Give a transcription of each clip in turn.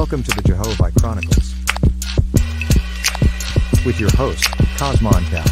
Welcome to the Jehovih Chronicles with your host, Cosmon Cal.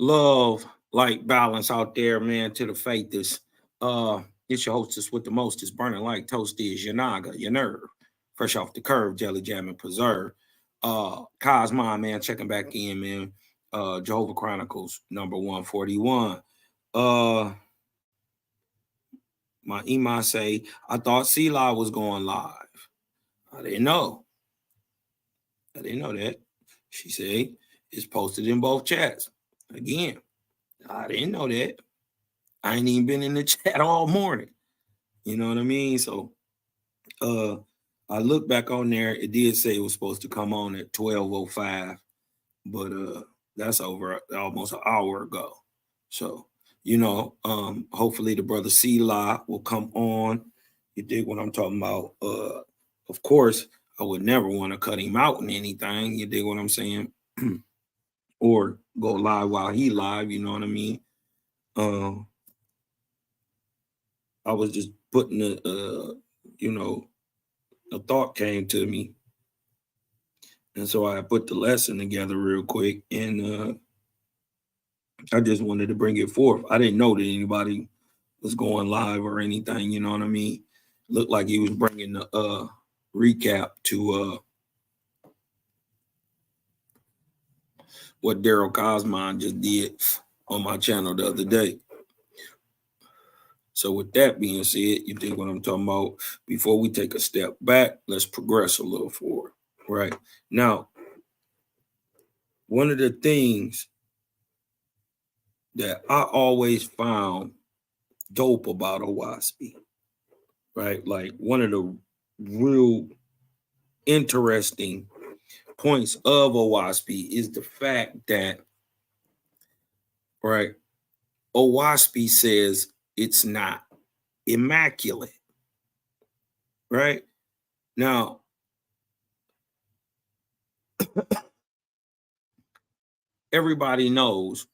Love, light, balance out there, man, to the faith is it's your hostess with the most is burning like toast is your naga, your nerve. Fresh off the curve, jelly jam and preserve. Cosmon, man, checking back in, man. Jehovah Chronicles number 141. My Ima say, I thought Selah was going live. I didn't know. That. She said it's posted in both chats. Again, I didn't know that. I ain't even been in the chat all morning. You know what I mean? So I looked back on there. It did say it was supposed to come on at 12:05, but that's over almost an hour ago. So, hopefully the brother Selah will come on. You dig what I'm talking about? Of course, I would never want to cut him out in anything. You dig what I'm saying? Or go live while he live, you know what I mean? I was just putting a thought came to me. And so I put the lesson together real quick, and I just wanted to bring it forth. I didn't know that anybody was going live or anything, you know what I mean? Looked like he was bringing the recap to what Daryl Cosmon just did on my channel the other day. So with that being said, you think what I'm talking about? Before we take a step back, let's progress a little forward, right? Now, one of the things that I always found dope about OWASP, right? Like one of the real interesting points of OWASP is the fact that, right, OWASP says it's not immaculate, right? Now, everybody knows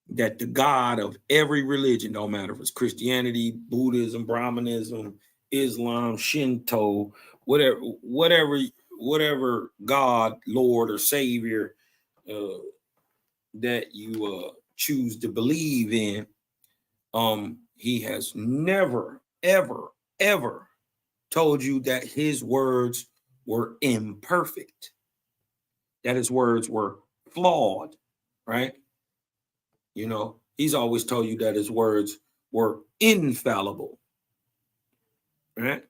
that the God of every religion, don't matter if it's Christianity, Buddhism, Brahmanism, Islam, Shinto, whatever God, Lord, or Savior that you choose to believe in, he has never, ever told you that his words were imperfect, that his words were flawed, right? You know, he's always told you that his words were infallible, right?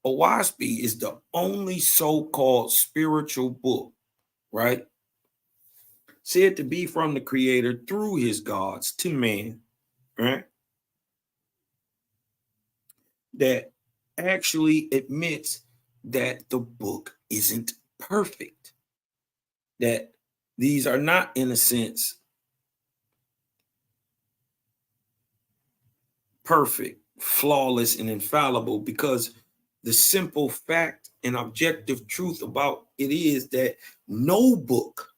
OWASP is the only so-called spiritual book, right, said to be from the Creator through his gods to man, right, that actually admits that the book isn't perfect, that these are not, in a sense, perfect, flawless, and infallible, because the simple fact and objective truth about it is that no book,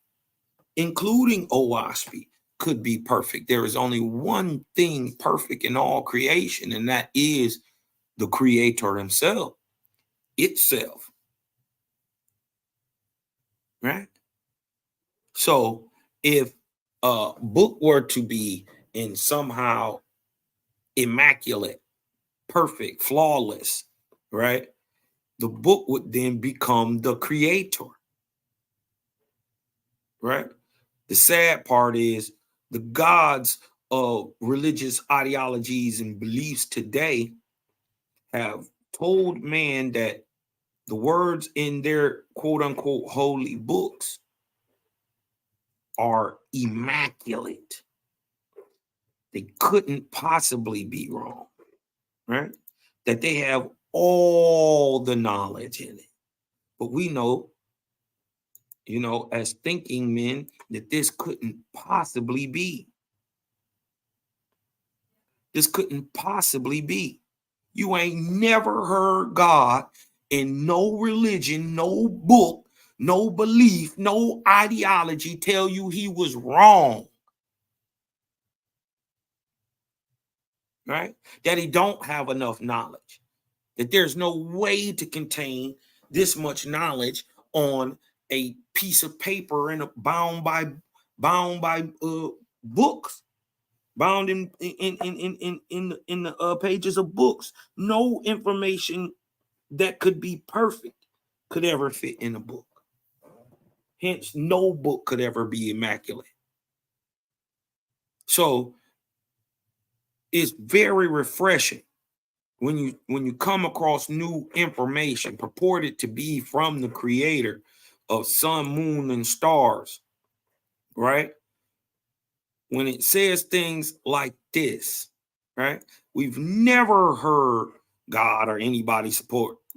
including OWASP, could be perfect. There is only one thing perfect in all creation, and that is the Creator himself, itself, right? So if a book were to be in somehow immaculate, perfect, flawless, right, the book would then become the Creator, right? The sad part is the gods of religious ideologies and beliefs today have told man that the words in their quote unquote holy books are immaculate. They couldn't possibly be wrong, right? That they have all the knowledge in it. But we know, as thinking men, that this couldn't possibly be. This couldn't possibly be. You ain't never heard God in no religion, no book, no belief, no ideology tell you he was wrong. Right? That he don't have enough knowledge. That there's no way to contain this much knowledge on a piece of paper and bound by books, bound in the pages of books. No information that could be perfect could ever fit in a book. Hence, no book could ever be immaculate. So it's very refreshing when you come across new information purported to be from the creator of sun, moon, and stars, right? When it says things like this, right? We've never heard God or anybody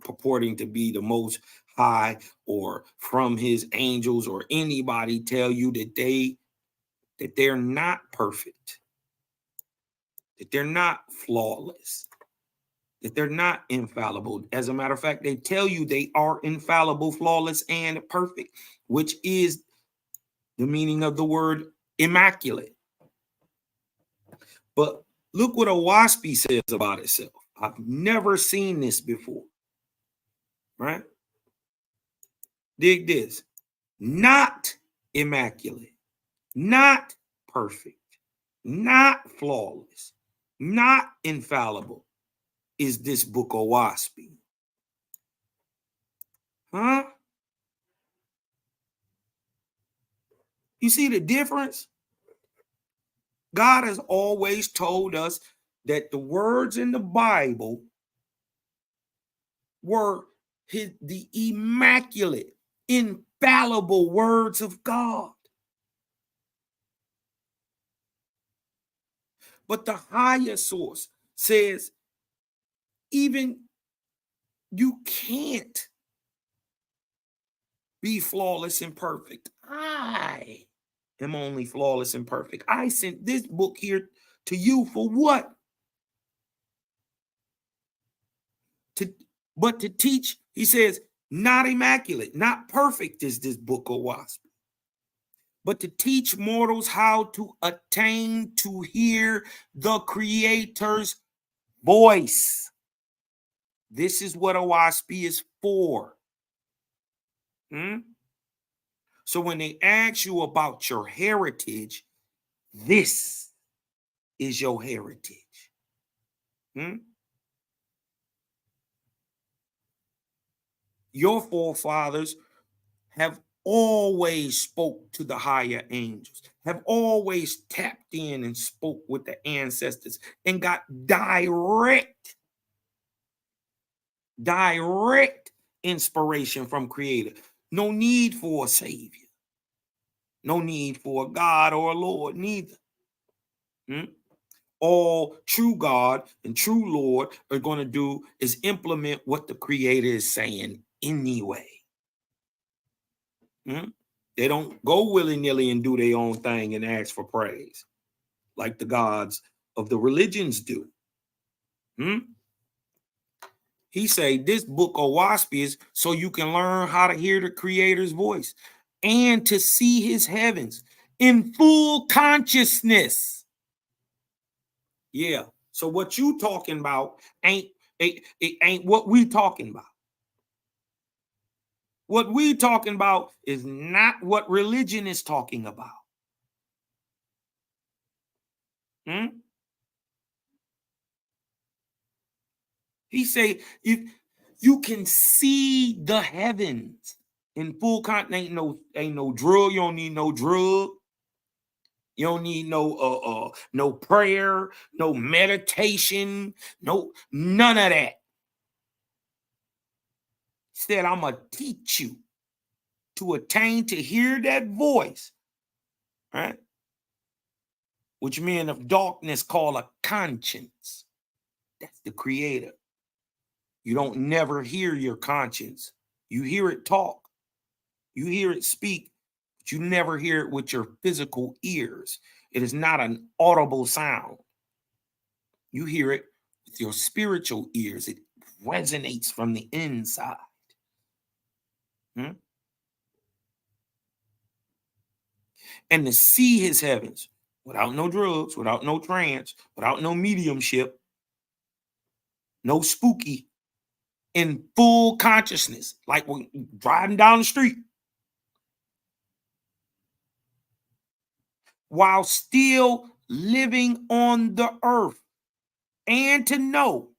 purporting to be the most high or from his angels or anybody tell you that they're not perfect, that they're not flawless, that they're not infallible. As a matter of fact, they tell you they are infallible, flawless, and perfect, which is the meaning of the word immaculate. But look what a waspy says about itself. I've never seen this before, right? Dig this. Not immaculate, not perfect, not flawless, not infallible is this book of waspy. Huh? You see the difference? God has always told us that the words in the Bible were the immaculate, infallible words of God. But the higher source says, even you can't be flawless and perfect. I am only flawless and perfect. I sent this book here to you for what? But to teach, he says, not immaculate, not perfect is this book of wasp, but to teach mortals how to attain to hear the Creator's voice. This is what a waspy is for. So when they ask you about your heritage, this is your heritage. Your forefathers have always spoke to the higher angels, have always tapped in and spoke with the ancestors and got direct inspiration from Creator. No need for a savior. No need for a God or a Lord, neither. All true God and true Lord are going to do is implement what the Creator is saying anyway. They don't go willy-nilly and do their own thing and ask for praise like the gods of the religions do. He say this book of wasp is so you can learn how to hear the Creator's voice and to see his heavens in full consciousness. Yeah. So what you talking about ain't what we talking about. What we talking about is not what religion is talking about. He say, if you can see the heavens in full content, ain't no drug. You don't need no drug. You don't need no prayer, no meditation, none of that. He said, I'm gonna teach you to attain to hear that voice, right? Which men of darkness call a conscience. That's the creator. You don't never hear your conscience. You hear it talk. You hear it speak, but you never hear it with your physical ears. It is not an audible sound. You hear it with your spiritual ears. It resonates from the inside. And to see his heavens without no drugs, without no trance, without no mediumship, no spooky, in full consciousness, like when driving down the street, while still living on the earth, and to know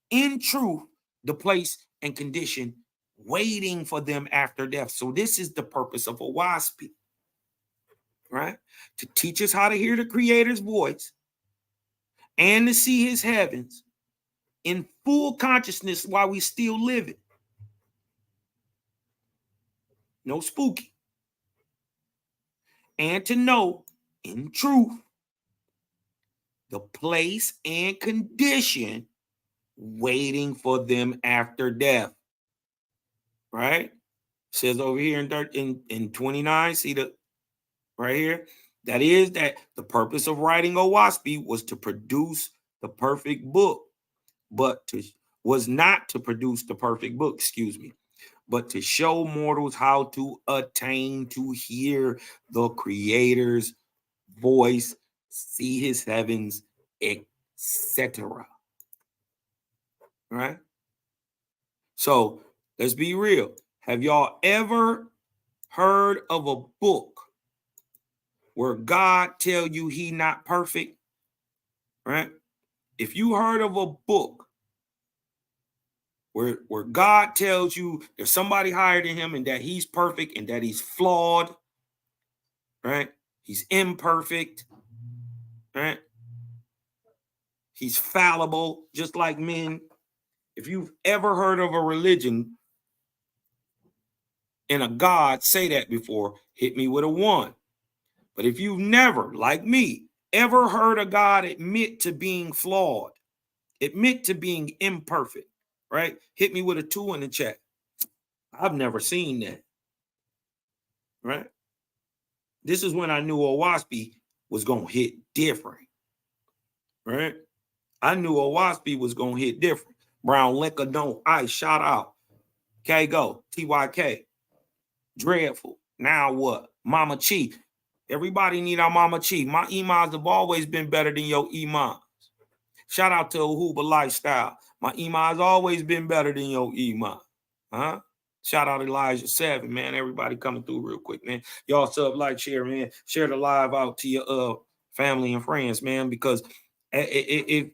in truth the place and condition waiting for them after death. So this is the purpose of a WASP, right? To teach us how to hear the creator's voice and to see his heavens in full consciousness while we still living. No spooky. And to know in truth the place and condition waiting for them after death. Right? Says over here in 29, see the right here? That is that the purpose of writing Owaspi was to produce the perfect book, was not to produce the perfect book, but to show mortals how to attain to hear the creator's voice, see his heavens, etc. Right? So let's be real. Have y'all ever heard of a book where God tell you he not perfect? Right? If you heard of a book where God tells you there's somebody higher than him and that he's perfect and that he's flawed, right? He's imperfect, right? He's fallible, just like men. If you've ever heard of a religion and a God say that before, hit me with a 1. But if you've never, like me, ever heard a God admit to being flawed, admit to being imperfect, right? Hit me with a 2 in the chat. I've never seen that, right? This is when I knew Owaspi was going to hit different, right? I knew Owaspi was going to hit different. Brown liquor don't ice, shout out. K-Go, TYK, Dreadful. Now what? Mama Chi. Everybody need our Mama Chi. My imams have always been better than your imams. Shout out to Uhuba Lifestyle. My imams always been better than your imam. Huh? Shout out Elijah 7, man. Everybody coming through real quick, man. Y'all sub, like, share, man. Share the live out to your family and friends, man, because it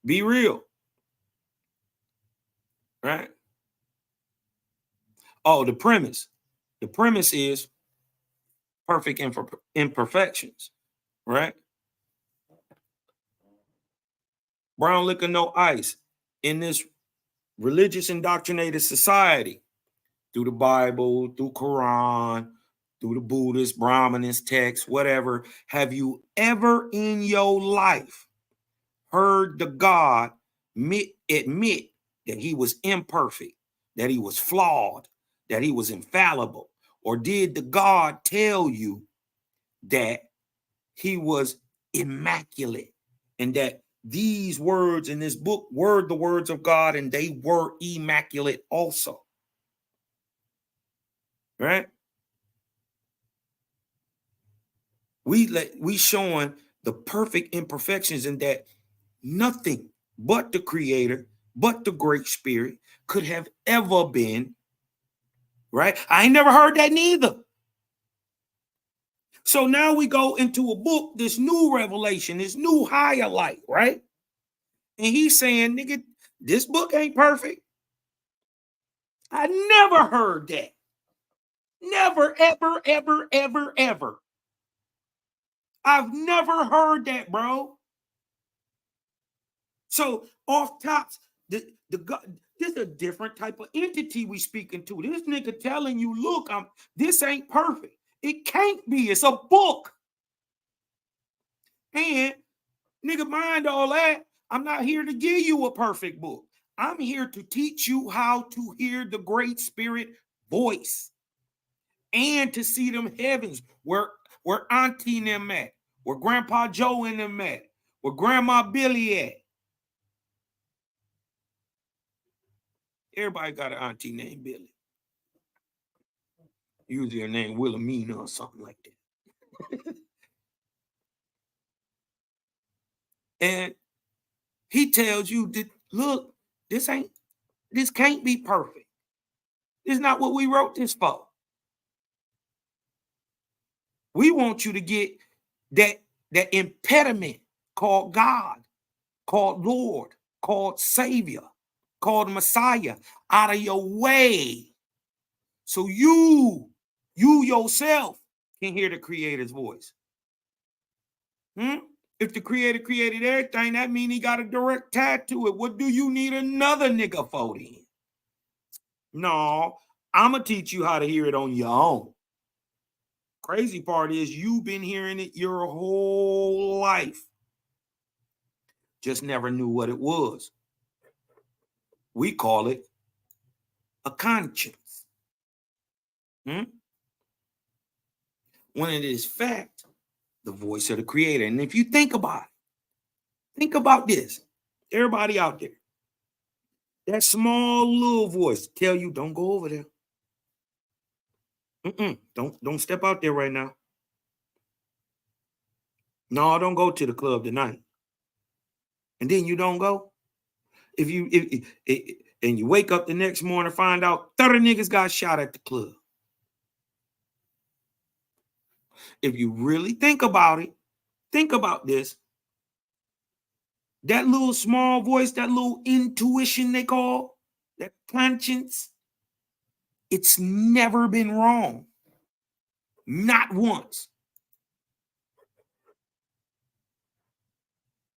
be real. Right? Oh, the premise. The premise is perfect imperfections, right? Brown liquor, no ice. In this religious indoctrinated society, through the Bible, through Quran, through the Buddhist, Brahminist text, whatever, have you ever in your life heard the God admit that he was imperfect, that he was flawed, that he was infallible? Or did the God tell you that he was immaculate and that these words in this book were the words of God and they were immaculate also? Right? We showing the perfect imperfections in that nothing but the creator, but the great spirit could have ever been, right? I ain't never heard that neither. So now we go into a book, this new revelation, this new higher light, right? And he's saying, nigga, this book ain't perfect. I never heard that. Never, ever, ever, ever, ever. I've never heard that, bro. So off tops, this is a different type of entity we speaking to. This nigga telling you, look, this ain't perfect. It can't be. It's a book. And nigga, mind all that. I'm not here to give you a perfect book. I'm here to teach you how to hear the Great Spirit voice and to see them heavens where Auntie and them at, where Grandpa Joe and them at, where Grandma Billy at. Everybody got an auntie named Billy. Usually her name Wilhelmina or something like that. And he tells you that, look, this can't be perfect. This is not what we wrote this for. We want you to get that impediment called God, called Lord, called Savior, called Messiah out of your way. So you yourself can hear the Creator's voice. If the Creator created everything, that means he got a direct tie to it. What do you need another nigga for then? No, I'm going to teach you how to hear it on your own. Crazy part is you've been hearing it your whole life. Just never knew what it was. We call it a conscience. When it is fact, the voice of the Creator. And if you think about this, everybody out there, that small little voice tell you, don't go over there. Don't step out there right now. No, don't go to the club tonight. And then you don't go. And you wake up the next morning, find out 30 niggas got shot at the club. If you really think about it, think about this. That little small voice, that little intuition they call, that conscience, it's never been wrong. Not once.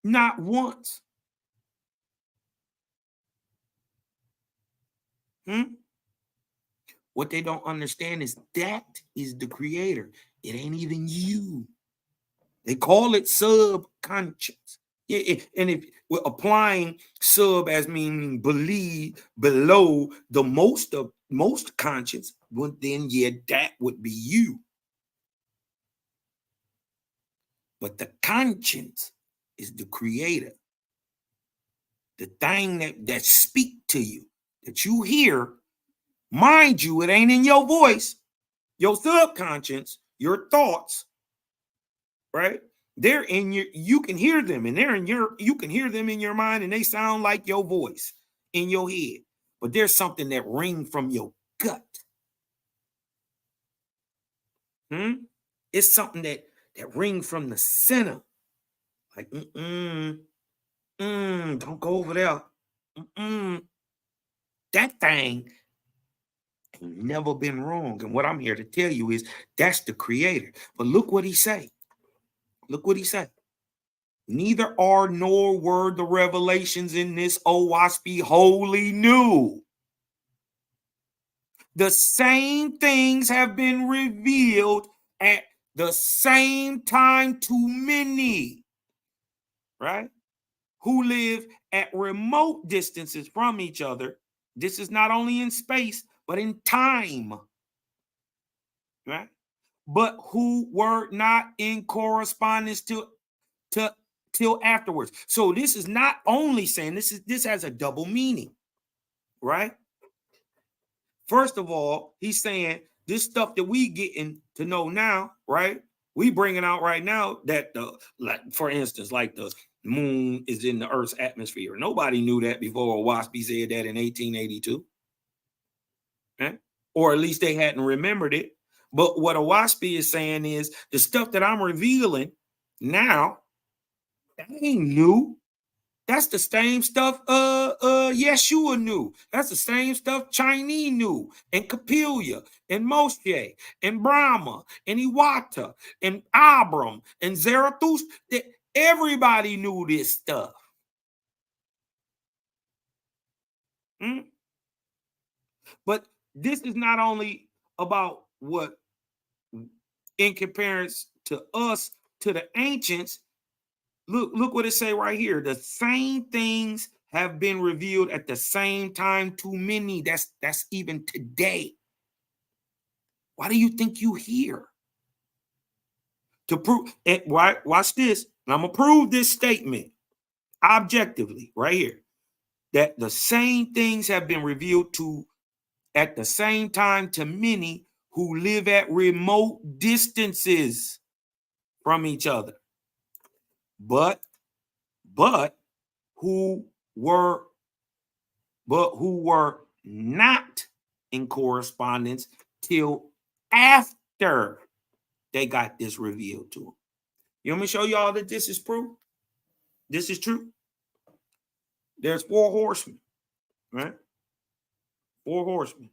Not once. What they don't understand is that is the Creator. It ain't even you. They call it subconscious. Yeah, and if we're applying sub as meaning below the most conscious, well, then yeah, that would be you. But the conscience is the Creator. The thing that speak to you, that you hear, mind you, it ain't in your voice, your subconscious, your thoughts, right? They're in you can hear them, and you can hear them in your mind, and they sound like your voice in your head. But there's something that rings from your gut. It's something that rings from the center. Like, don't go over there. That thing ain't never been wrong. And what I'm here to tell you is that's the Creator. But look what he say. Look what he said. Neither are nor were the revelations in this, O waspy, wholly new. The same things have been revealed at the same time to many, right? Who live at remote distances from each other. This is not only in space, but in time, right? But who were not in correspondence till afterwards. So this is not only saying this has a double meaning, right? First of all, he's saying this stuff that we getting to know now, right? We bringing out right now that for instance, like the moon is in the Earth's atmosphere. Nobody knew that before Waspy said that in 1882, right? Or at least they hadn't remembered it. But what a Waspy is saying is the stuff that I'm revealing now, that ain't new. That's the same stuff Yeshua knew. That's the same stuff Chinese knew, and Capilia, and Moshe, and Brahma, and Iwata, and Abram, and Zarathustra. Everybody knew this stuff. But this is not only about what, in comparison to us, to the ancients. Look what it say right here. The same things have been revealed at the same time to many. That's even today. Why do you think you here? To prove it, right? Watch this. And I'm gonna prove this statement objectively right here. That the same things have been revealed to at the same time to many who live at remote distances from each other. But who were not in correspondence till after they got this revealed to them. You want me to show y'all that this is proof? This is true. There's 4 horsemen, right? 4 horsemen.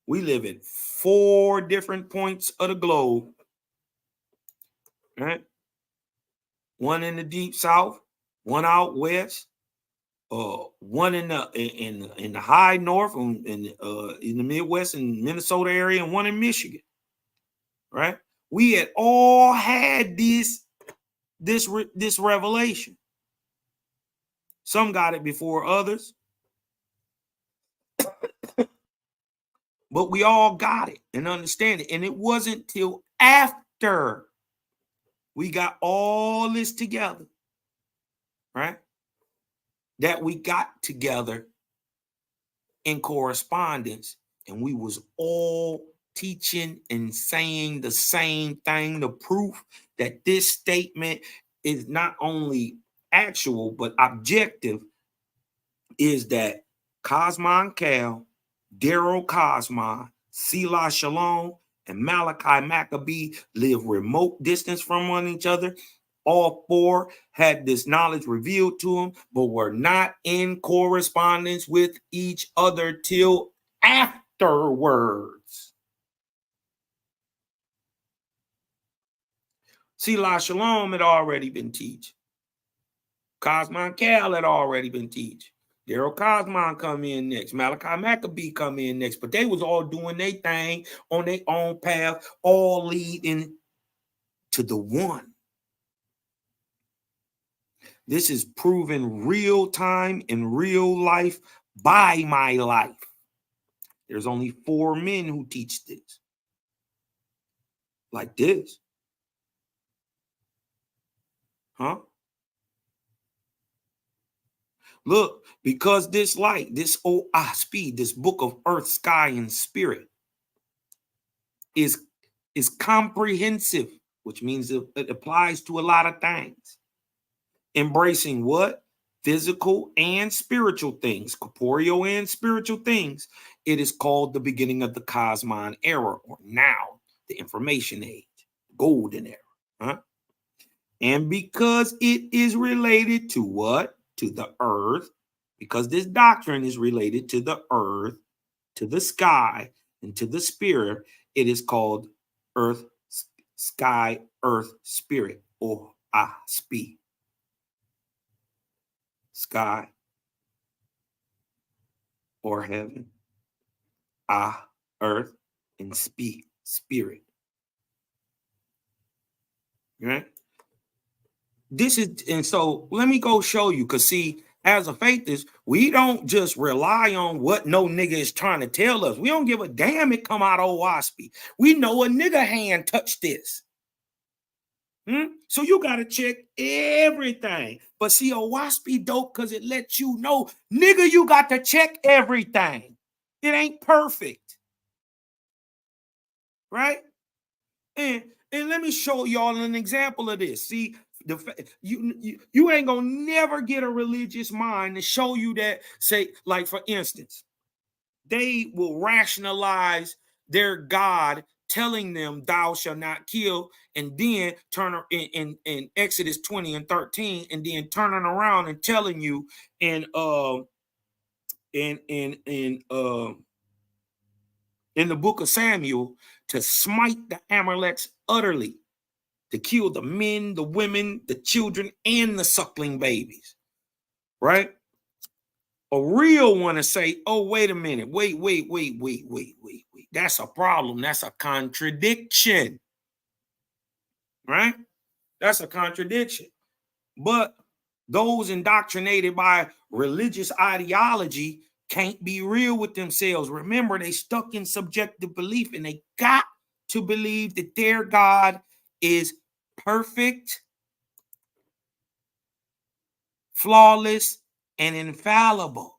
We live at 4 different points of the globe, right? One in the deep south, one out west, one in the high north, in the Midwest and Minnesota area, and one in Michigan. Right? We had all had this revelation. Some got it before others, but we all got it and understand it. And it wasn't till after we got all this together, right, that we got together in correspondence, and we was all teaching and saying the same thing. The proof that this statement is not only actual but objective is that Cosmon Cal, Daryl Cosmon, Selah Shalom, and Malachi Maccabee live remote distance from one each other. All 4 had this knowledge revealed to them, but were not in correspondence with each other till afterwards. Selah Shalom had already been teaching. Cosmon Cal had already been teaching. Daryl Cosmon come in next. Malachi Maccabee come in next. But they was all doing their thing on their own path, all leading to the one. This is proven real time in real life by my life. There's only 4 men who teach this. Like this. Huh? Look, because this light, this speed, this book of earth, sky, and spirit is comprehensive, which means it applies to a lot of things. Embracing what? Physical and spiritual things, corporeal and spiritual things. It is called the beginning of the Cosmon era, or now the information age, golden era. Huh? And because it is related to what? To the earth, because this doctrine is related to the earth, to the sky, and to the spirit, it is called earth, sky, earth, spirit, or speed. Sky or heaven, earth, and spirit. Right? This is, and so let me go show you, because see, as a faithist, we don't just rely on what no nigga is trying to tell us. We don't give a damn it come out of Owaspy. We know a nigga hand touched this. So you got to check everything. But see, Owaspy dope because it lets you know, nigga, you got to check everything. It ain't perfect. Right? And let me show y'all an example of this. See, you ain't gonna never get a religious mind to show you that. Say, like, for instance, they will rationalize their God telling them thou shalt not kill, and then in Exodus 20 and 13, and then turning around and telling you in the book of Samuel to smite the Amalekites utterly, to kill the men, the women, the children, and the suckling babies, right? A real one to say, oh, wait a minute, wait. That's a problem. That's a contradiction, right? That's a contradiction. But those indoctrinated by religious ideology can't be real with themselves. Remember, they stuck in subjective belief, and they got to believe that their God is perfect, flawless, and infallible.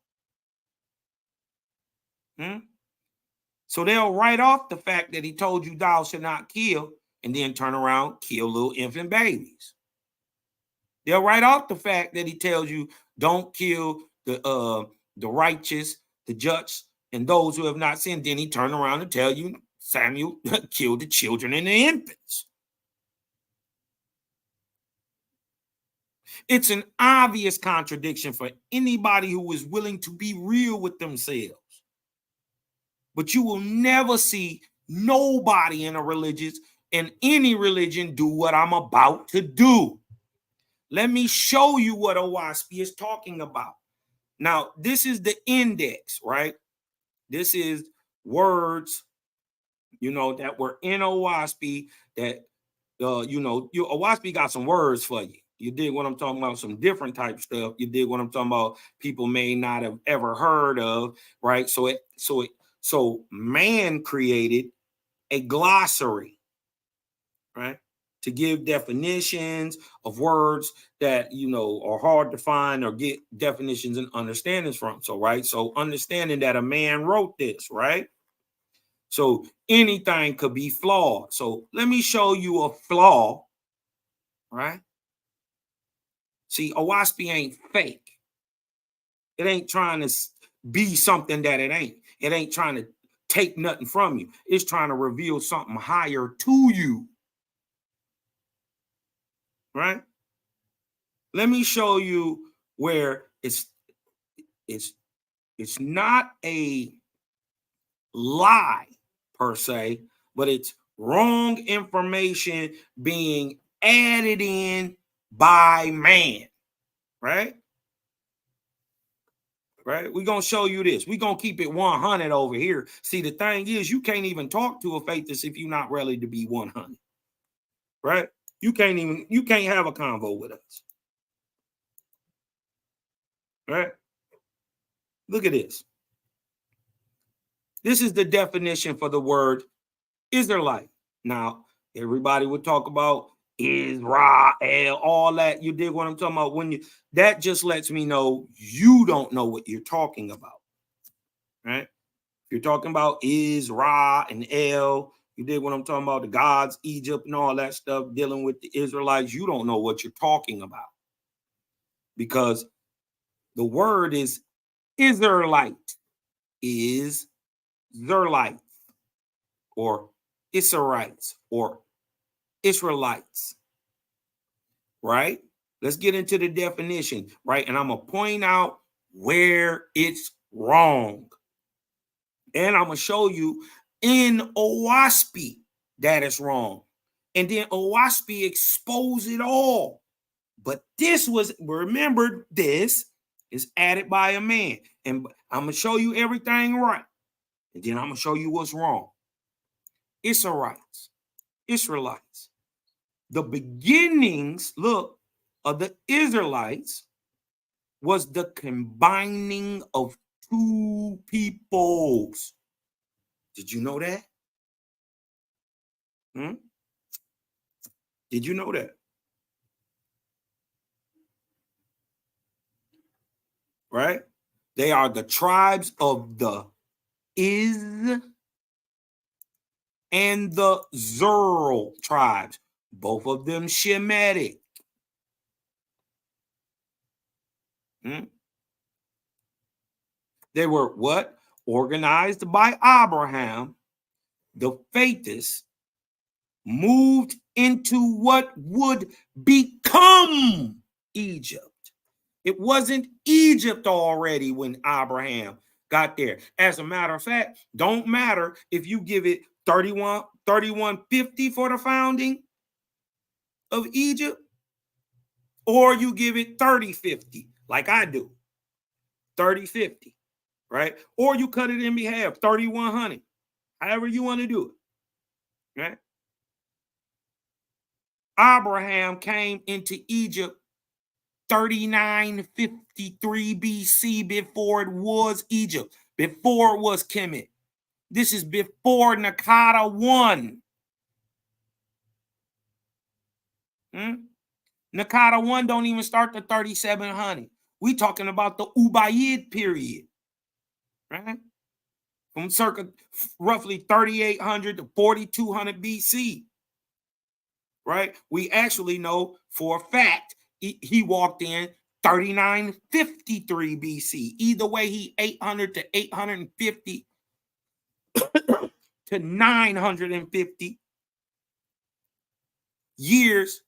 So they'll write off the fact that he told you thou shalt not kill, and then turn around, kill little infant babies. They'll write off the fact that he tells you don't kill the righteous, the just, and those who have not sinned. Then he turn around and tell you Samuel killed the children and the infants. It's an obvious contradiction for anybody who is willing to be real with themselves. But you will never see nobody in any religion do what I'm about to do. Let me show you what Owaspy is talking about. Now, this is the index, right? This is words, that were in Owaspy that, Owaspy got some words for you. You dig what I'm talking about? Some different type stuff. You dig what I'm talking about? People may not have ever heard of, right? So man created a glossary, right, to give definitions of words that, are hard to find or get definitions and understandings from. So, right, so understanding that a man wrote this, right? So anything could be flawed. So let me show you a flaw, right? See, Owaspy ain't fake. It ain't trying to be something that it ain't. It ain't trying to take nothing from you. It's trying to reveal something higher to you. Right? Let me show you where it's not a lie per se, but it's wrong information being added in by man. Right? Right? We're going to show you this. We're going to keep it 100 over here. See, the thing is, you can't even talk to a faithist if you're not ready to be 100. Right? You can't have a convo with us. Right? Look at this. This is the definition for the word Israelite. Now, everybody would talk about Israel, all that. You dig what I'm talking about? That just lets me know you don't know what you're talking about. Right? If you're talking about Israel and El, you dig what I'm talking about? The gods, Egypt, and all that stuff, dealing with the Israelites, you don't know what you're talking about. Because the word is Israelite, is Zerlites, or Israelites, or Israelites, right? Let's get into the definition, right? And I'm going to point out where it's wrong. And I'm going to show you in Owaspy that it's wrong. And then Owaspy expose it all. But remember, this is added by a man. And I'm going to show you everything right. And then I'm going to show you what's wrong. Israelites. The beginnings, look, of the Israelites was the combining of two peoples. Did you know that? Did you know that? Right? They are the tribes of the Iz and the Zerl tribes, both of them Shemitic. They were what? Organized by Abraham, the faithists, moved into what would become Egypt. It wasn't Egypt already when Abraham got there. As a matter of fact, don't matter if you give it 3150 for the founding of Egypt, or you give it 3050, like I do, 3050, right? Or you cut it in half, 3100, however you want to do it, right? Abraham came into Egypt 3953 BC, before it was Egypt, before it was Kemet. This is before Nakata 1. Nakata 1 don't even start to 3700. We talking about the Ubaid period, right? From circa roughly 3800 to 4200 BC, right? We actually know for a fact he walked in 3953 BC. Either way, he 800 to 850 to 950 years.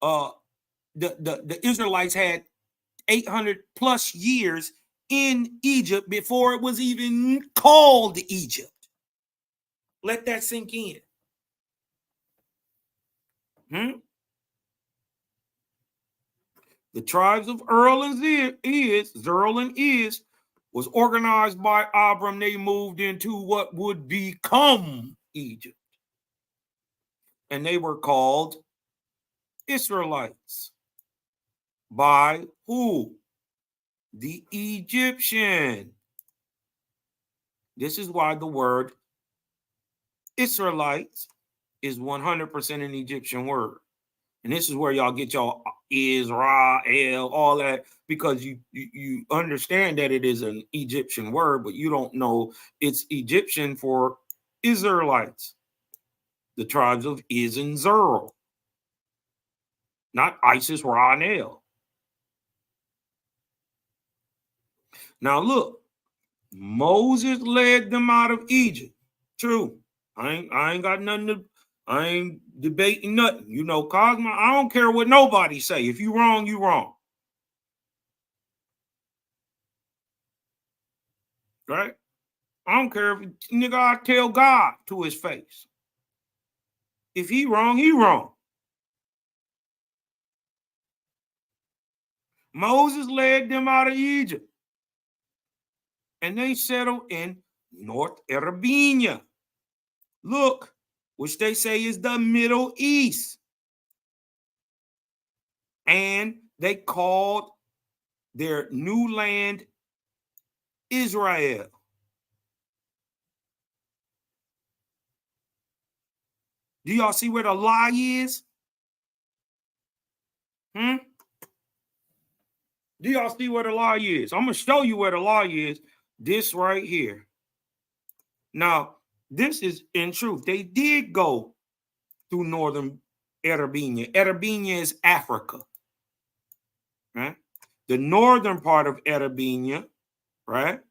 The Israelites had 800 plus years in Egypt before it was even called Egypt. Let that sink in. The tribes of Zerl and Is was organized by Abram. They moved into what would become Egypt. And they were called Israelites. By who? The Egyptian. This is why the word Israelites is 100% an Egyptian word. And this is where y'all get y'all Israel, all that, because you understand that it is an Egyptian word, but you don't know it's Egyptian for Israelites, the tribes of Is and Zerl, not Isis, Ra, and El. Now look, Moses led them out of Egypt. True. I ain't got nothing to. I ain't debating nothing. You know, Cosmo, I don't care what nobody say. If you wrong, you wrong. Right? I don't care if nigga I tell God to his face. If he wrong, he wrong. Moses led them out of Egypt. And they settled in North Arabia. Look, which they say is the Middle East. And they called their new land Israel. Do y'all see where the lie is? Do y'all see where the lie is? I'm going to show you where the lie is. This right here. Now, this is in truth. They did go through northern Arabia. Arabia is Africa. Right? The northern part of Arabia, right,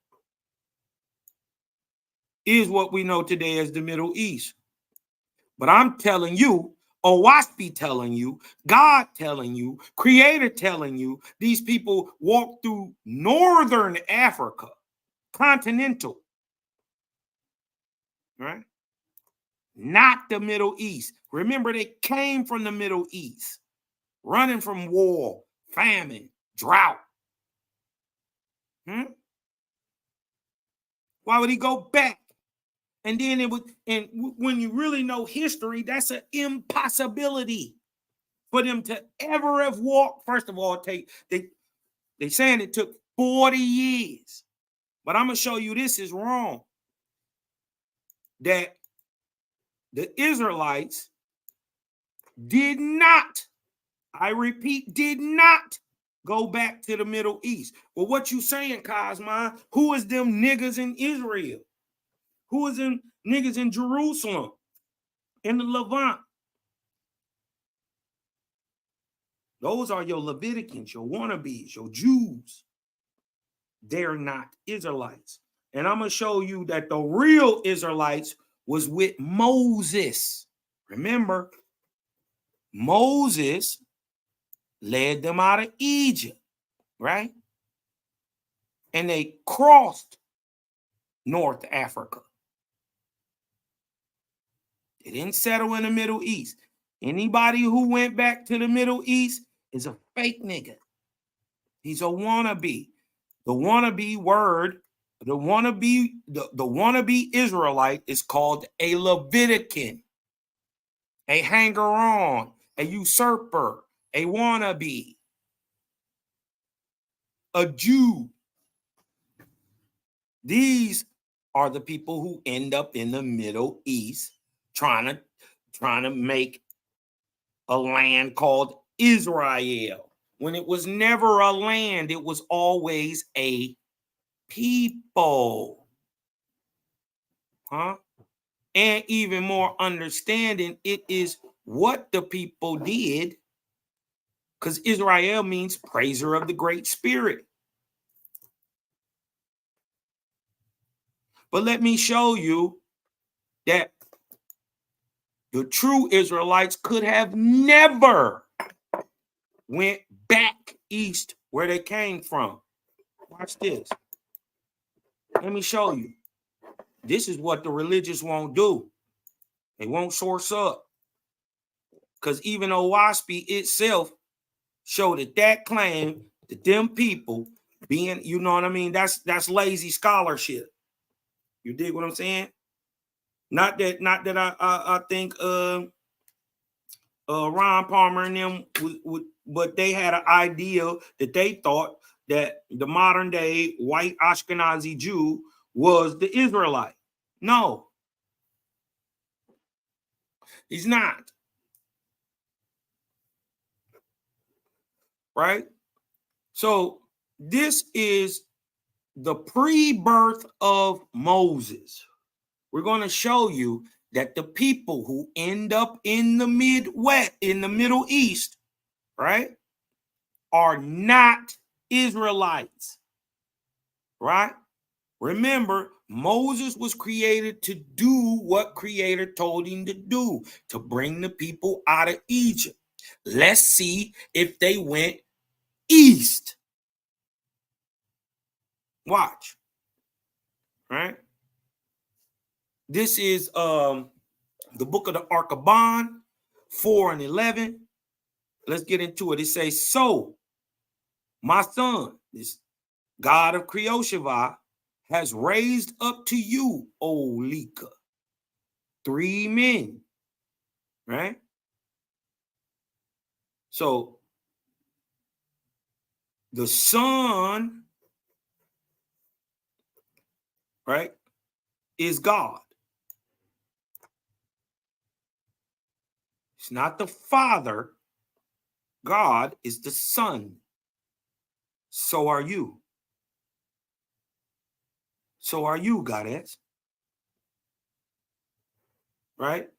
is what we know today as the Middle East. But I'm telling you, Owaspi telling you, God telling you, Creator telling you, these people walked through northern Africa, continental, right? Not the Middle East. Remember, they came from the Middle East, running from war, famine, drought. Why would he go back? And then it would, and when you really know history, that's an impossibility for them to ever have walked. First of all, they saying it took 40 years. But I'm going to show you this is wrong. That the Israelites did not, I repeat, did not go back to the Middle East. Well, what you saying, Cosmo? Who is them niggas in Israel? Who is them niggas in Jerusalem, in the Levant? Those are your Leviticans, your wannabes, your Jews. They're not Israelites. And I'm going to show you that the real Israelites was with Moses. Remember, Moses led them out of Egypt, right? And they crossed North Africa. They didn't settle in the Middle East. Anybody who went back to the Middle East is a fake nigga. He's a wannabe. The wannabe word, the wannabe Israelite is called a Levitican, a hanger-on, a usurper, a wannabe, a Jew. These are the people who end up in the Middle East trying to make a land called Israel. When it was never a land, it was always a people. Huh? And even more understanding, it is what the people did, because Israel means praiser of the Great Spirit. But let me show you that the true Israelites could have never went back east where they came from. Watch this. Let me show you. This is what the religious won't do. They won't source up. Because even though WASPI itself showed that claim that them people being, you know what I mean, that's lazy scholarship. You dig what I'm saying? Not that I think Ron Palmer and them would, but they had an idea that they thought that the modern day white Ashkenazi Jew was the Israelite. No, he's not. Right? So this is the pre-birth of Moses. We're going to show you that the people who end up in the Midwest, in the Middle East, right, are not Israelites, right? Remember, Moses was created to do what Creator told him to do, to bring the people out of Egypt. Let's see if they went east. Watch, right? This is the book of the Arkaban, 4 and 11. Let's get into it. It says, so, my son, this God of Jehovih, has raised up to you, O Lika, 3 men, right? So, the son, right, is God. It's not the Father. God is the Son. So are you. So are you, Goddess. Right?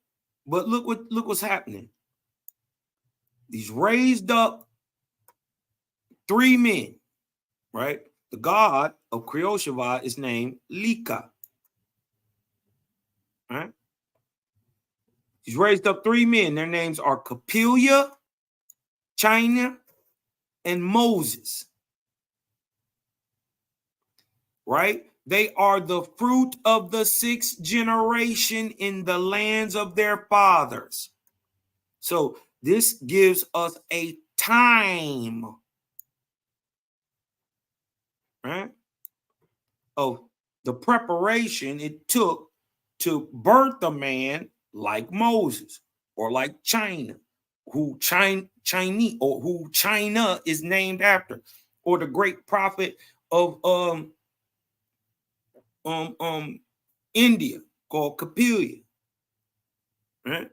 But look what's happening. These raised up 3 men, right? The God of Jehovih is named Lika. Right? He's raised up 3 men. Their names are Capelia, China, and Moses. Right? They are the fruit of the 6th generation in the lands of their fathers. So this gives us a time, right, of the preparation it took to birth a man like Moses or like China, who Chinese or who China is named after, or the great prophet of India called Capelia, right?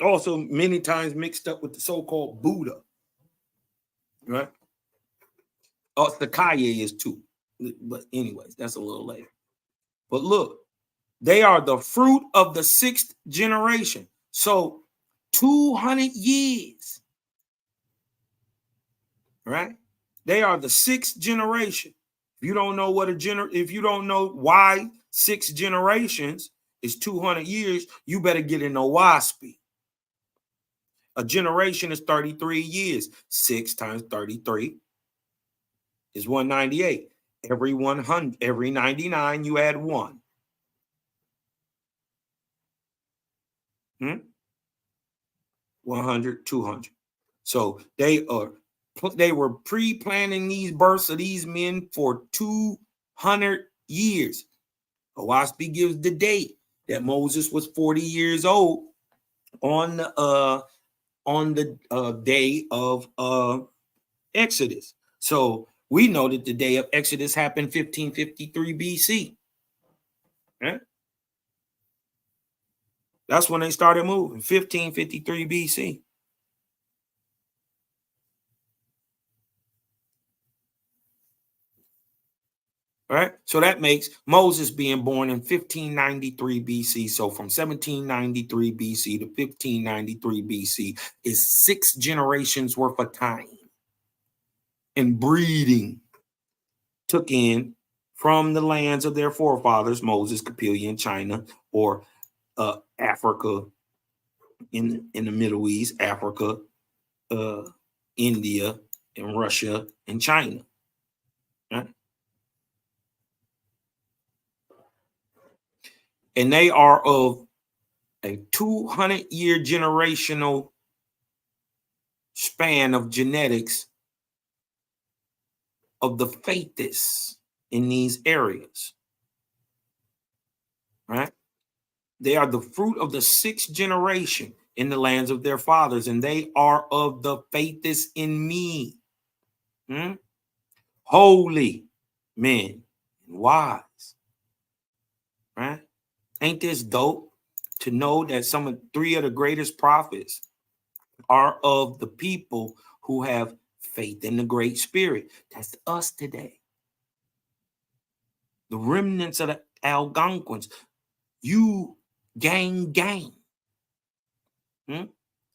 Also many times mixed up with the so-called Buddha, right? Sakaya is too, but anyways, that's a little later. But look, they are the fruit of the 6th generation. So 200 years, right? They are the 6th generation. If you don't know what if you don't know why 6 generations, is 200 years, you better get in a WASPy. A generation is 33 years. 6 times 33 is 198. Every 100, every 99, you add 1. 100, 200. So they were pre-planning these births of these men for 200 years. WASPy gives the date that Moses was 40 years old on the day of Exodus. So we know that the day of Exodus happened 1553 BC. Right? That's when they started moving, 1553 BC. Right? So that makes Moses being born in 1593 BC. So from 1793 BC to 1593 BC is 6 generations worth of time. And breeding took in from the lands of their forefathers, Moses, Capillion, China, or Africa in the Middle East, Africa, India, and Russia, and China. Right? And they are of a 200-year generational span of genetics of the faithists in these areas. Right? They are the fruit of the 6th generation in the lands of their fathers, and they are of the faithists in me. Holy men, wise. Right? Ain't this dope to know that 3 of the greatest prophets are of the people who have faith in the Great Spirit? That's us today. The remnants of the Algonquins. You gang.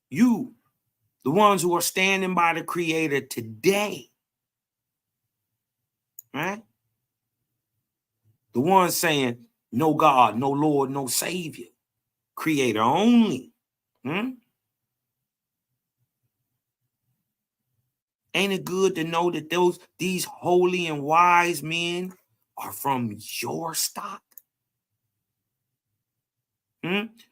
You, the ones who are standing by the Creator today. Right? The ones saying, no God, no Lord, no Savior. Creator only. Ain't it good to know that these holy and wise men are from your stock?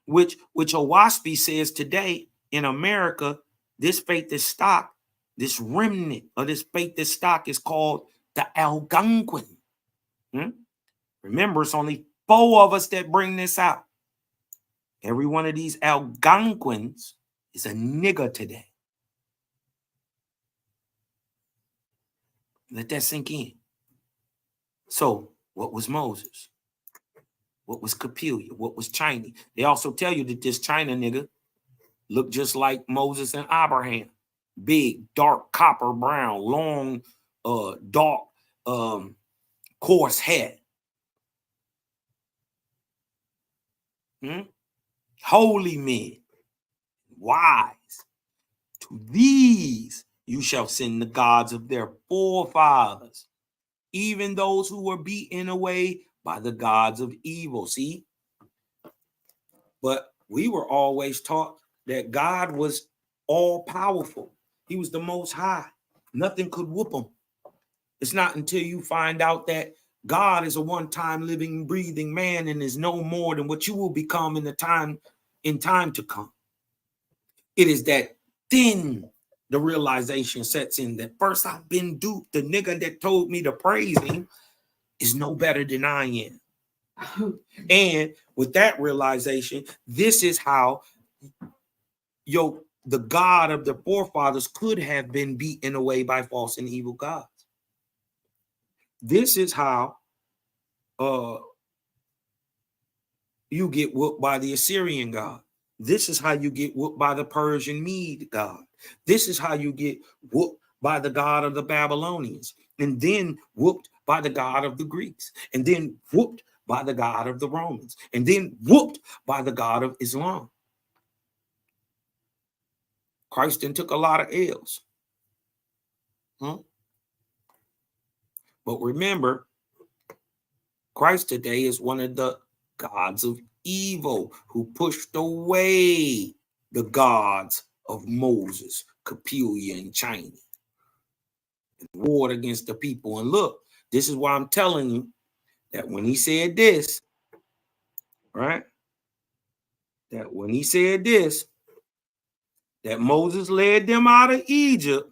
Which WASPy says today in America, this faithless stock, this remnant of this faithless stock is called the Algonquin. Remember, it's only 4 of us that bring this out. Every one of these Algonquins is a nigger today. Let that sink in. So, what was Moses? What was Capillia? What was China? They also tell you that this China nigga looked just like Moses and Abraham. Big, dark, copper brown, long, dark, coarse hair. Holy men, wise. To these you shall send the gods of their forefathers, even those who were beaten away by the gods of evil. See? But we were always taught that God was all powerful. He was the most high. Nothing could whoop him. It's not until you find out that God is a one-time living, breathing man and is no more than what you will become in time to come. It is that then the realization sets in that first I've been duped. The nigga that told me to praise him is no better than I am. And with that realization, this is how the God of the forefathers could have been beaten away by false and evil gods. This is how you get whooped by the Assyrian God. This is how you get whooped by the Persian Mede God. This is how you get whooped by the God of the Babylonians, and then whooped by the God of the Greeks, and then whooped by the God of the Romans, and then whooped by the God of Islam. Christ then took a lot of L's. But remember, Christ today is one of the gods of evil, who pushed away the gods of Moses, Capelia, and China, and warred against the people. And look, this is why I'm telling you that when he said this, right? That when he said this, that Moses led them out of Egypt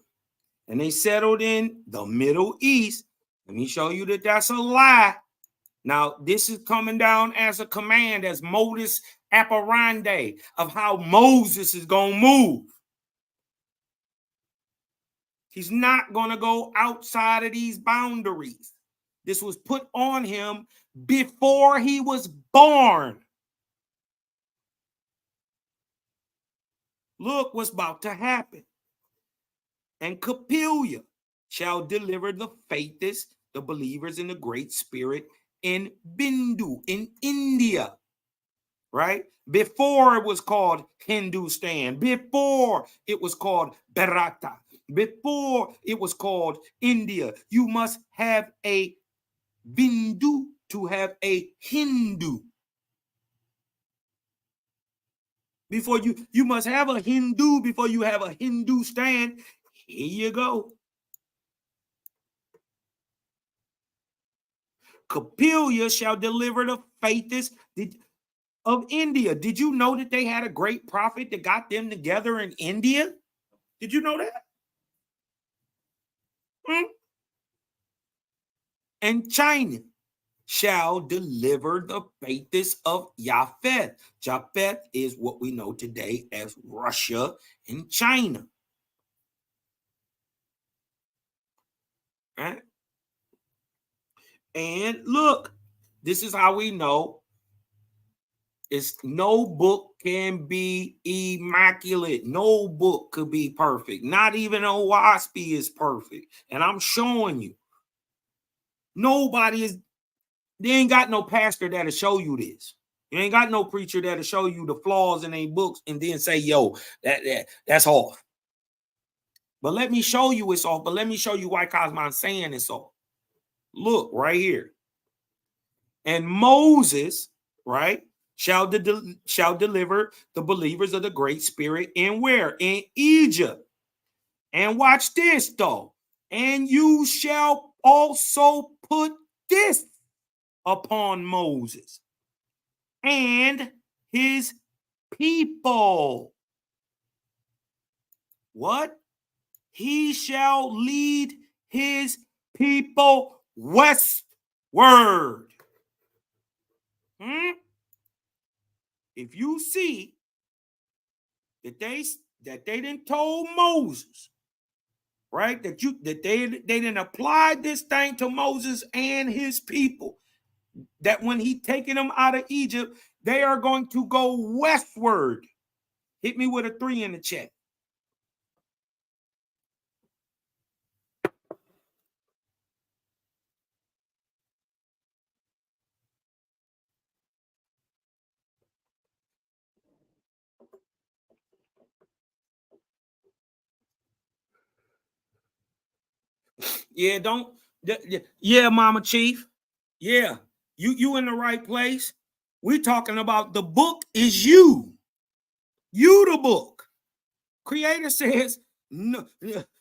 and they settled in the Middle East. Let me show you that that's a lie. Now, this is coming down as a command, as modus operandi of how Moses is going to move. He's not going to go outside of these boundaries. This was put on him before he was born. Look what's about to happen. And Capelia shall deliver the faithless, the believers in the Great Spirit in Bindu, in India, right? Before it was called Hindustan, before it was called Bharata, before it was called India. You must have a Bindu to have a Hindu. Before you must have a Hindu before you have a Hindustan. Here you go. Capelia shall deliver the faithless of India. Did you know that they had a great prophet that got them together in India? Did you know that? And China shall deliver the faithless of Japheth. Japheth is what we know today as Russia and China. Right? And look, this is how we know it's no book can be immaculate. No book could be perfect. Not even OWASP is perfect. And I'm showing you. Nobody is, they ain't got no pastor that'll show you this. You ain't got no preacher that'll show you the flaws in their books and then say, yo, that's off. But let me show you it's off. But let me show you why Cosmon's saying it's off. Look right here. And Moses, right, shall deliver the believers of the Great Spirit in where? In Egypt. And watch this, though. And you shall also put this upon Moses and his people. What? He shall lead his people westward. If you see that they didn't told Moses, right, that they didn't apply this thing to Moses and his people, that when he taking them out of Egypt, they are going to go westward. Hit me with a 3 in the chat. Yeah, don't. Yeah, Mama Chief. Yeah, you in the right place. We're talking about the book is you. You the book. Creator says, no,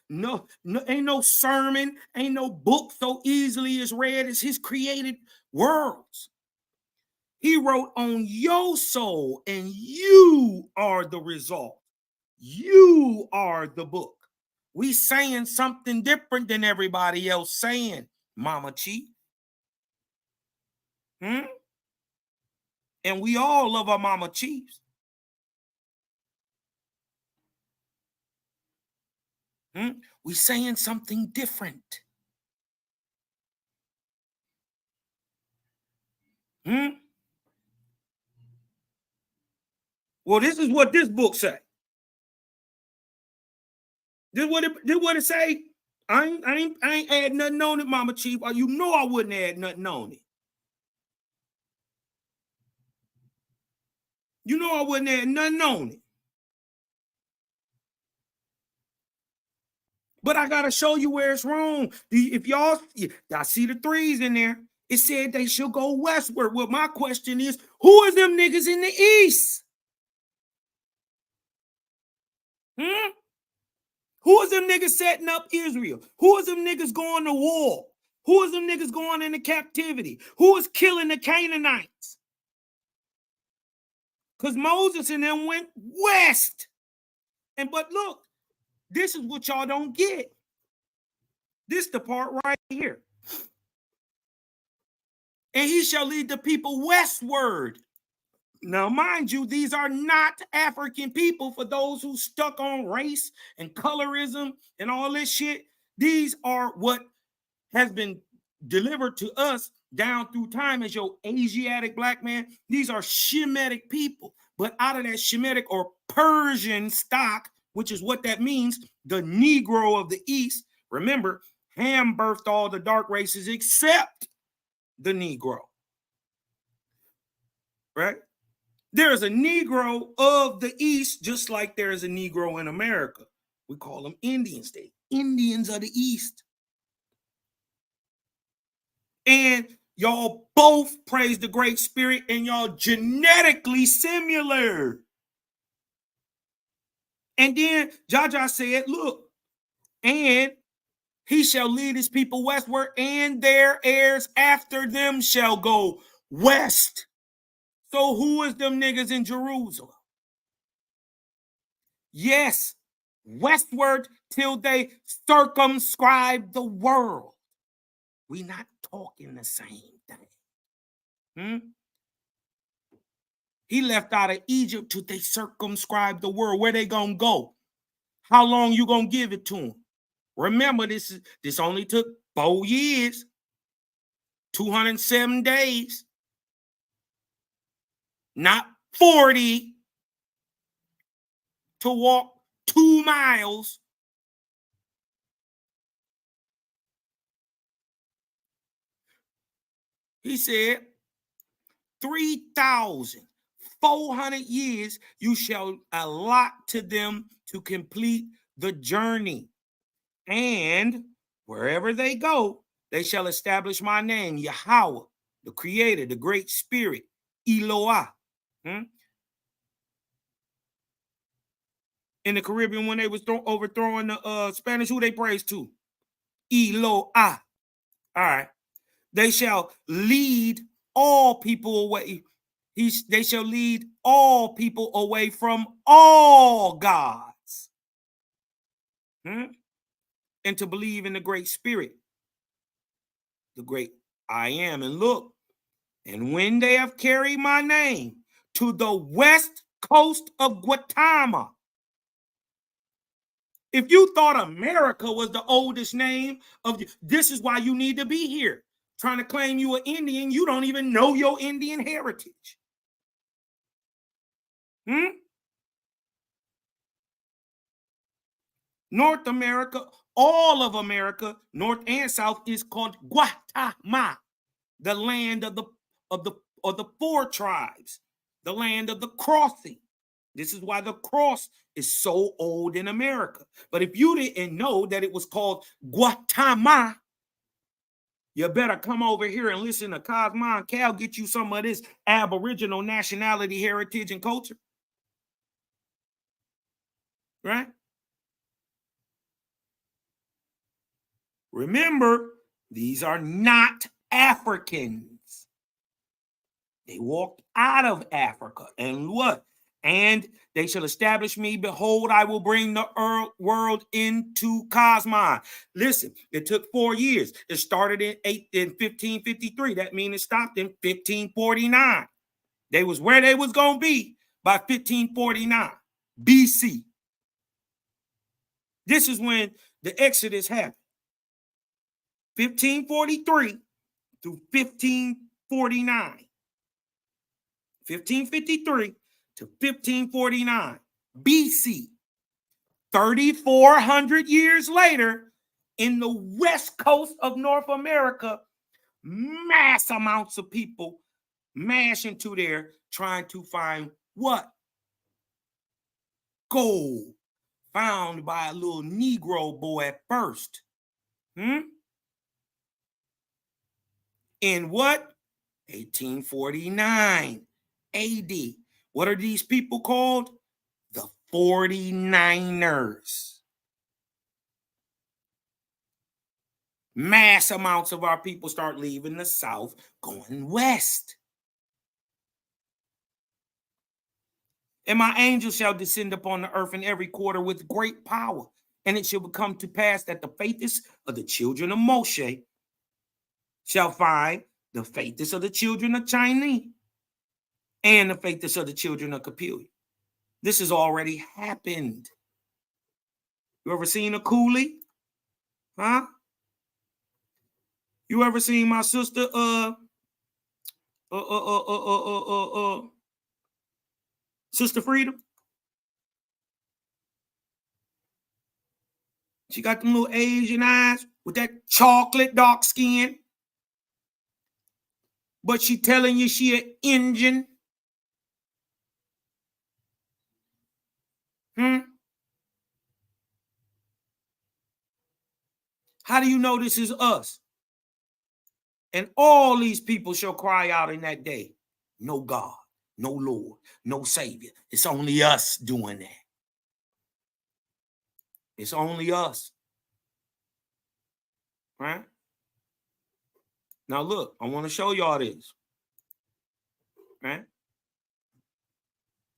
ain't no sermon, ain't no book so easily as read as his created worlds. He wrote on your soul, and you are the result. You are the book. We saying something different than everybody else saying, Mama Chief. And we all love our Mama Chiefs. We saying something different. Well, this is what this book say. This what it say. I ain't add nothing on it, Mama Chief. You know I wouldn't add nothing on it. You know I wouldn't add nothing on it. But I gotta show you where it's wrong. If y'all, I see the 3s in there. It said they should go westward. Well, my question is, who is them niggas in the east? Who is them niggas setting up Israel? Who is them niggas going to war? Who is them niggas going into captivity? Who is killing the Canaanites? Because Moses and them went west. But look, this is what y'all don't get. This the part right here. And he shall lead the people westward. Now, mind you, these are not African people. For those who stuck on race and colorism and all this shit, these are what has been delivered to us down through time as your Asiatic black man. These are Shemitic people. But out of that Shemitic or Persian stock, which is what that means, the Negro of the East, remember, Ham birthed all the dark races except the Negro. Right? There is a Negro of the East, just like there is a Negro in America. We call them Indians. They Indians of the East. And y'all both praise the Great Spirit, and y'all genetically similar. And then Jaja said, look, and he shall lead his people westward, and their heirs after them shall go west. So who is them niggas in Jerusalem? Yes, westward till they circumscribe the world. We not talking the same thing. He left out of Egypt till they circumscribe the world. Where they gonna go? How long you gonna give it to them? Remember, this only took 4 years, 207 days, not 40 to walk 2 miles. He said, 3,400 years you shall allot to them to complete the journey. And wherever they go, they shall establish my name, Yahweh, the Creator, the Great Spirit, Eloah. In the Caribbean, when they was overthrowing the Spanish, who they praised to? Eloah. All right. They shall lead all people away. They shall lead all people away from all gods. And to believe in the Great Spirit, the great I am. And look, and when they have carried my name to the west coast of Guatemala. If you thought America was the oldest name this is why you need to be here. Trying to claim you an Indian, you don't even know your Indian heritage. North America, all of America, North and South, is called Guatemala, the land of the 4 tribes, the land of the crossing. This is why the cross is so old in America. But if you didn't know that it was called Guatemala, you better come over here and listen to Cosmo and Cal get you some of this Aboriginal nationality, heritage, and culture. Right? Remember, these are not Africans. They walked out of Africa. And what? And they shall establish me. Behold, I will bring the world into Cosmos. Listen, it took 4 years. It started in 1553. That means it stopped in 1549. They was where they was going to be by 1549 BC. This is when the Exodus happened. 1543 through 1549. 1553 to 1549 BC. 3,400 years later, in the west coast of North America, mass amounts of people mash into there trying to find what? Gold, found by a little Negro boy at first. in what? 1849 AD. What are these people called? The 49ers. Mass amounts of our people start leaving the South, going west. And my angels shall descend upon the earth in every quarter with great power. And it shall come to pass that the faithest of the children of Moshe shall find the faithest of the children of Chinese and the faithest of the children of Capelia. This has already happened. You ever seen a coolie? Huh? You ever seen my sister Sister Freedom? She got them little Asian eyes with that chocolate dark skin. But she telling you she an Indian. How do you know this is us? And all these people shall cry out in that day, no God, no Lord, no Savior. It's only us doing that. It's only us. Right? Now look, I want to show y'all this. Right?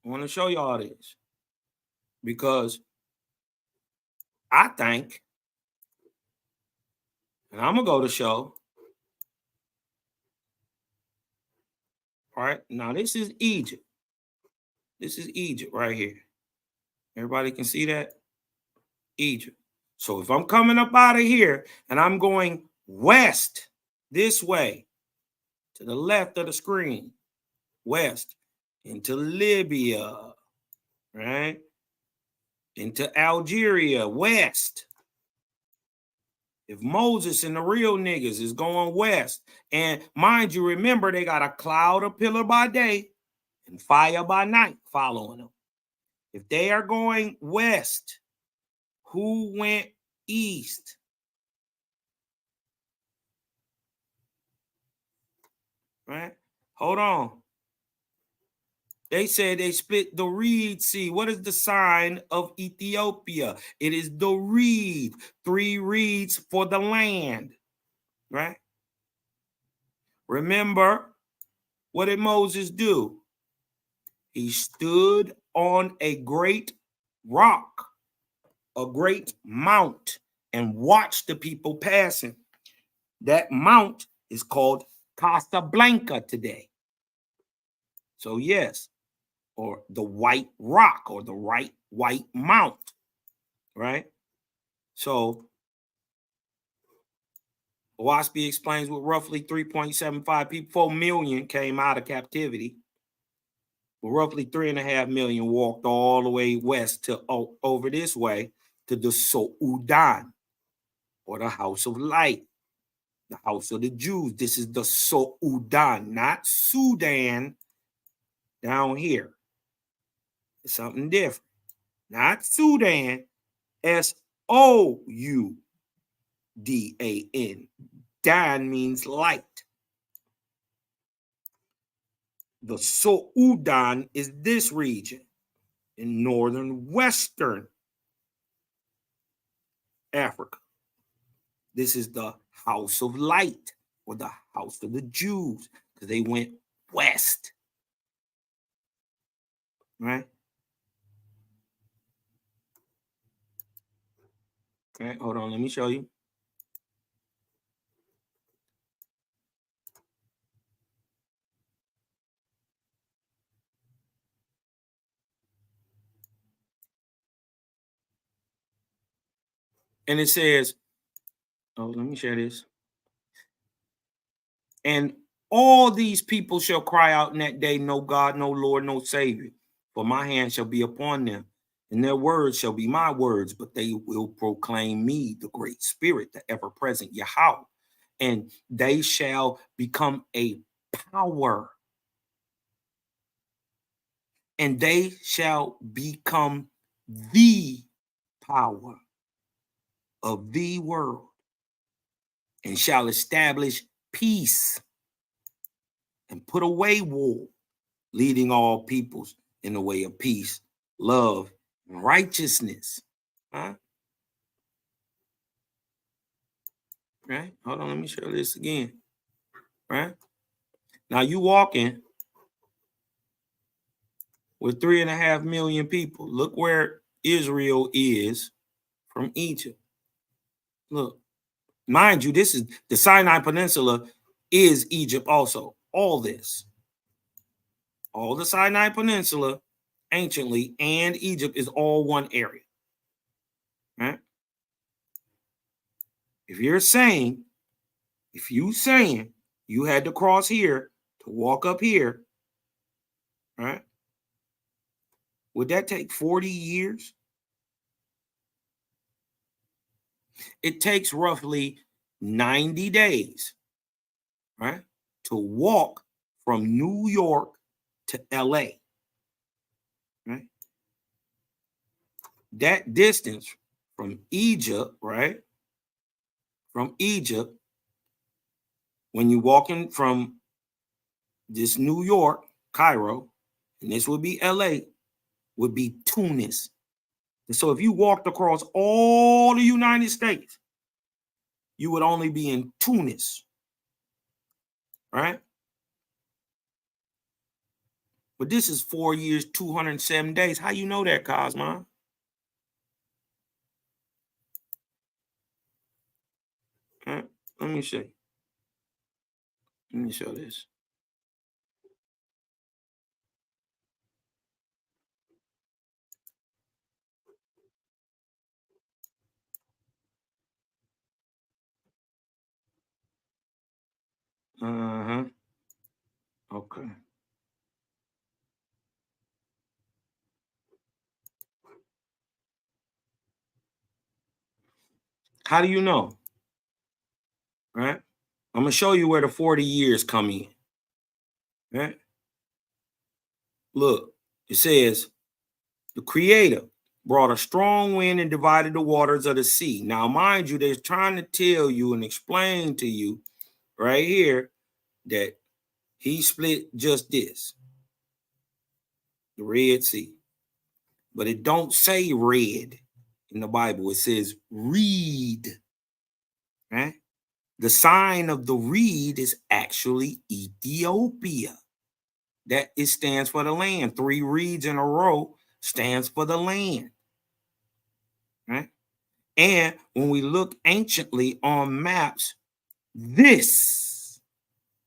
I want to show y'all this. Because I think, and I'm going to go to show. All right? Now this is Egypt. This is Egypt right here. Everybody can see that? Egypt. So if I'm coming up out of here and I'm going west this way to the left of the screen, west into Libya, right? Into Algeria, west. If Moses and the real niggas is going west, and mind you, remember they got a cloud, a pillar by day and fire by night following them. If they are going west, who went east? Right? Hold on. They said they split the reed sea. What is the sign of Ethiopia? It is the reed. 3 reeds for the land. Right? Remember, what did Moses do? He stood on a great rock, a great mount, and watched the people passing. That mount is called Casablanca today. So yes, or the white rock or the white mount, right? So Waspy explains with roughly 3.75 people, 4 million came out of captivity. Well, roughly 3.5 million walked all the way west to over this way to the Soudan, or the house of light, the house of the Jews. This is the Soudan, not Sudan down here. It's something different. Not Sudan, Soudan. Dan means light. The Soudan is this region in northern western Africa. This is the house of light, or the house of the Jews, because they went west. Right? Okay, hold on, let me show you. And it says, oh, let me share this. And all these people shall cry out in that day, no God, no Lord, no Savior. For my hand shall be upon them, and their words shall be my words, but they will proclaim me, the great spirit, the ever-present Yahweh. And they shall become a power. And they shall become the power of the world, and shall establish peace and put away war, leading all peoples in the way of peace, love, and righteousness. Huh? Right? Hold on, let me show this again. Right? Now you walking with 3.5 million people. Look where Israel is from Egypt. Look, mind you, this is the Sinai Peninsula is Egypt also. All this. All the Sinai Peninsula, anciently, and Egypt is all one area. Right? If you saying you had to cross here to walk up here, right? Would that take 40 years? It takes roughly 90 days, right, to walk from New York to LA, right? That distance from Egypt, right? From Egypt, when you're walking from this New York, Cairo, and this would be LA, would be Tunis. And so if you walked across all the United States, you would only be in Tunis, right? But this is 4 years, 207 days. How you know that, Cosmo? Right? Let me see. Let me show this. Uh-huh. Okay. How do you know? Right? I'm gonna show you where the 40 years come in. Right? Look, it says the creator brought a strong wind and divided the waters of the sea. Now, mind you, they're trying to tell you and explain to you right here that he split just this, the Red Sea. But it don't say red in the Bible. It says reed, right? The sign of the reed is actually Ethiopia. That it stands for the land. 3 reeds in a row stands for the land, right? And when we look anciently on maps, this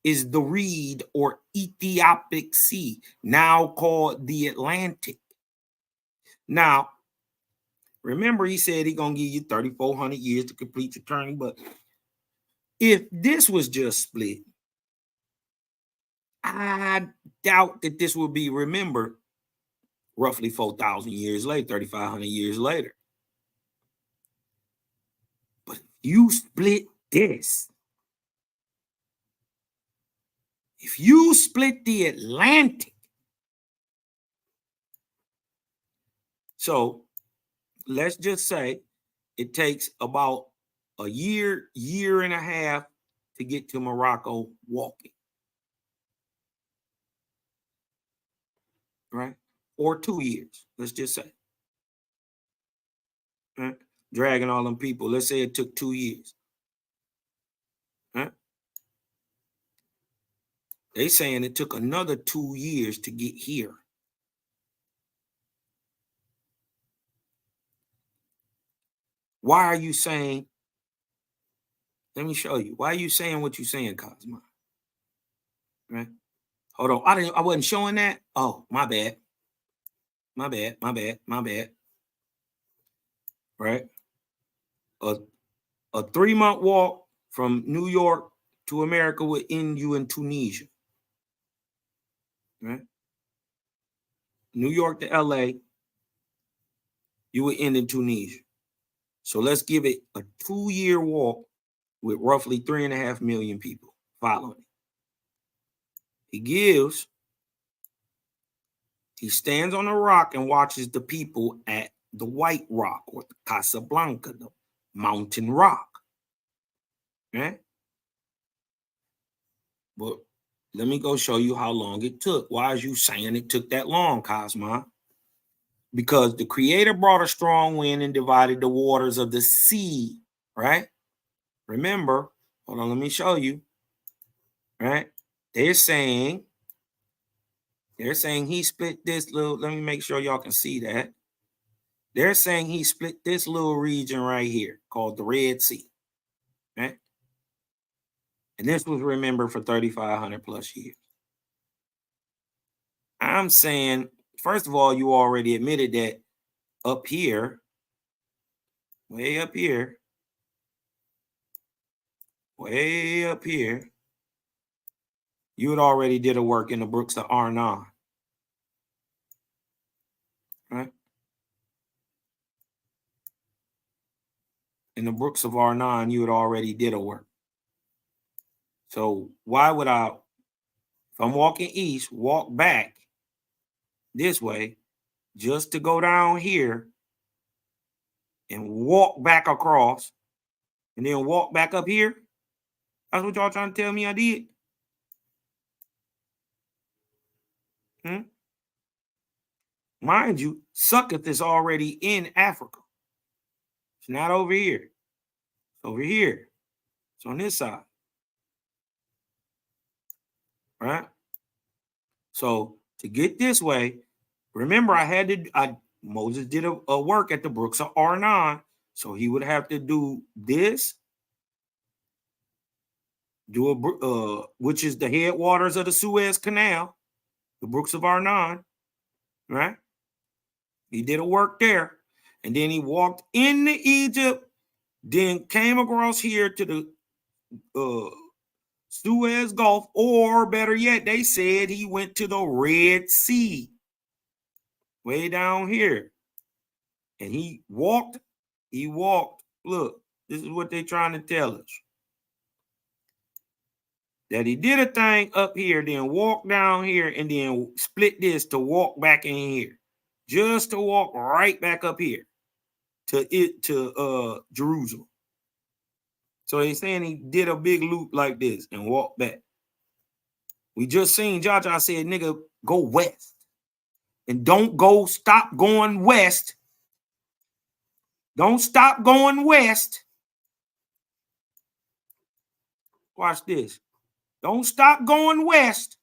is the reed or Ethiopic Sea, now called the Atlantic. Now, remember, he said he's going to give you 3,400 years to complete your journey. But if this was just split, I doubt that this will be remembered roughly 4,000 years later, 3,500 years later. But if you split this, if you split the Atlantic, so let's just say it takes about a year, year and a half to get to Morocco walking, right? Or 2 years, let's just say. Right? Dragging all them people. Let's say it took 2 years. Right? They saying it took another 2 years to get here. Why are you saying? Let me show you. Why are you saying what you're saying, Cosmo? Right? Hold on. I wasn't showing that. Oh, my bad. My bad. My bad. My bad. Right? A 3-month walk from New York to America would end you in Tunisia. Right? New York to LA, you would end in Tunisia. So let's give it a 2-year walk with roughly 3.5 million people following it. He stands on a rock and watches the people at the White Rock or the Casablanca, the mountain rock. Right? But let me go show you how long it took. Why is you saying it took that long, Cosmo? Because the Creator brought a strong wind and divided the waters of the sea, right? Remember, hold on, let me show you, right? They're saying he split this little, let me make sure y'all can see that. They're saying he split this little region right here called the Red Sea, right? And this was remembered for 3,500 plus years. I'm saying, first of all, you already admitted that up here, way up here, you had already did a work in the brooks of Arnon, right? In the brooks of Arnon, you had already did a work. So why would I, if I'm walking east, walk back this way just to go down here and walk back across and then walk back up here? That's what y'all trying to tell me I did? Mind you, Succoth is already in Africa. It's not over here. It's over here. It's on this side. Right? So to get this way, remember Moses did a work at the brooks of Arnon. So he would have to do this, which is the headwaters of the Suez Canal, the brooks of Arnon, right? He did a work there. And then he walked into Egypt, then came across here to the Suez Gulf, or better yet, they said he went to the Red Sea, way down here. And he walked. Look, this is what they're trying to tell us. That he did a thing up here, then walked down here, and then split this to walk back in here. Just to walk right back up here to Jerusalem. So he's saying he did a big loop like this and walked back. We just seen Jaja said, nigga, go west. And don't stop going west. Don't stop going west. Watch this. Don't stop going west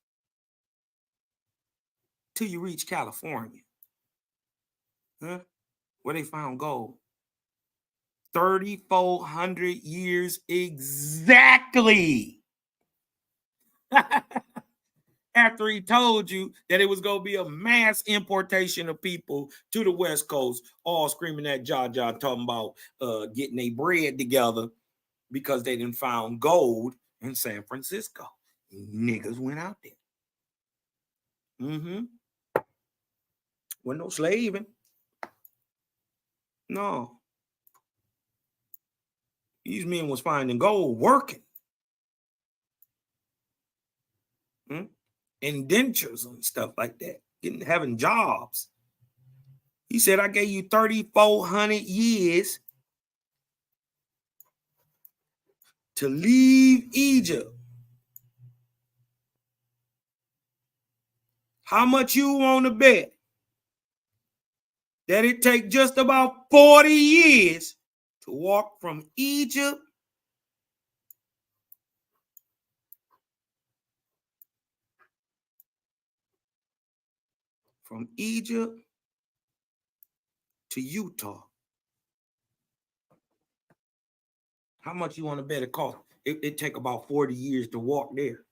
till you reach California. Huh? Where they found gold. 3,400 years exactly. After he told you that it was going to be a mass importation of people to the West Coast, all screaming at Jaja, talking about getting their bread together because they didn't found gold in San Francisco. Niggas went out there. Wasn't no slaving. No. These men was finding gold working. Indentures and stuff like that, having jobs. He said, I gave you 3,400 years to leave Egypt. How much you want to bet that it take just about 40 years to walk from Egypt to Utah? How much you want to bet it cost? It take about 40 years to walk there.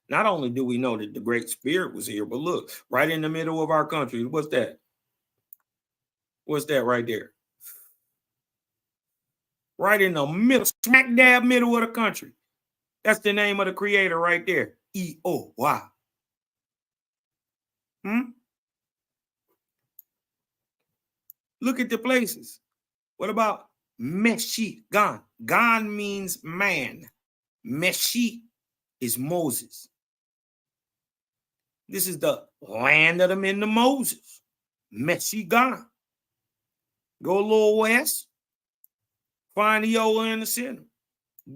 Not only do we know that the Great Spirit was here, but look, right in the middle of our country, what's that? What's that right there? Right in the middle, smack dab middle of the country. That's the name of the Creator right there. E-O-Y. Look at the places. What about Meshi? Gan. Gan means man. Meshi is Moses. This is the land of the men of Moses. Meshi Gan. Go a little west. Find the Yola in the center.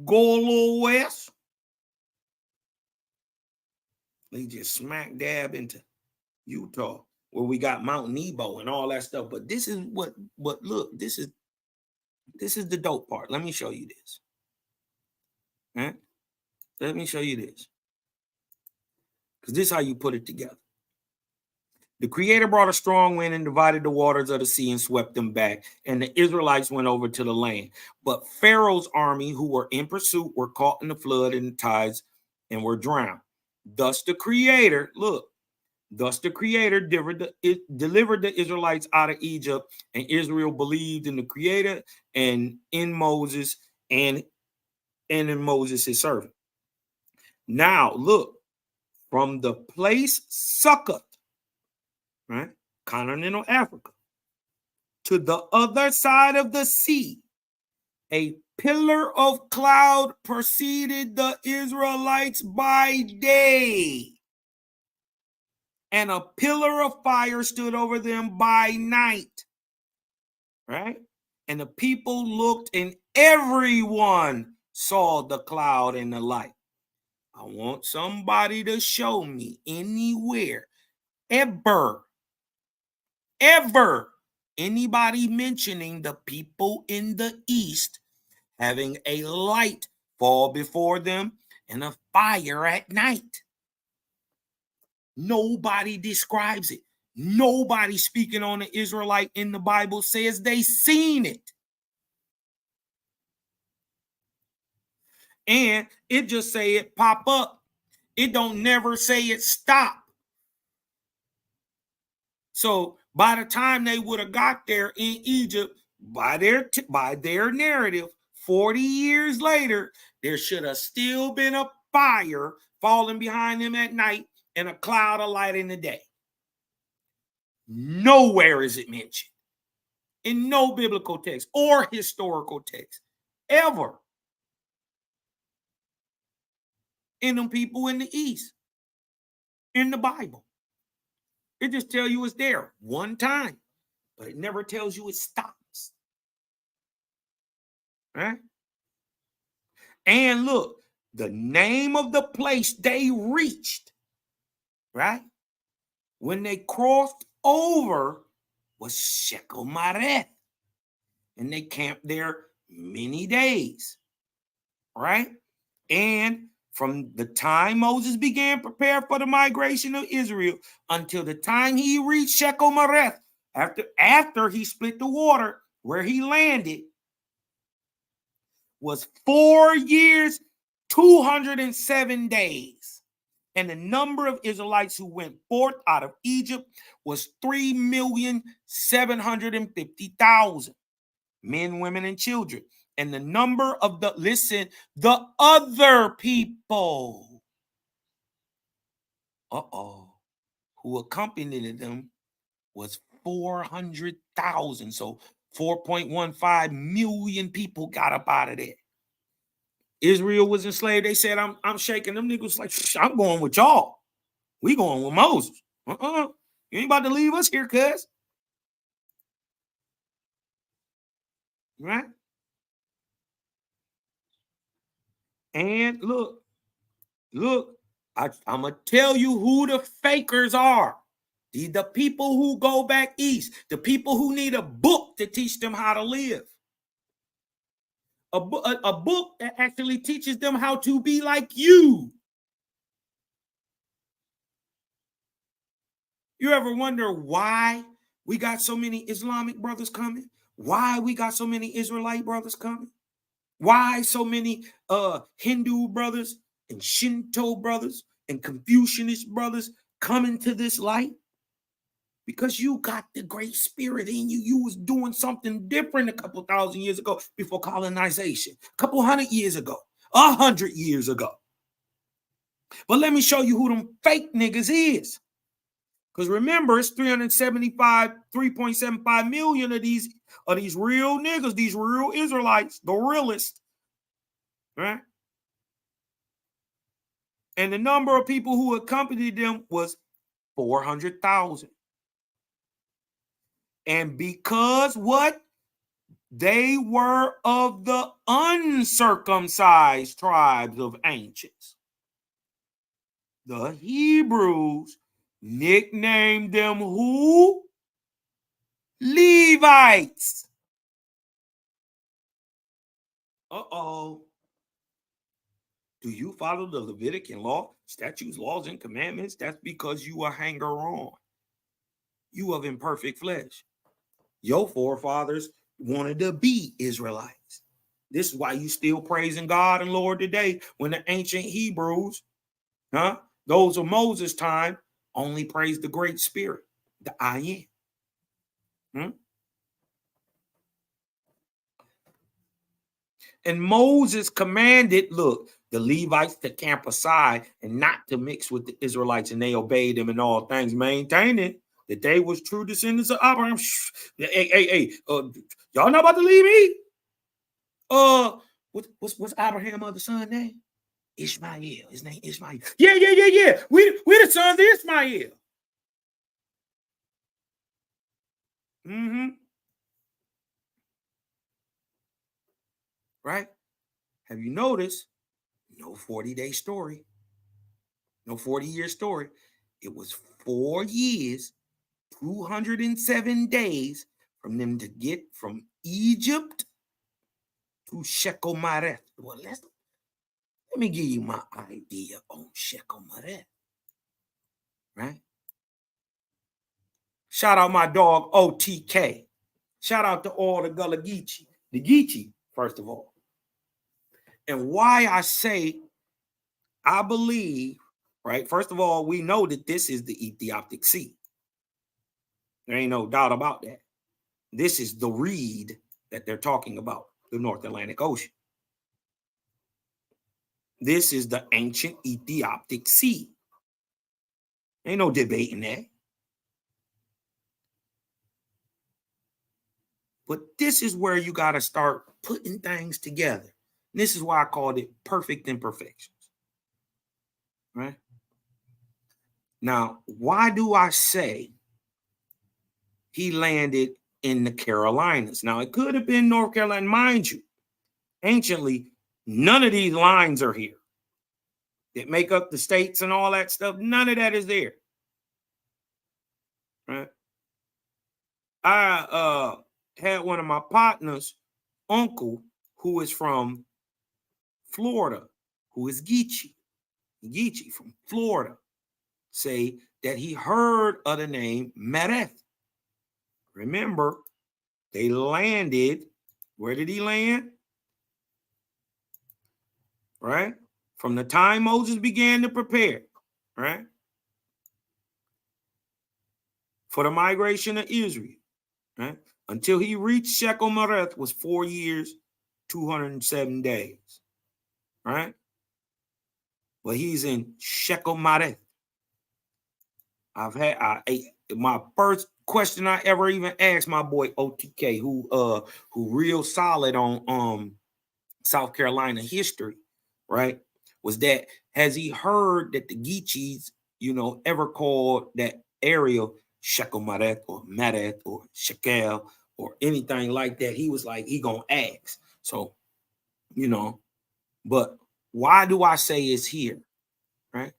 go a little west. They just smack dab into Utah, where we got Mount Nebo and all that stuff. But this is but look, this is the dope part. Let me show you this. Right? Let me show you this. Because this is how you put it together. The Creator brought a strong wind and divided the waters of the sea and swept them back, and the Israelites went over to the land. But Pharaoh's army, who were in pursuit, were caught in the flood and the tides and were drowned. Thus the Creator delivered the Israelites out of Egypt, and Israel believed in the Creator and in Moses and in Moses, his servant. Now look, from the place Succoth, right, continental Africa, to the other side of the sea, a pillar of cloud preceded the Israelites by day, and a pillar of fire stood over them by night, right? And the people looked, and everyone saw the cloud and the light. I want somebody to show me anywhere, ever, anybody mentioning the people in the east having a light fall before them and a fire at night. Nobody describes it. Nobody speaking on the Israelite in the Bible says they seen it. And it just say it pop up. It don't never say it stop. So by the time they would have got there in Egypt, by their narrative, 40 years later, there should have still been a fire falling behind them at night and a cloud of light in the day. Nowhere is it mentioned in no biblical text or historical text ever in them people in the East in the Bible. It just tells you it's there one time, but it never tells you it stops. Right? And look, the name of the place they reached, right, when they crossed over was Shechomareth. And they camped there many days, right? And from the time Moses began prepare for the migration of Israel until the time he reached Shechomareth, after he split the water where he landed, was 4 years, 207 days. And the number of Israelites who went forth out of Egypt was 3,750,000, men, women, and children. And the number of the other people, who accompanied them was 400,000. So 4.15 million people got up out of there. Israel was enslaved. They said, I'm shaking. Them niggas like, I'm going with y'all. We going with Moses. You ain't about to leave us here, cuz. Right? And look, I'm going to tell you who the fakers are. The people who go back east, the people who need a book to teach them how to live. A book that actually teaches them how to be like you. You ever wonder why we got so many Islamic brothers coming? Why we got so many Israelite brothers coming? Why so many Hindu brothers and Shinto brothers and Confucianist brothers coming to this light? Because you got the great spirit in you. You was doing something different a couple thousand years ago before colonization, a couple 100 years ago, 100 years ago. But let me show you who them fake niggas is. Because remember, it's 3.75 million of these real niggas, these real Israelites, the realists, right? And the number of people who accompanied them was 400,000. And because what? They were of the uncircumcised tribes of ancients. The Hebrews nicknamed them who? Levites. Uh-oh. Do you follow the Levitican law, statutes, laws, and commandments? That's because you a hanger-on. You of imperfect flesh. Your forefathers wanted to be Israelites. This is why you still praising God and Lord today, when the ancient Hebrews, those of Moses' time, only praised the Great Spirit, the I Am. And Moses commanded, look, the Levites to camp aside and not to mix with the Israelites, and they obeyed them in all things, maintaining that they was true descendants of Abraham. Hey, y'all not about to leave me? What's Abraham other son name? Ishmael. His name Ishmael. Yeah. We the sons of Ishmael. Right? Have you noticed? No 40-day story. No 40-year story. It was 4 years, 207 days from them to get from Egypt to Shekomareth. Well, let me give you my idea on Shekomareth. Right? Shout out my dog OTK. Shout out to all the Gullah Geechee. The Geechee, first of all. And why I say I believe, right? First of all, we know that this is the Ethiopic Sea. There ain't no doubt about that. This is the reed that they're talking about, the North Atlantic Ocean. This is the ancient Ethiopic Sea. Ain't no debating that. But this is where you got to start putting things together. And this is why I called it perfect imperfections. Right? Now, why do I say he landed in the Carolinas? Now, it could have been North Carolina, mind you. Anciently, none of these lines are here that make up the states and all that stuff. None of that is there. Right? I had one of my partners' uncle who is from Florida, who is Geechee from Florida, say that he heard of the name Mereth. Remember, they landed. Where did he land? Right? From the time Moses began to prepare, right? For the migration of Israel, right? Until he reached Shekomareth was 4 years, 207 days, right? But he's in Shekomareth. My first question I ever even asked my boy OTK, who real solid on South Carolina history, right? Was that, has he heard that the Geechees, ever called that area Shekomareth or Mareth or Shekel or anything like that? He was like, he gonna ask. So, but why do I say it's here, right?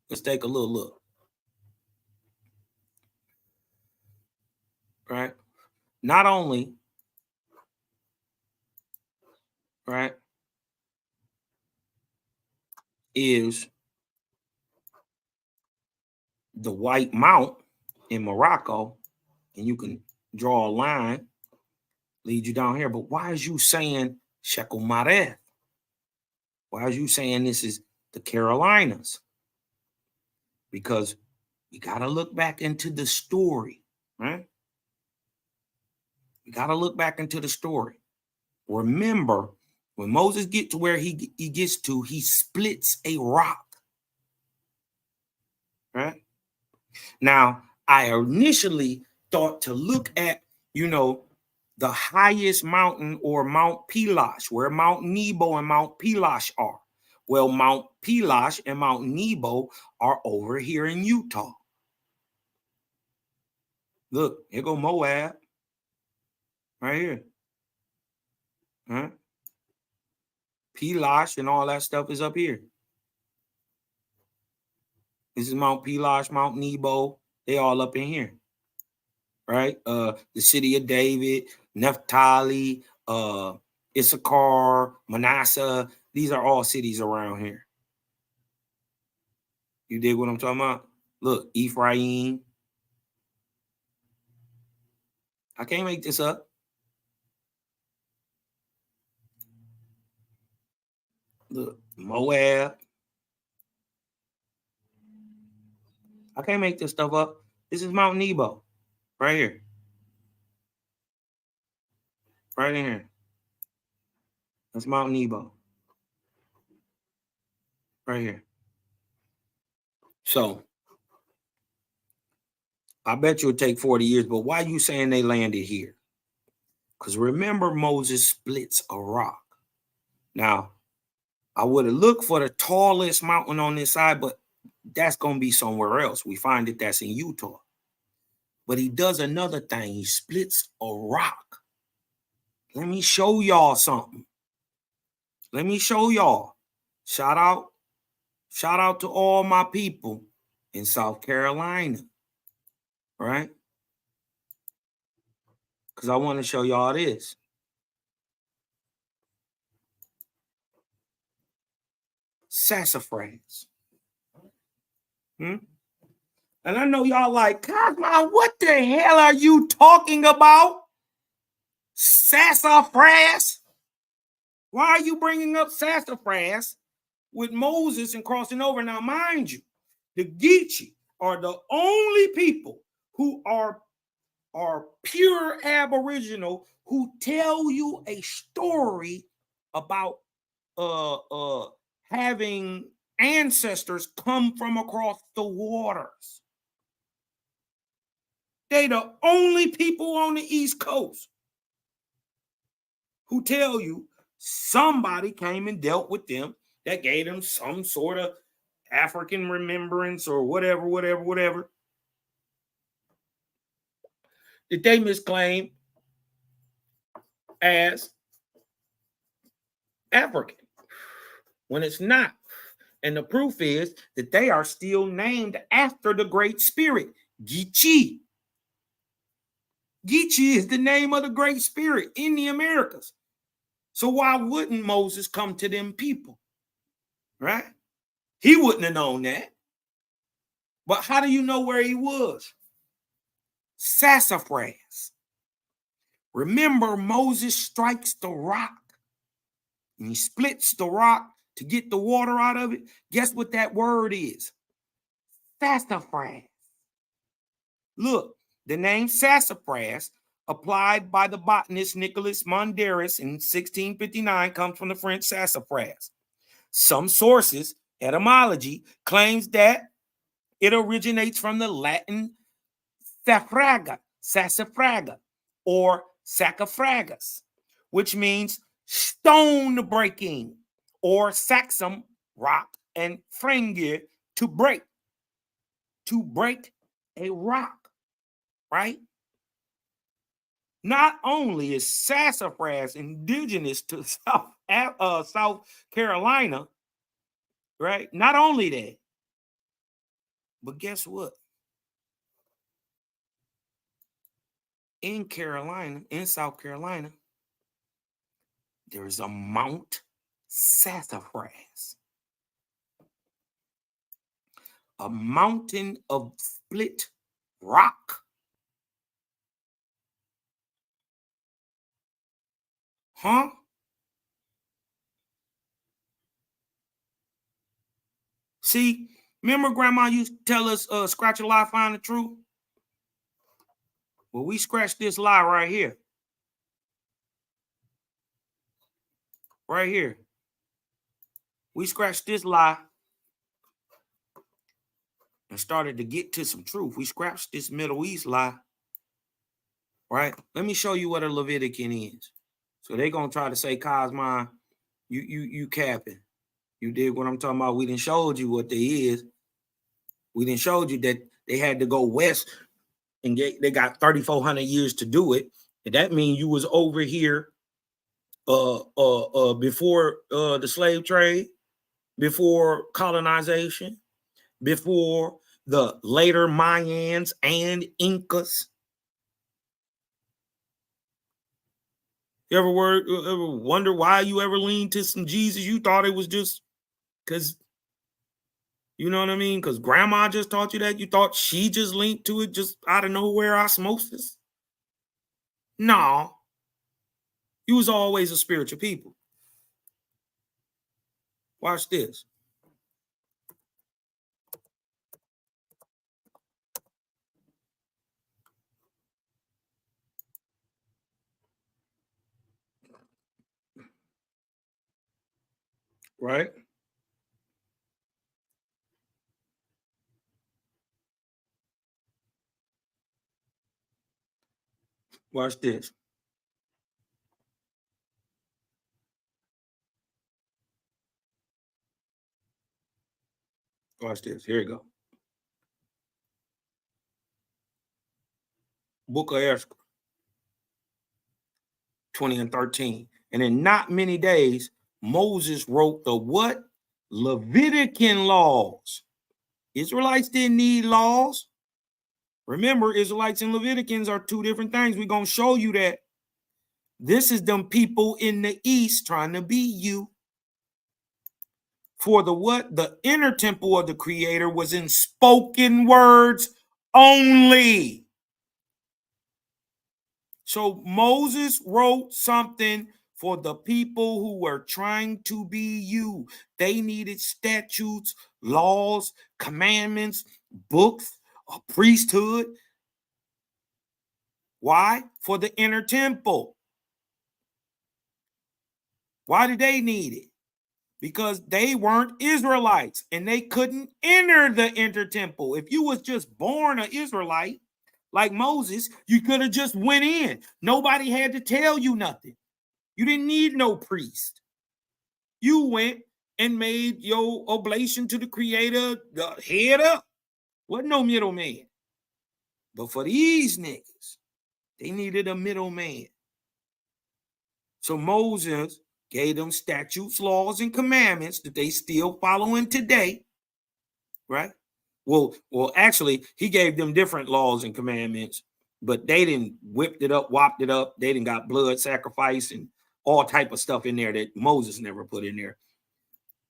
Let's take a little look. Right? Not only, right, is the White Mount in Morocco, and you can draw a line, lead you down here, but why is you saying Shekomareth? Why is you saying this is the Carolinas? Because you got to look back into the story, right? You got to look back into the story. Remember, when Moses gets to where he gets to, he splits a rock, right? Now, I initially thought to look at, the highest mountain, or Mount Pilash, where Mount Nebo and Mount Pilash are. Well, Mount Pilash and Mount Nebo are over here in Utah. Look, here go Moab. Right here. Huh? Pelash and all that stuff is up here. This is Mount Pelash, Mount Nebo. They all up in here. Right? The city of David, Naphtali, Issachar, Manasseh. These are all cities around here. You dig what I'm talking about? Look, Ephraim. I can't make this up. Look, Moab. I can't make this stuff up. This is Mount Nebo. Right here. Right in here. That's Mount Nebo. Right here. So, I bet you it'll take 40 years, but why are you saying they landed here? Because remember, Moses splits a rock. Now, I would have looked for the tallest mountain on this side, but that's going to be somewhere else. We find that that's in Utah. But he does another thing. He splits a rock. Let me show y'all something. Let me show y'all. Shout out to all my people in South Carolina. Right? Because I want to show y'all this. Sassafras. And I know y'all like, Cosmo, what the hell are you talking about? Sassafras? Why are you bringing up sassafras with Moses and crossing over? Now, mind you, the Geechee are the only people who are pure Aboriginal who tell you a story about having ancestors come from across the waters. They the only people on the East Coast who tell you somebody came and dealt with them that gave them some sort of African remembrance or whatever, that they misclaim as African when it's not. And the proof is that they are still named after the Great Spirit, Geechee. Geechee is the name of the Great Spirit in the Americas. So why wouldn't Moses come to them people? Right? He wouldn't have known that. But how do you know where he was? Sassafras. Remember, Moses strikes the rock and he splits the rock to get the water out of it. Guess what that word is? Sassafras. Look, the name sassafras, applied by the botanist Nicolas Monderis in 1659, comes from the French sassafras. Some sources, etymology, claims that it originates from the Latin sassafraga, or saccafragus, which means stone breaking, or saxum, rock, and frangir, to break a rock, right? Not only is sassafras indigenous to South Carolina, right? Not only that, but guess what? In South Carolina, there's a Mount Sassafras, a mountain of split rock. Huh? See, remember Grandma used to tell us, scratch a lie, find the truth? Well, we scratched this lie right here. Right here. We scratched this lie and started to get to some truth. We scratched this Middle East lie. Right? Let me show you what a Levitican is. So they're going to try to say, Cosmo, you capping. You dig what I'm talking about? We done showed you what they is. We done showed you that they had to go west and they got 3,400 years to do it. And that means you was over here before the slave trade, before colonization, before the later Mayans and Incas. You ever wonder why you ever leaned to some Jesus? You thought it was just because, you know what I mean? Because grandma just taught you that? You thought she just linked to it just out of nowhere, osmosis? No. You was always a spiritual people. Watch this. Right? Watch this. Watch this. Here you go. Book of Esther, 20 and 13. And in not many days, Moses wrote the what? Levitican laws. Israelites didn't need laws. Remember, Israelites and Leviticans are two different things. We're going to show you that. This is them people in the east trying to be you. For the what? The inner temple of the Creator was in spoken words only. So Moses wrote something for the people who were trying to be you. They needed statutes, laws, commandments, books, a priesthood. Why? For the inner temple. Why did they need it? Because they weren't Israelites and they couldn't enter the inner temple. If you was just born an Israelite, like Moses, you could have just went in. Nobody had to tell you nothing. You didn't need no priest. You went and made your oblation to the Creator, head up. Wasn't no middleman. But for these niggas, they needed a middleman. So Moses gave them statutes, laws, and commandments that they still following today, right? Well, actually, he gave them different laws and commandments, but they didn't whipped it up, whopped it up. They didn't got blood sacrifice and all type of stuff in there that Moses never put in there.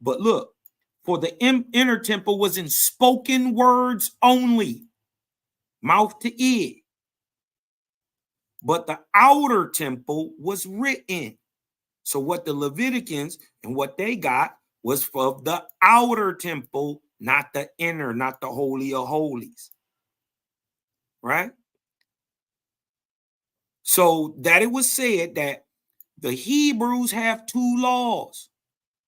But look, for the inner temple was in spoken words only, mouth to ear. But the outer temple was written. So what the Leviticans and what they got was for the outer temple, not the inner, not the Holy of Holies. Right? So that it was said that the Hebrews have two laws,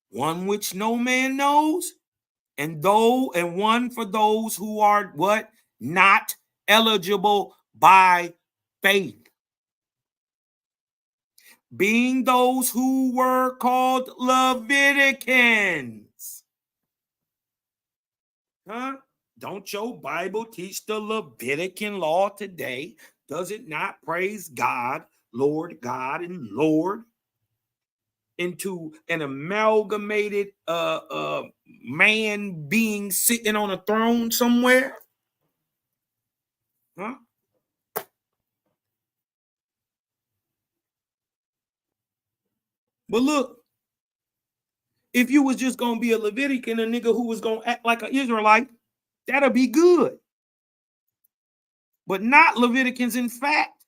one which no man knows, and one for those who are what? Not eligible by faith. Being those who were called Leviticans. Huh? Don't your Bible teach the Levitican law today? Does it not? Praise God, Lord God and Lord, into an amalgamated man being sitting on a throne somewhere? Huh? But look, if you was just gonna be a Levitican, a nigga who was gonna act like an Israelite, that'll be good. But not Leviticans in fact.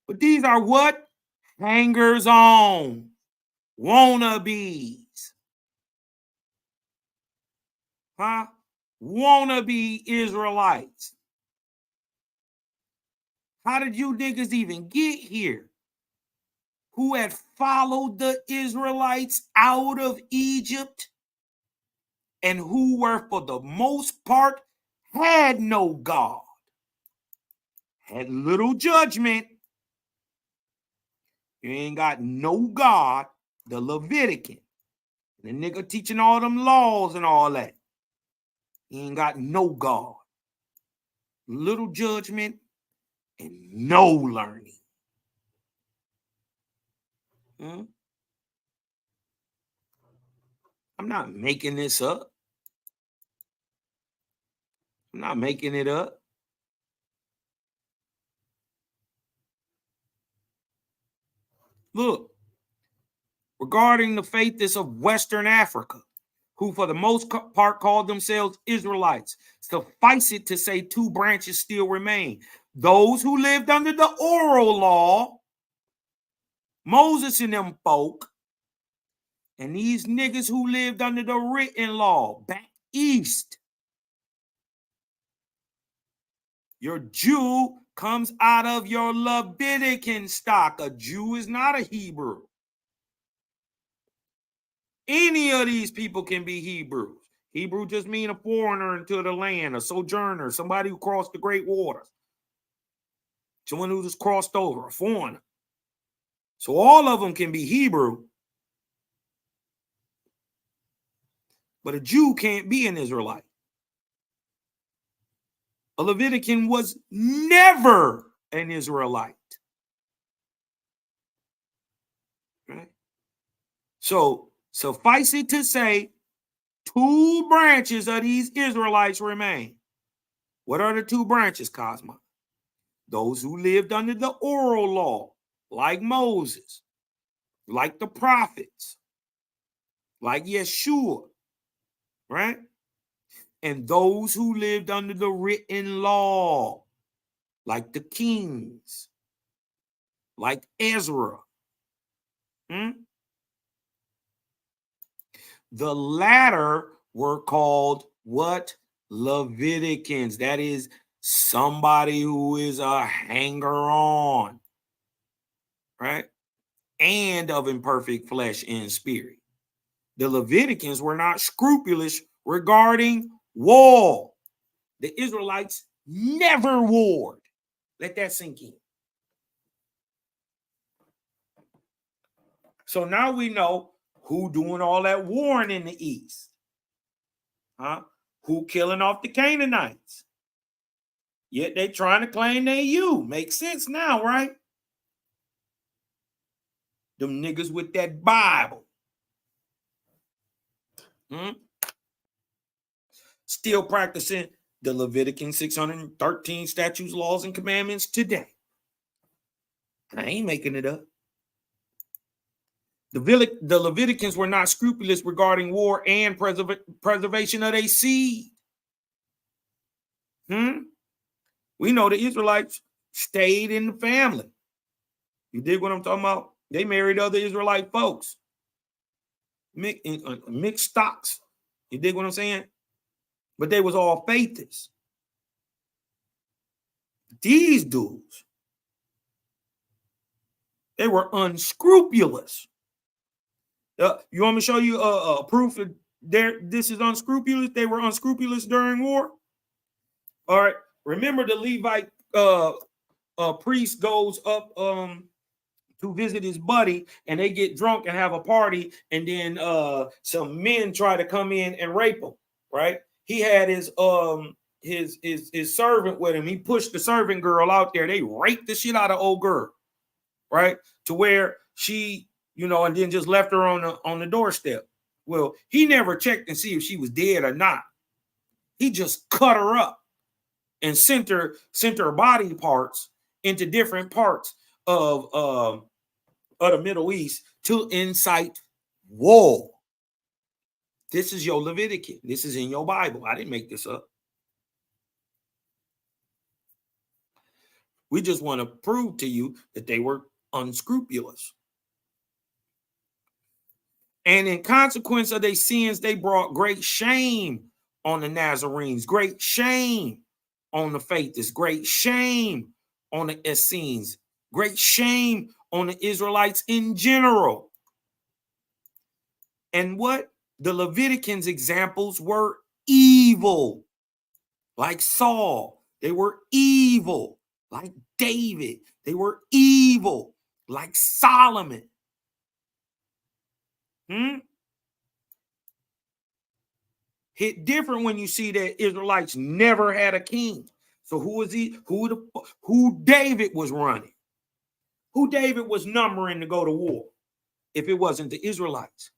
But these are what? Hangers on, wannabes. Huh? Wannabe Israelites. How did you niggas even get here? Who had followed the Israelites out of Egypt and who were, for the most part, had no God, had little judgment. You ain't got no God, the Levitican. The nigga teaching all them laws and all that. He ain't got no God. little judgment, and no learning. I'm not making this up. I'm not making it up. Look, regarding the faithists of Western Africa, who for the most part called themselves Israelites, suffice it to say two branches still remain. Those who lived under the oral law, Moses and them folk, and these niggas who lived under the written law back east. Your Jew comes out of your Levitican stock. A Jew is not a Hebrew. Any of these people can be Hebrews. Hebrew just mean a foreigner into the land, a sojourner, somebody who crossed the great waters, someone who just crossed over, a foreigner. So all of them can be Hebrew, but a Jew can't be an Israelite. A Levitican was never an Israelite. Right? So suffice it to say, two branches of these Israelites remain. What are the two branches, Cosmo? Those who lived under the oral law, like Moses, like the prophets, like Yeshua, right? And those who lived under the written law, like the kings, like Ezra. The latter were called what? Leviticans. That is somebody who is a hanger-on, right? And of imperfect flesh and spirit. The Leviticans were not scrupulous regarding war. The Israelites never warred. Let that sink in. So now we know who doing all that warring in the east. Who killing off the Canaanites. Yet they trying to claim they you. Makes sense now, right? Them niggas with that Bible. Still practicing the Leviticus 613 statutes, laws, and commandments today. I ain't making it up. The Leviticans were not scrupulous regarding war and preservation of their seed. We know the Israelites stayed in the family. You dig what I'm talking about? They married other Israelite folks. Mixed stocks. You dig what I'm saying? But they was all faithists. These dudes, they were unscrupulous. You want me to show you a proof that this is unscrupulous? They were unscrupulous during war. All right. Remember the Levite priest goes up to visit his buddy, and they get drunk and have a party, and then some men try to come in and rape him. Right? He had his servant with him. He pushed the servant girl out there. They raped the shit out of old girl, right? To where she, and then just left her on the doorstep. Well, he never checked and see if she was dead or not. He just cut her up and sent her body parts into different parts of the Middle East to incite war. This is your Leviticus. This is in your Bible. I didn't make this up. We just want to prove to you that they were unscrupulous. And in consequence of their sins, they brought great shame on the Nazarenes, great shame on the faithists, great shame on the Essenes, great shame on the Israelites in general. And what? The Leviticans examples were evil, like Saul. They were evil, like David. They were evil, like Solomon. Hit different when you see that Israelites never had a king. So who was he? Who David was running? Who David was numbering to go to war? If it wasn't the Israelites,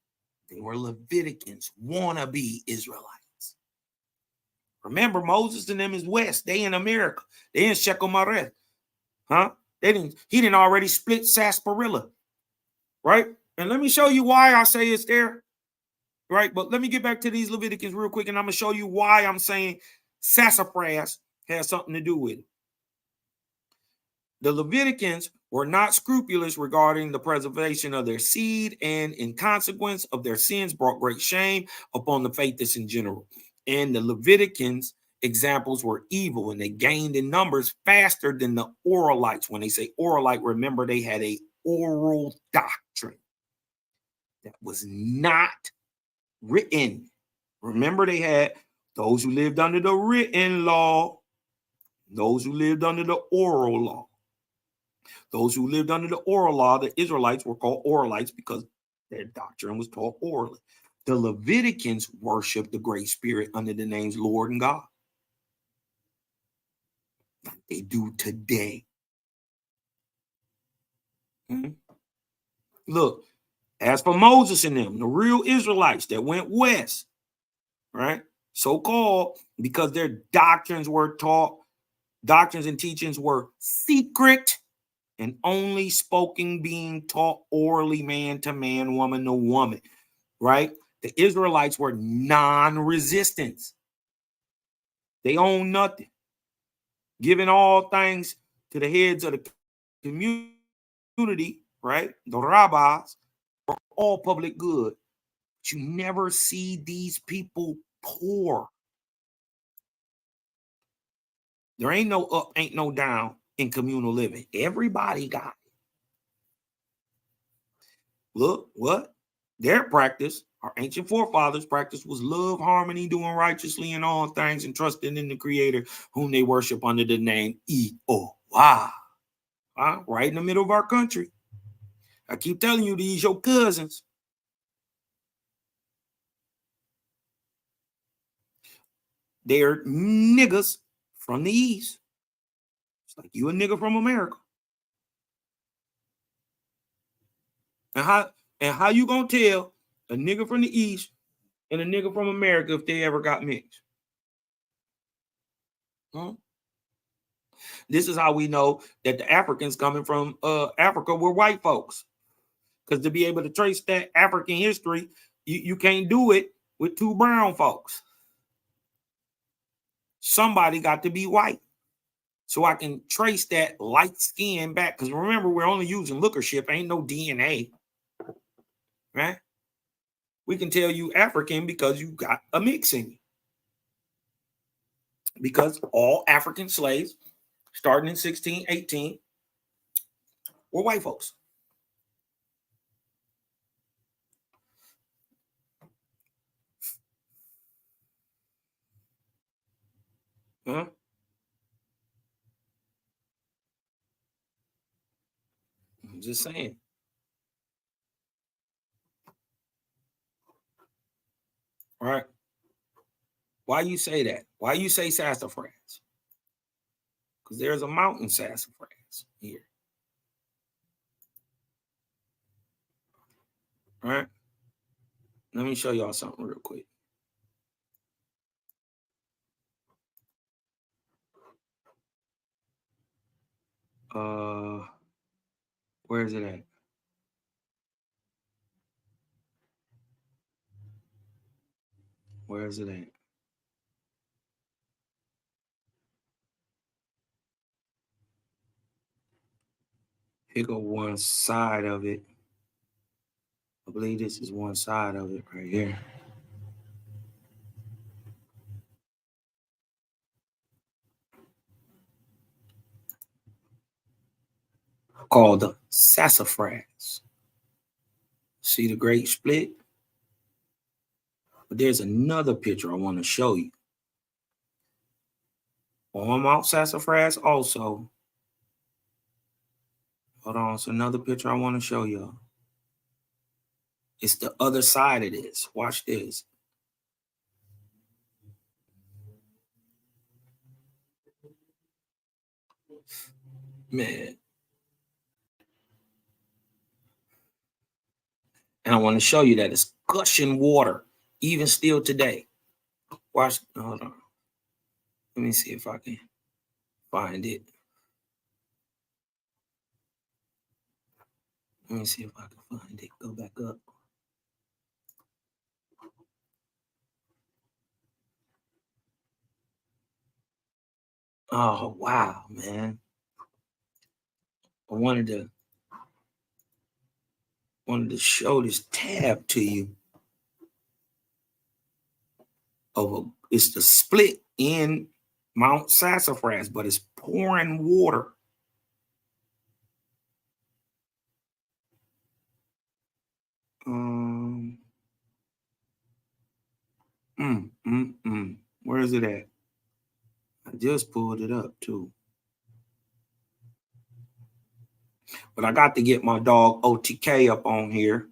they were Leviticans, wannabe Israelites. Remember, Moses and them is West. They in America. They in Checkin, huh? He didn't already split sarsaparilla, right? And let me show you why I say it's there, right? But let me get back to these Leviticans real quick, and I'm gonna show you why I'm saying sassafras has something to do with it. The Leviticans were not scrupulous regarding the preservation of their seed, and in consequence of their sins brought great shame upon the faithless in general. And the Leviticans examples were evil, and they gained in numbers faster than the Oralites. When they say Oralite, remember they had a oral doctrine that was not written. Remember, they had those who lived under the written law, those who lived under the oral law. Those who lived under the oral law, the Israelites, were called Oralites because their doctrine was taught orally. The Leviticans worshiped the Great Spirit under the names Lord and God, like they do today. Look, as for Moses and them, the real Israelites that went west, right? So-called, because their doctrines were taught, doctrines and teachings were secret and only spoken, being taught orally, man to man, woman to woman, right? The Israelites were non-resistance. They own nothing, giving all things to the heads of the community, right? The rabbis, for all public good. But you never see these people poor. There ain't no up, ain't no down in communal living. Everybody got it. Look, what? Their practice, our ancient forefathers' practice, was love, harmony, doing righteously in all things, and trusting in the Creator, whom they worship under the name Jehovih. Right in the middle of our country. I keep telling you, these your cousins. They're niggas from the East. It's like you a nigga from America. And how you gonna tell a nigga from the East and a nigga from America if they ever got mixed? Huh? This is how we know that the Africans coming from Africa were white folks. Because to be able to trace that African history, you can't do it with two brown folks. Somebody got to be white. So I can trace that light skin back. Because remember, we're only using lookership. Ain't no DNA. Right? We can tell you African because you got a mix in you. Because all African slaves, starting in 1618, were white folks. Huh? I'm just saying. All right. Why you say that? Why you say sassafras? Because there's a mountain sassafras here. All right. Let me show y'all something real quick. Where is it at? Where is it at? Here go one side of it. I believe this is one side of it right here. Called the sassafras. See the great split? But there's another picture I want to show you. On Mount Sassafras also. Hold on, it's another picture I want to show y'all. It's the other side of this. Watch this. Man. And I want to show you that it's gushing water, even still today. Watch. Hold on. Let me see if I can find it. Let me see if I can find it. Go back up. Oh, wow, man. I wanted to show this tab to you. It's the split in Mount Sassafras, but it's pouring water. Where is it at? I just pulled it up too. But I got to get my dog OTK up on here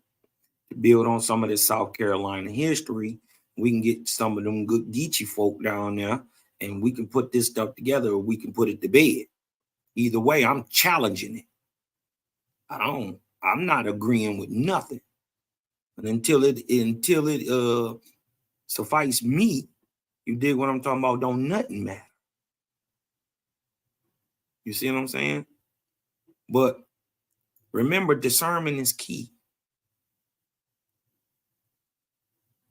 to build on some of this South Carolina history. We can get some of them good Geechee folk down there, and we can put this stuff together, or we can put it to bed. Either way, I'm challenging it. I'm not agreeing with nothing. But until it suffice me, you dig what I'm talking about? Don't nothing matter. You see what I'm saying? But remember, discernment is key.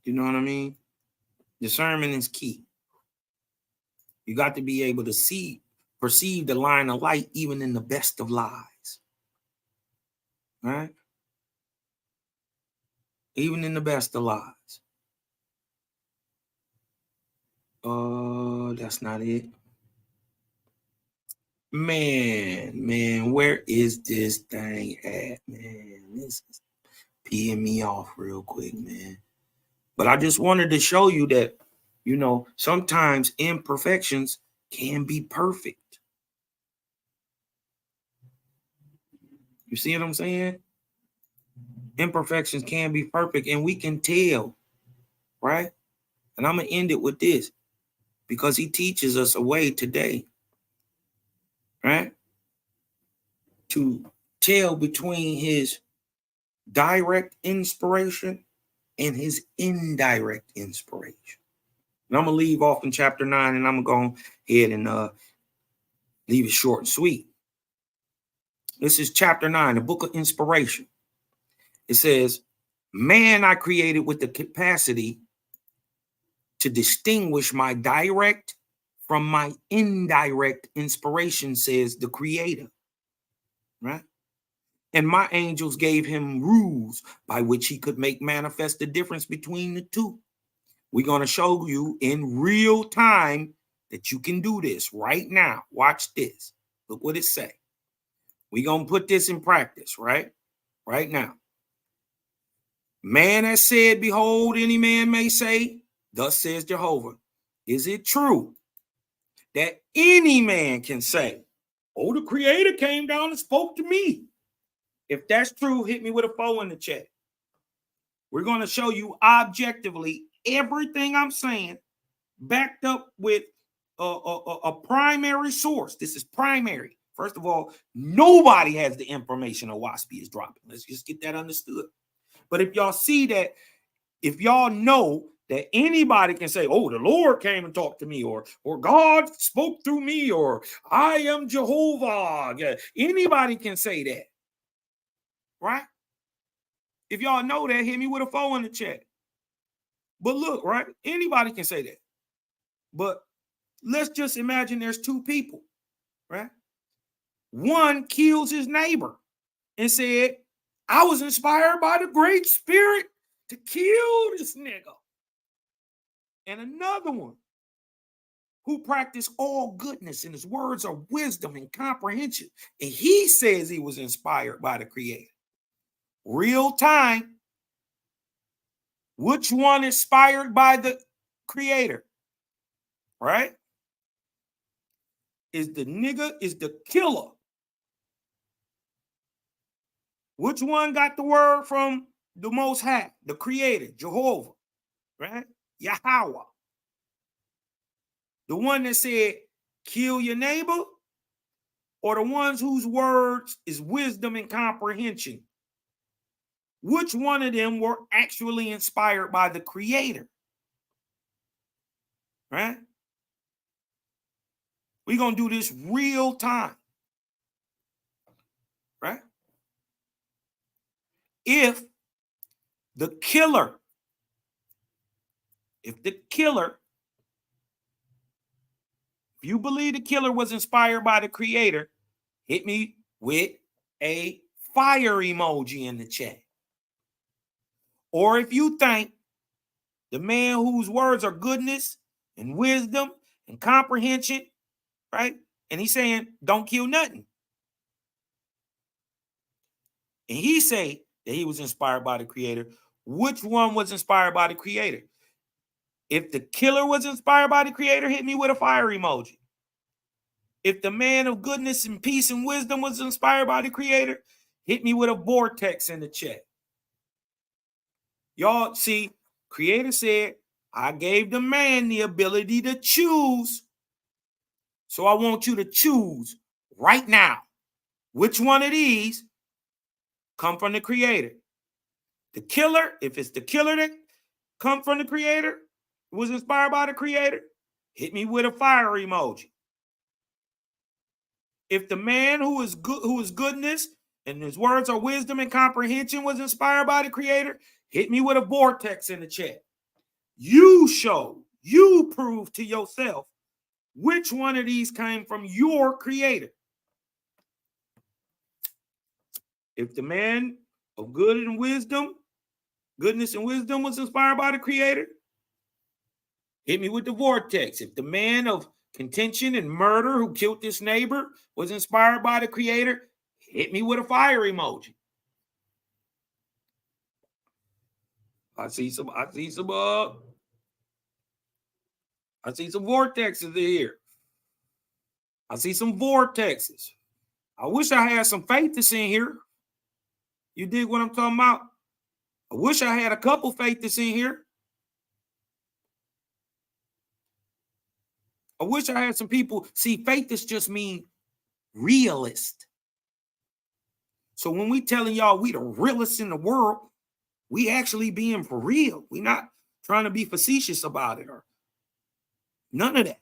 You know what I mean? Discernment is key. You got to be able to perceive the line of light, even in the best of lies. Right? Even in the best of lies. That's not it. Man, where is this thing at, man? This is peeing me off real quick, man. But I just wanted to show you that, sometimes imperfections can be perfect. You see what I'm saying? Imperfections can be perfect, and we can tell, right? And I'm going to end it with this, because he teaches us a way today, right, to tell between his direct inspiration and his indirect inspiration. And I'm going to leave off in chapter 9, and I'm going to go ahead and leave it short and sweet. This is chapter 9, the book of inspiration. It says, man I created with the capacity to distinguish my direct from my indirect inspiration, says the creator, right? And my angels gave him rules by which he could make manifest the difference between the two. We're going to show you in real time that you can do this right now. Watch this. Look what it say. We're going to put this in practice, right? Right now. Man has said, behold, any man may say, thus says Jehovah. Is it true that any man can say, oh, the creator came down and spoke to me? If that's true, hit me with a 4 in the chat. We're going to show you objectively everything I'm saying, backed up with a primary source. This is primary. First of all, nobody has the information a WASP is dropping. Let's just get that understood. But if y'all see that, if y'all know that anybody can say, oh, the Lord came and talked to me, or God spoke through me, or I am Jehovah. Yeah, anybody can say that, right? If y'all know that, hit me with a 4 in the chat. But look, right? Anybody can say that. But let's just imagine there's two people, right? One kills his neighbor and said, I was inspired by the Great Spirit to kill this nigga. And another one who practiced all goodness, and his words are wisdom and comprehension. And he says he was inspired by the Creator. Real time. Which one inspired by the Creator? Right? Is the nigga, is the killer. Which one got the word from the Most High, the Creator, Jehovah, right? Yahweh. The one that said, kill your neighbor, or the ones whose words is wisdom and comprehension? Which one of them were actually inspired by the Creator? Right? We're going to do this real time. Right? If the killer, if you believe the killer was inspired by the Creator, hit me with a fire emoji in the chat. Or if you think the man whose words are goodness and wisdom and comprehension, right? And he's saying, don't kill nothing. And he say that he was inspired by the Creator. Which one was inspired by the Creator? If the killer was inspired by the Creator, hit me with a fire emoji. If the man of goodness and peace and wisdom was inspired by the Creator, hit me with a vortex in the chat. Y'all see, Creator said, I gave the man the ability to choose. So I want you to choose right now which one of these come from the Creator. The killer, if it's the killer that come from the Creator, was inspired by the Creator, hit me with a fire emoji. If the man who is goodness and his words are wisdom and comprehension was inspired by the Creator, hit me with a vortex in the chat. You prove to yourself which one of these came from your Creator. If the man of goodness and wisdom was inspired by the Creator, hit me with the vortex. If the man of contention and murder who killed this neighbor was inspired by the Creator, hit me with a fire emoji. I see some vortexes here. I see some vortexes. I wish I had some faithists in here. You dig what I'm talking about? I wish I had a couple faithists in here. I wish I had some people. See, faithists just mean realist. So when we telling y'all we the realest in the world, we actually being for real. We not trying to be facetious about it or none of that.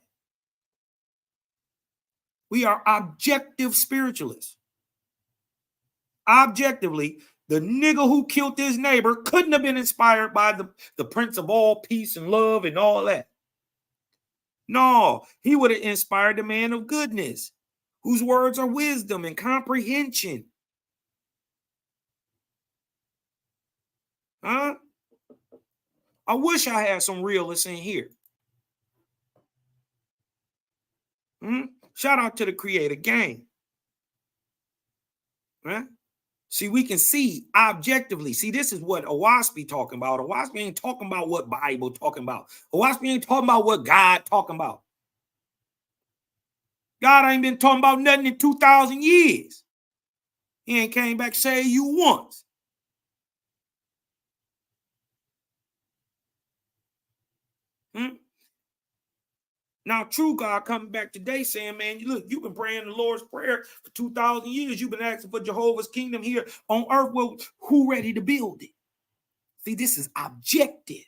We are objective spiritualists. Objectively, the nigga who killed his neighbor couldn't have been inspired by the Prince of all peace and love and all that. No, he would have inspired the man of goodness, whose words are wisdom and comprehension. Huh? I wish I had some realists in here. Shout out to the Creator gang. Right? See, we can see objectively. See, this is what Owaspi talking about. Owaspi ain't talking about what Bible talking about. Owaspi ain't talking about what God talking about. God ain't been talking about nothing in 2,000 years. He ain't came back say you once. Now, true God coming back today saying, man, look, you've been praying the Lord's Prayer for 2,000 years. You've been asking for Jehovah's kingdom here on earth. Well, who ready to build it? See, this is objective.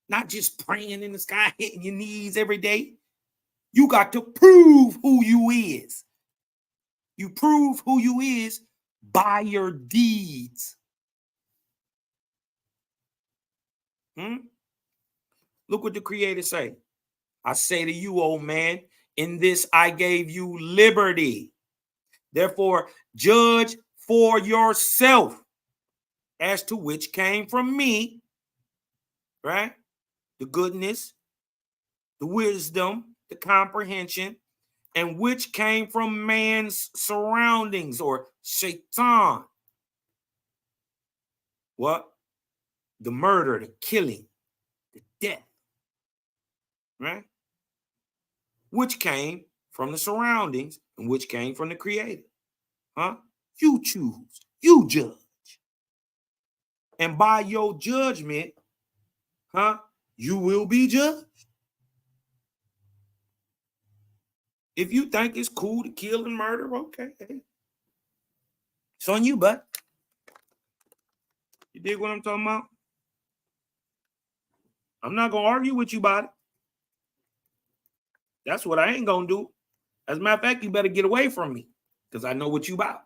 Not just praying in the sky, hitting your knees every day. You got to prove who you is. You prove who you is by your deeds. Look what the Creator say. I say to you, old man, in this I gave you liberty. Therefore, judge for yourself as to which came from me, right? The goodness, the wisdom, the comprehension, and which came from man's surroundings or shaitan. What? The murder, the killing, the death, right? Which came from the surroundings and which came from the Creator. Huh? You choose, you judge. And by your judgment, you will be judged. If you think it's cool to kill and murder, okay. It's on you, bud. You dig what I'm talking about? I'm not going to argue with you about it. That's what I ain't going to do. As a matter of fact, you better get away from me because I know what you about.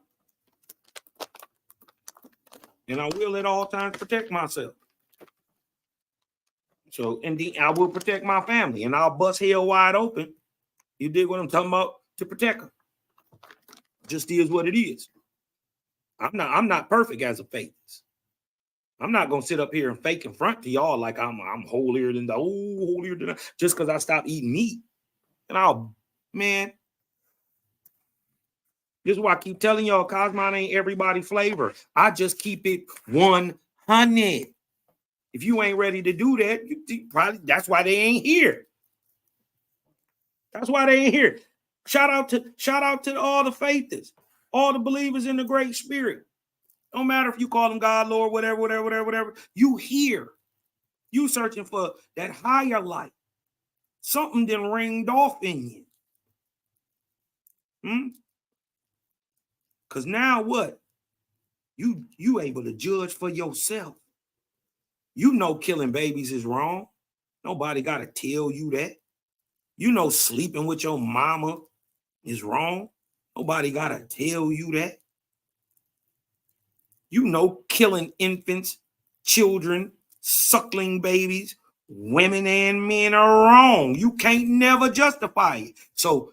And I will at all times protect myself. So, indeed, I will protect my family and I'll bust hell wide open. You dig what I'm talking about? To protect them. Just is what it is. I'm not perfect as a faithist. I'm not gonna sit up here and fake in front to y'all like I'm holier than holier than that, just because I stopped eating meat. And man, this is why I keep telling y'all, Cosmon ain't everybody flavor. I just keep it 100. If you ain't ready to do that, you probably that's why they ain't here. That's why they ain't here. Shout out to all the faithists, all the believers in the Great Spirit. Don't matter if you call them God, Lord, whatever. You here. You searching for that higher light. Something then ringed off in you. Because now what? You able to judge for yourself. You know killing babies is wrong. Nobody got to tell you that. You know sleeping with your mama is wrong. Nobody got to tell you that. You know killing infants, children, suckling babies, women and men are wrong. You can't never justify it. So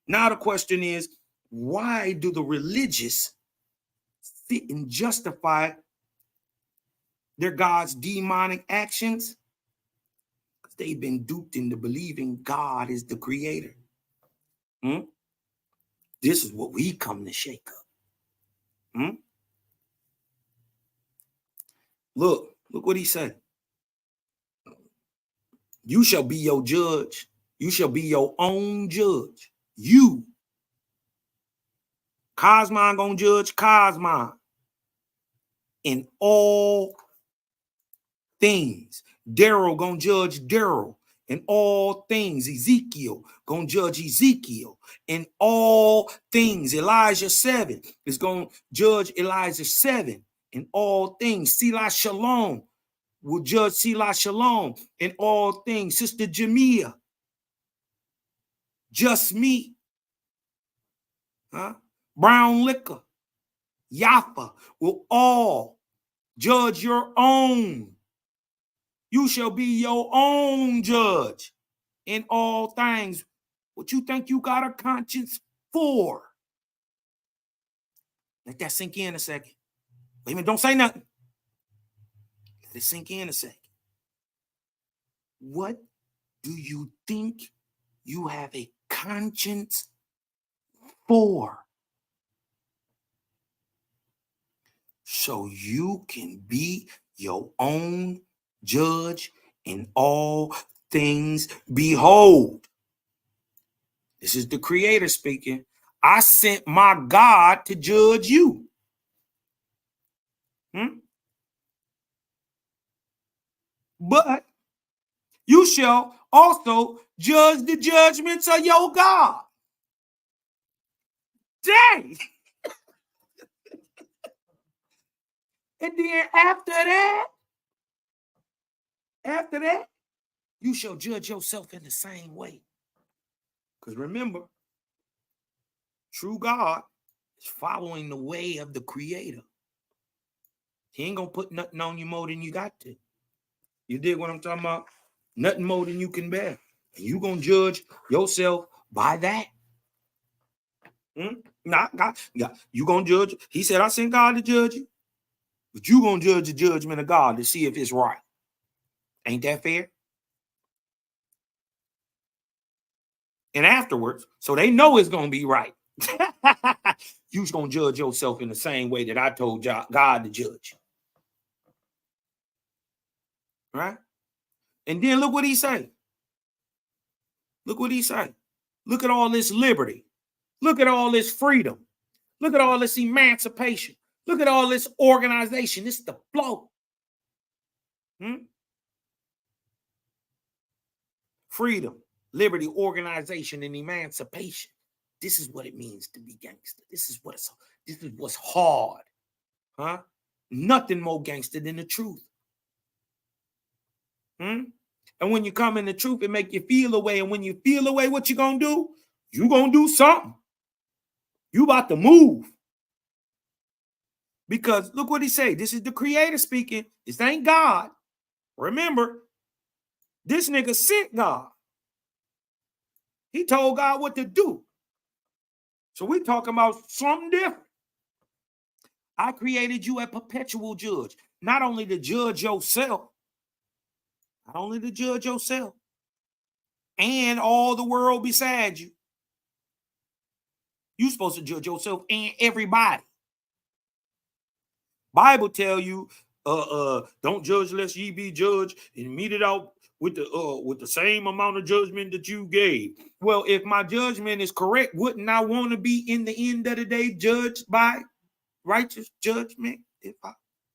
now the question is, why do the religious sit and justify their God's demonic actions? Because they've been duped into believing God is the creator. This is what we come to shake up. Look what he said. You shall be your judge. You shall be your own judge. You. Cosmon gonna judge Cosmon in all things. Daryl gonna judge Daryl in all things. Ezekiel gonna judge Ezekiel in all things. Elijah 7 is gonna judge Elijah 7 in all things. Selah Shalom will judge Selah Shalom in all things. Sister Jamia, just me. Brown Liquor, Yaffa will all judge your own. You shall be your own judge in all things. What you think you got a conscience for? Let that sink in a second. Wait a minute, don't say nothing. Let it sink in a second. What do you think you have a conscience for? So you can be your own judge in all things. Behold, this is the Creator speaking. I sent my God to judge you. But you shall also judge the judgments of your God. Dang. And then after that, you shall judge yourself in the same way. Because remember, true God is following the way of the Creator. He ain't going to put nothing on you more than you got to. You dig what I'm talking about? Nothing more than you can bear. And you going to judge yourself by that. God, you going to judge. He said, I sent God to judge you. But you going to judge the judgment of God to see if it's right. Ain't that fair? And afterwards, so they know it's going to be right. You're going to judge yourself in the same way that I told God to judge. Right? And then look what he say. Look what he say. Look at all this liberty. Look at all this freedom. Look at all this emancipation. Look at all this organization. It's the flow. Freedom, liberty, organization, and emancipation. This is what it means to be gangster. This is what's hard. Huh? Nothing more gangster than the truth. And when you come in the truth, it make you feel away. And when you feel away, what you gonna do? You gonna do something. You about to move. Because look what he say. This is the creator speaking. This ain't God. Remember, this nigga sent God. He told God what to do. So we talking about something different. I created you a perpetual judge. Not only to judge yourself, and all the world beside you. You're supposed to judge yourself and everybody. Bible tell you, don't judge lest ye be judged, and mete it out with the same amount of judgment that you gave. Well, if my judgment is correct, wouldn't I want to be in the end of the day judged by righteous judgment if I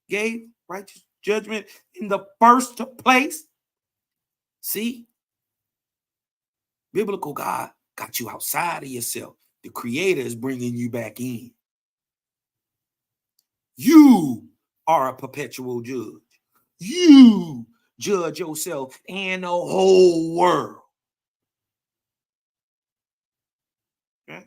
gave righteous judgment in the first place? See, biblical God got you outside of yourself. The creator is bringing you back in. You are a perpetual judge. You judge yourself and the whole world. Okay?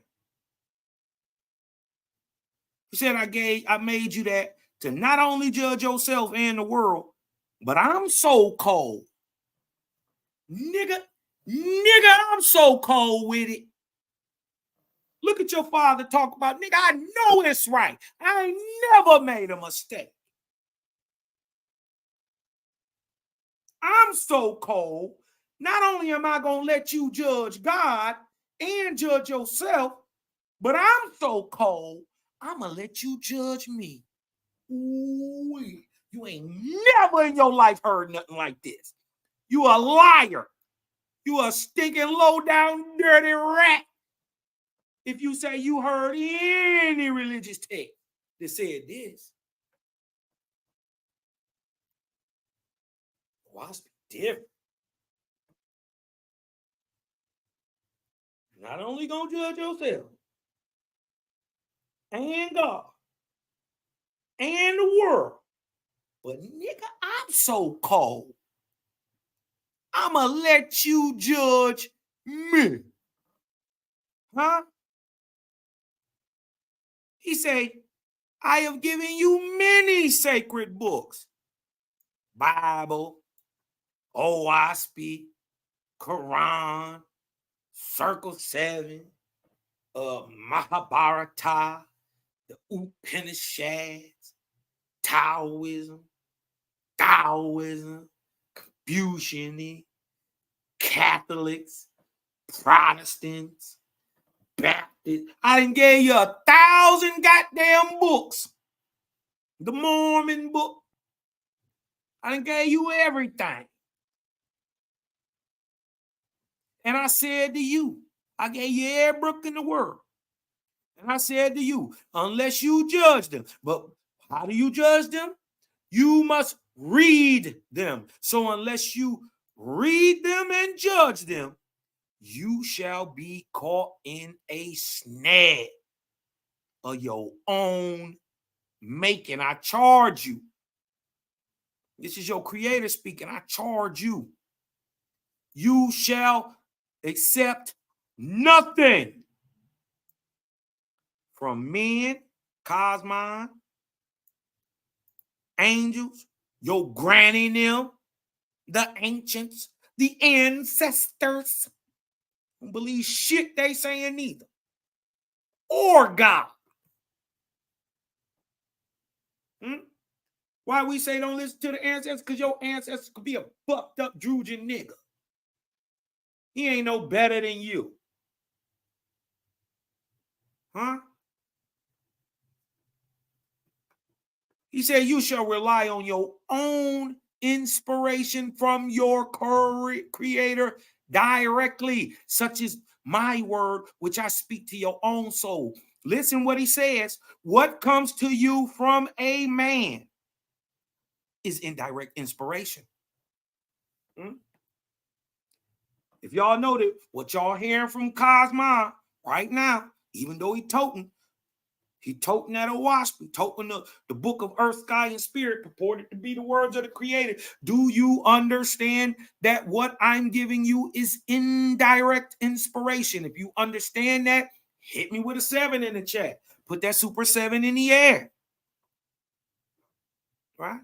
He said, I made you that to not only judge yourself and the world, but I'm so cold. Nigga, I'm so cold with it. Look at your father talk about, nigga, I know it's right. I ain't never made a mistake. I'm so cold. Not only am I going to let you judge God and judge yourself, but I'm so cold, I'm going to let you judge me. Ooh, you ain't never in your life heard nothing like this. You a liar. You a stinking low down dirty rat. If you say you heard any religious text that said this. Well, I speak different. Not only gonna judge yourself and God and the world, but nigga, I'm so cold. I'ma let you judge me. Huh? He say, I have given you many sacred books. Bible, OSP, Quran, Circle 7, Mahabharata, the Upanishads, Taoism, Confucianism, Catholics, Protestants, Baptists. I done gave you 1,000 goddamn books. The Mormon book. I done gave you everything. And I said to you, I gave you every book in the world. And I said to you, unless you judge them. But how do you judge them? You must read them. So unless you read them and judge them, you shall be caught in a snare of your own making. I charge you. This is your creator speaking. I charge you. You shall accept nothing from men, cosmon, angels, your granny them, the ancients, the ancestors. Don't believe shit they saying neither. Or God. Why we say don't listen to the ancestors? Because your ancestors could be a fucked up Drugian nigga. He ain't no better than you. Huh? He said you shall rely on your own inspiration from your creator directly, such as my word, which I speak to your own soul. Listen what he says. What comes to you from a man is indirect inspiration. If y'all know that what y'all hearing from Cosma, right now, even though he toting that a wasp, he toting the book of earth, sky, and spirit purported to be the words of the creator. Do you understand that what I'm giving you is indirect inspiration? If you understand that, hit me with a 7 in the chat. Put that super 7 in the air. Right?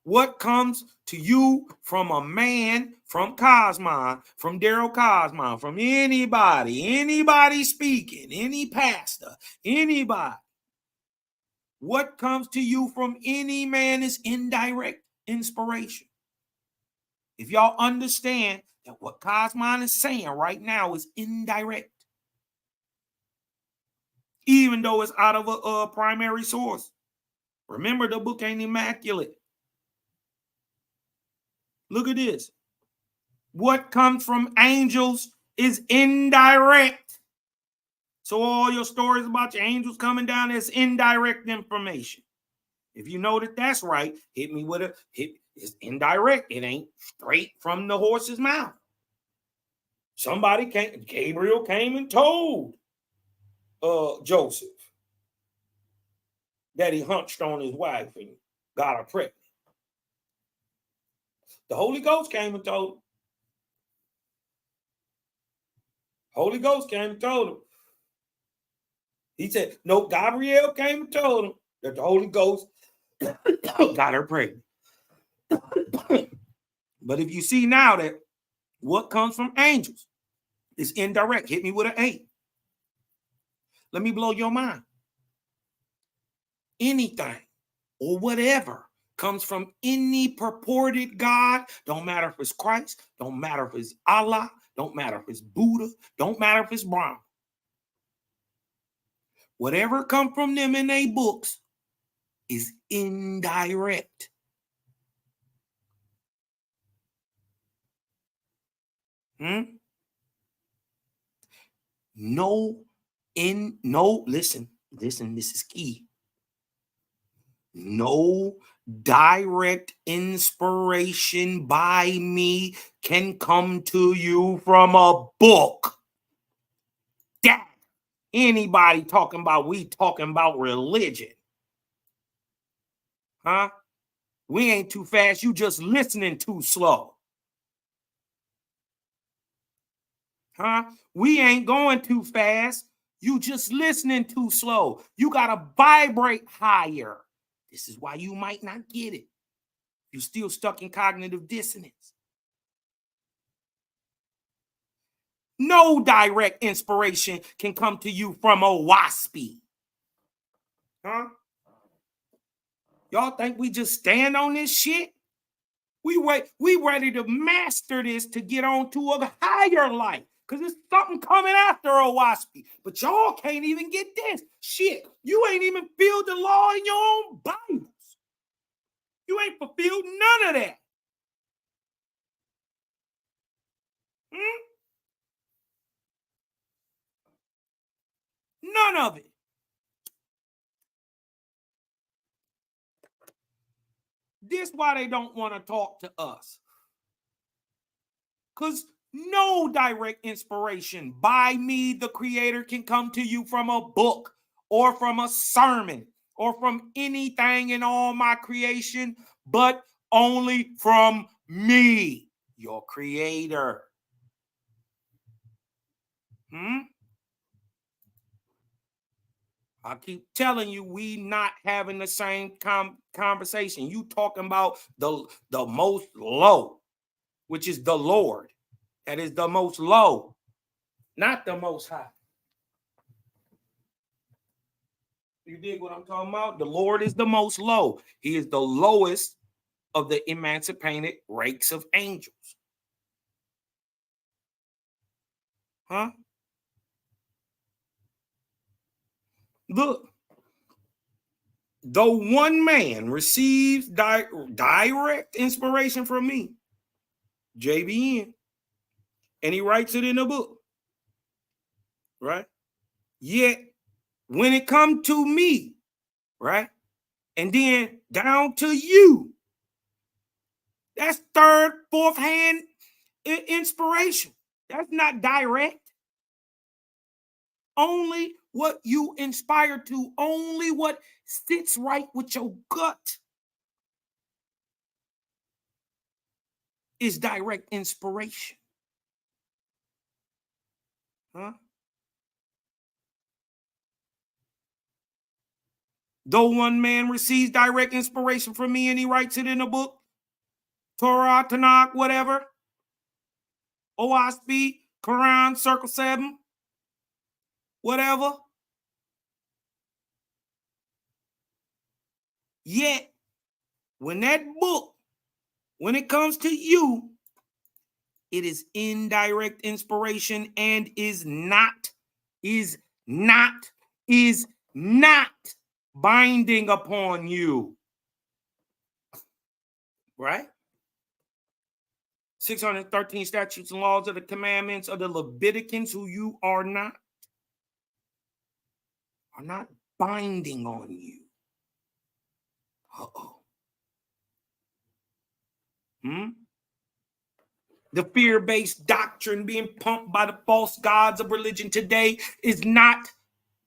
What comes to you from a man, from Cosmon, from Daryl Cosmon, from anybody speaking, any pastor, anybody. What comes to you from any man is indirect inspiration. If y'all understand that what Cosmon is saying right now is indirect, even though it's out of a primary source. Remember, the book ain't immaculate. Look at this. What comes from angels is indirect. So all your stories about your angels coming down is indirect information. If you know that that's right, hit me with a hit. It's indirect. It ain't straight from the horse's mouth. Gabriel came and told Joseph that he hunched on his wife and got her pregnant. The Holy Ghost came and told him. Holy Ghost came and told him. He said, no, Gabriel came and told him that the Holy Ghost got her pregnant. But if you see now that what comes from angels is indirect, hit me with an 8. Let me blow your mind. Anything or whatever comes from any purported God, don't matter if it's Christ, don't matter if it's Allah, don't matter if it's Buddha, don't matter if it's Brahma. Whatever come from them in their books is indirect. Listen, this is key. No direct inspiration by me can come to you from a book. That anybody talking about religion. Huh? We ain't too fast. You just listening too slow. Huh? We ain't going too fast. You just listening too slow. You got to vibrate higher. This is why you might not get it. You're still stuck in cognitive dissonance. No direct inspiration can come to you from a waspy. Huh? Y'all think we just stand on this shit? We ready to master this to get on to a higher life. Because there's something coming after a waspy. But y'all can't even get this. Shit, you ain't even filled the law in your own Bibles. You ain't fulfilled none of that. None of it. This why they don't want to talk to us. Because no direct inspiration by me, the creator, can come to you from a book or from a sermon or from anything in all my creation, but only from me, your creator. I keep telling you, we not having the same conversation. You talking about the most low, which is the Lord. That is the most low, not the most high. You dig what I'm talking about? The Lord is the most low. He is the lowest of the emancipated ranks of angels. Huh? Look, though one man receives direct inspiration from me, JBN, and he writes it in a book, right? Yet, when it comes to me, right, and then down to you, that's third, fourth hand inspiration. That's not direct. Only what you inspire to, only what sits right with your gut is direct inspiration. Huh? Though one man receives direct inspiration from me and he writes it in a book, Torah, Tanakh, whatever, OSB, Quran, Circle 7, whatever. Yet, when that book, when it comes to you, it is indirect inspiration and is not binding upon you. Right? 613 statutes and laws of the commandments of the Leviticans, who you are not binding on you. Uh-oh. The fear-based doctrine being pumped by the false gods of religion today is not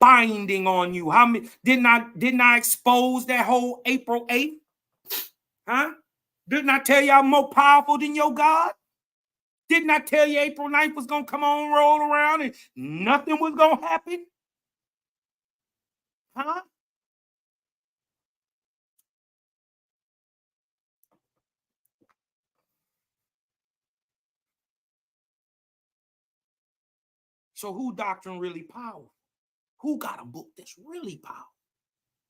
binding on you. How many didn't I expose that whole April 8th? Huh? Didn't I tell you I'm more powerful than your God? Didn't I tell you April 9th was gonna come on, roll around, and nothing was gonna happen? Huh? So who doctrine really powerful? Who got a book that's really powerful?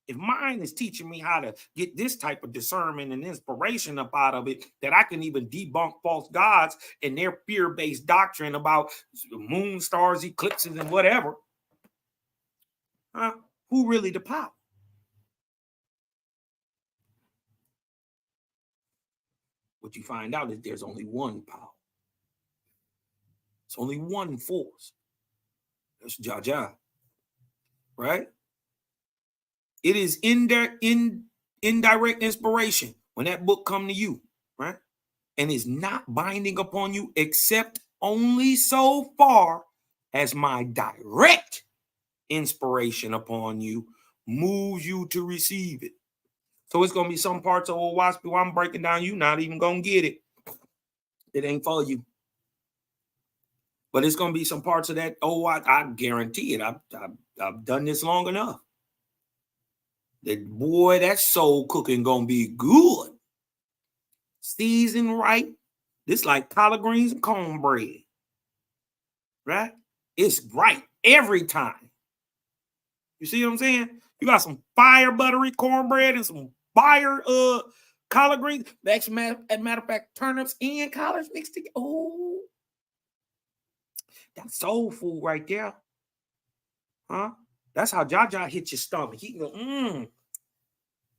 If mine is teaching me how to get this type of discernment and inspiration up out of it, that I can even debunk false gods and their fear-based doctrine about moon, stars, eclipses, and whatever. Who really the power? What you find out is there's only one power. It's only one force. That's Jah. Right? It is indirect inspiration when that book come to you, right? And is not binding upon you except only so far as my direct inspiration upon you moves you to receive it. So it's going to be some parts of old Waspy while I'm breaking down, you not even going to get it. It ain't for you. But it's going to be some parts of that, I guarantee it. I've done this long enough. That boy, that soul cooking going to be good. Seasoned right. This like collard greens and cornbread. Right? It's right every time. You see what I'm saying? You got some fire buttery cornbread and some fire collard greens. Actually, as a matter of fact, turnips and collards mixed together. Oh, that's soul food right there. Huh? That's how Jah hit your stomach. He can go,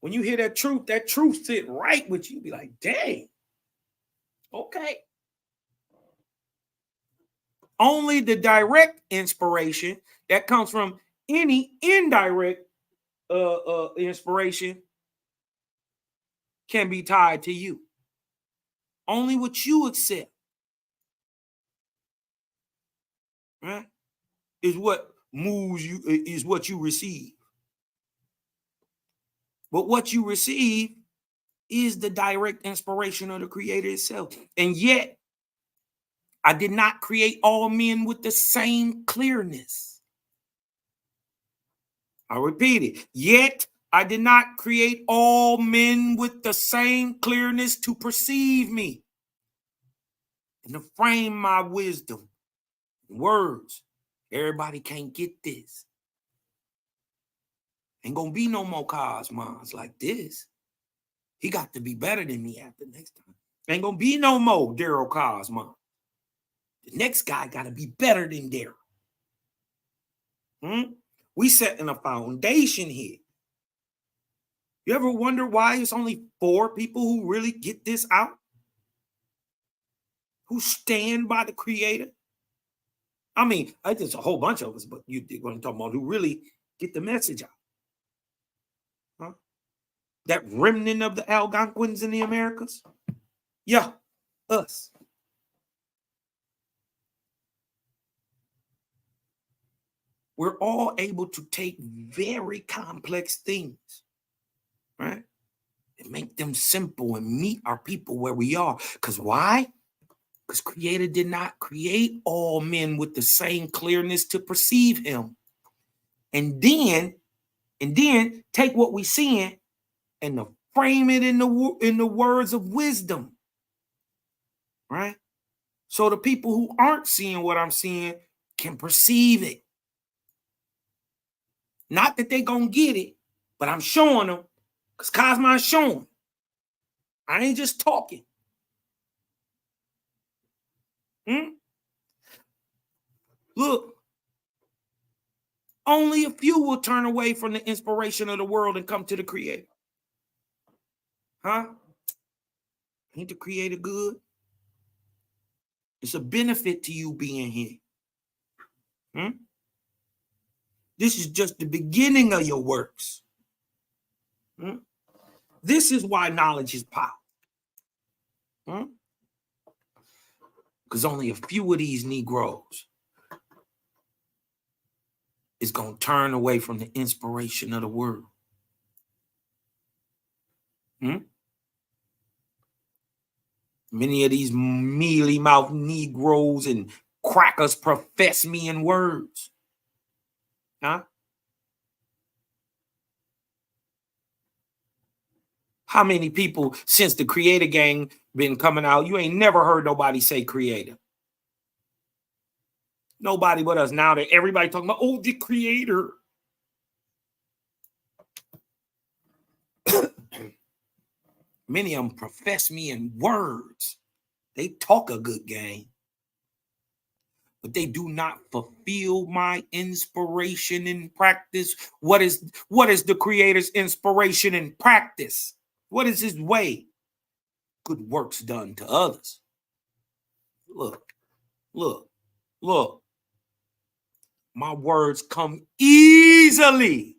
When you hear that truth sit right with you. Be like, dang. Okay. Only the direct inspiration that comes from any indirect inspiration can be tied to you. Only what you accept, right, is what moves you, is what you receive. But what you receive is the direct inspiration of the Creator itself. And yet, I did not create all men with the same clearness. I'll repeat it. Yet, I did not create all men with the same clearness to perceive me and to frame my wisdom. Words. Everybody can't get this. Ain't gonna be no more cosmons like this. He got to be better than me after next time. Ain't gonna be no more Daryl Cosmon. The next guy gotta be better than Daryl. We setting a foundation here. You ever wonder why it's only 4 people who really get this out? Who stand by the Creator? I mean, there's a whole bunch of us, but you're going to talk about who really get the message out. Huh? That remnant of the Algonquins in the Americas? Yeah, us. We're all able to take very complex things, right? And make them simple and meet our people where we are. Because why? Because Creator did not create all men with the same clearness to perceive him. And then take what we're seeing and frame it in the words of wisdom, right? So the people who aren't seeing what I'm seeing can perceive it. Not that they're going to get it, but I'm showing them because Cosmo's showing. I ain't just talking. Look, only a few will turn away from the inspiration of the world and come to the Creator. Huh? Ain't the Creator good? It's a benefit to you being here. This is just the beginning of your works. This is why knowledge is power. Because only a few of these Negroes is going to turn away from the inspiration of the world. Many of these mealy-mouthed Negroes and crackers profess me in words. Huh? How many people since the Creator gang been coming out, you ain't never heard nobody say Creator? Nobody but us. Now that everybody talking about, oh, the Creator. Many of them profess me in words. They talk a good game, but they do not fulfill my inspiration in practice. What is the Creator's inspiration in practice? What is his way? Good works done to others. Look. My words come easily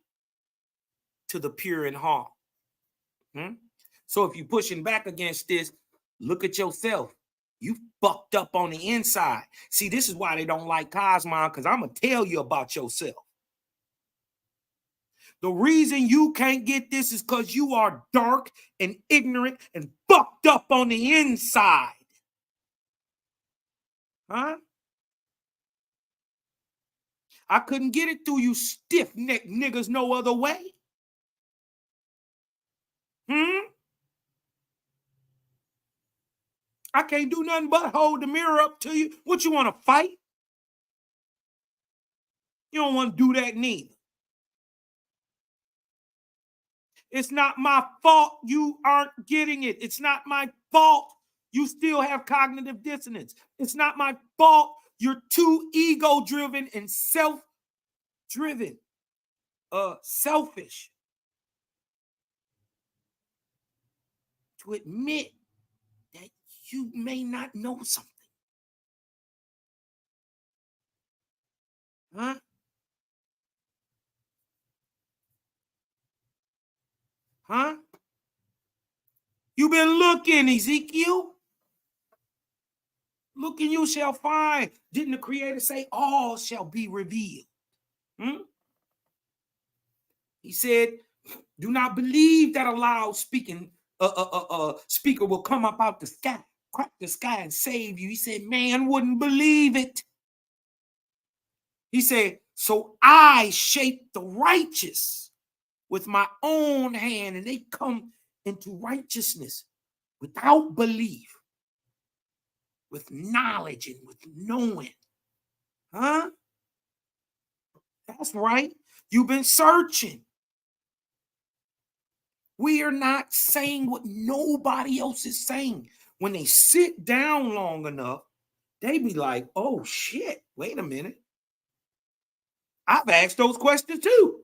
to the pure in heart. So if you're pushing back against this, look at yourself. You fucked up on the inside. See, this is why they don't like Cosmo, because I'm going to tell you about yourself. The reason you can't get this is because you are dark and ignorant and fucked up on the inside. Huh? I couldn't get it through you stiff-necked niggas no other way. I can't do nothing but hold the mirror up to you. What, you want to fight? You don't want to do that neither. It's not my fault you aren't getting it. It's not my fault you still have cognitive dissonance. It's not my fault you're too ego-driven and self-driven, selfish to admit that you may not know something. Huh? Huh? You've been looking, Ezekiel. Look and you shall find. Didn't the Creator say all shall be revealed? He said, do not believe that a loud speaking speaker will come up out the sky, crack the sky and save you. He said, man wouldn't believe it. He said, so I shape the righteous with my own hand, and they come into righteousness without belief, with knowledge and with knowing. Huh? That's right. You've been searching. We are not saying what nobody else is saying. When they sit down long enough, they be like, oh shit, wait a minute. I've asked those questions too.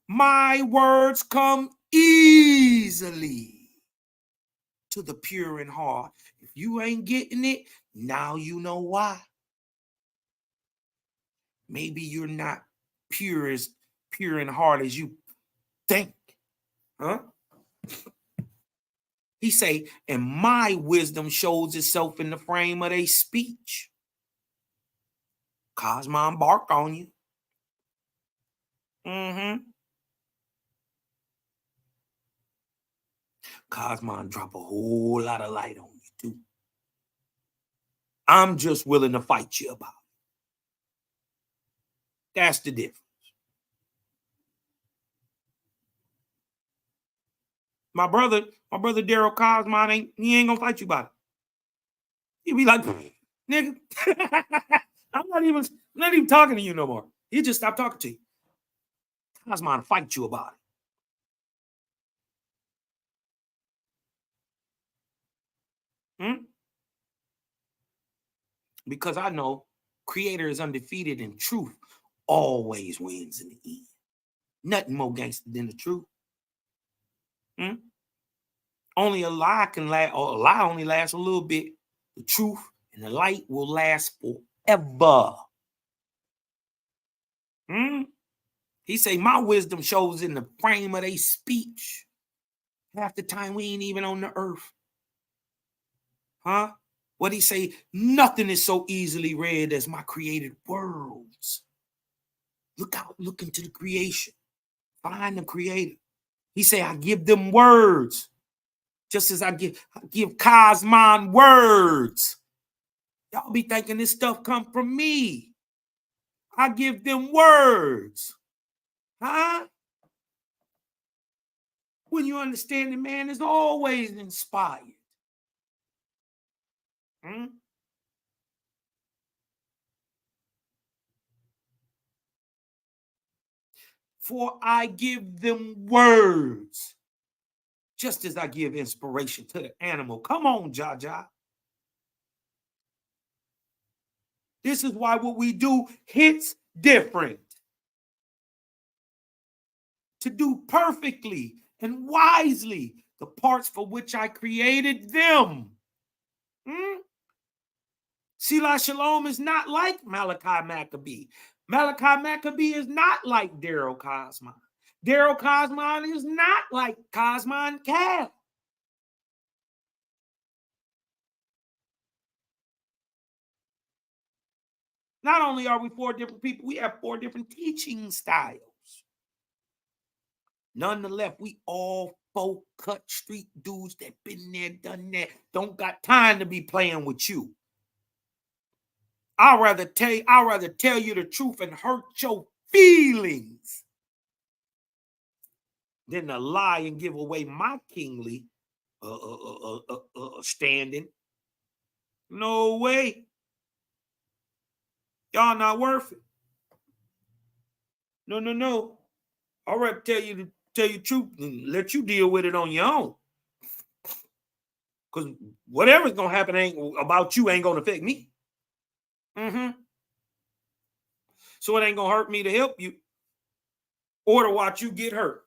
My words come easily to the pure in heart. If you ain't getting it, now you know why. Maybe you're not pure in heart as you think. Huh? He say, and my wisdom shows itself in the frame of their speech. Cosmon bark on you. Cosmon drop a whole lot of light on you too. I'm just willing to fight you about it. That's the difference. My brother Daryl Cosmon ain't gonna fight you about it. He'll be like, nigga, I'm not even talking to you no more. He just stopped talking to you. Cosmon fight you about it. Because I know Creator is undefeated and truth always wins in the end. Nothing more gangster than the truth. Only a lie can last, or a lie only lasts a little bit. The truth and the light will last forever. He say, my wisdom shows in the frame of their speech. Half the time we ain't even on the earth. What he say? Nothing is so easily read as my created worlds. Look out, look into the creation. Find the creator. He say, I give them words. Just as I give Cosmon words. Y'all be thinking this stuff come from me. I give them words. When you understand the man is always inspired. For I give them words, just as I give inspiration to the animal. Come on, Jaja. This is why what we do hits different. To do perfectly and wisely the parts for which I created them. Selah Shalom is not like Malachi Maccabee. Malachi Maccabee is not like Daryl Cosmon. Daryl Cosmon is not like Cosmon Cal. Not only are we 4 different people, we have 4 different teaching styles. Nonetheless, we all 4 cut street dudes that been there, done that, don't got time to be playing with you. I'd rather tell you the truth and hurt your feelings than to lie and give away my kingly standing. No way. Y'all not worth it. No. I'd rather tell you the truth and let you deal with it on your own. Because whatever's gonna happen about you ain't gonna affect me. So it ain't gonna hurt me to help you or to watch you get hurt.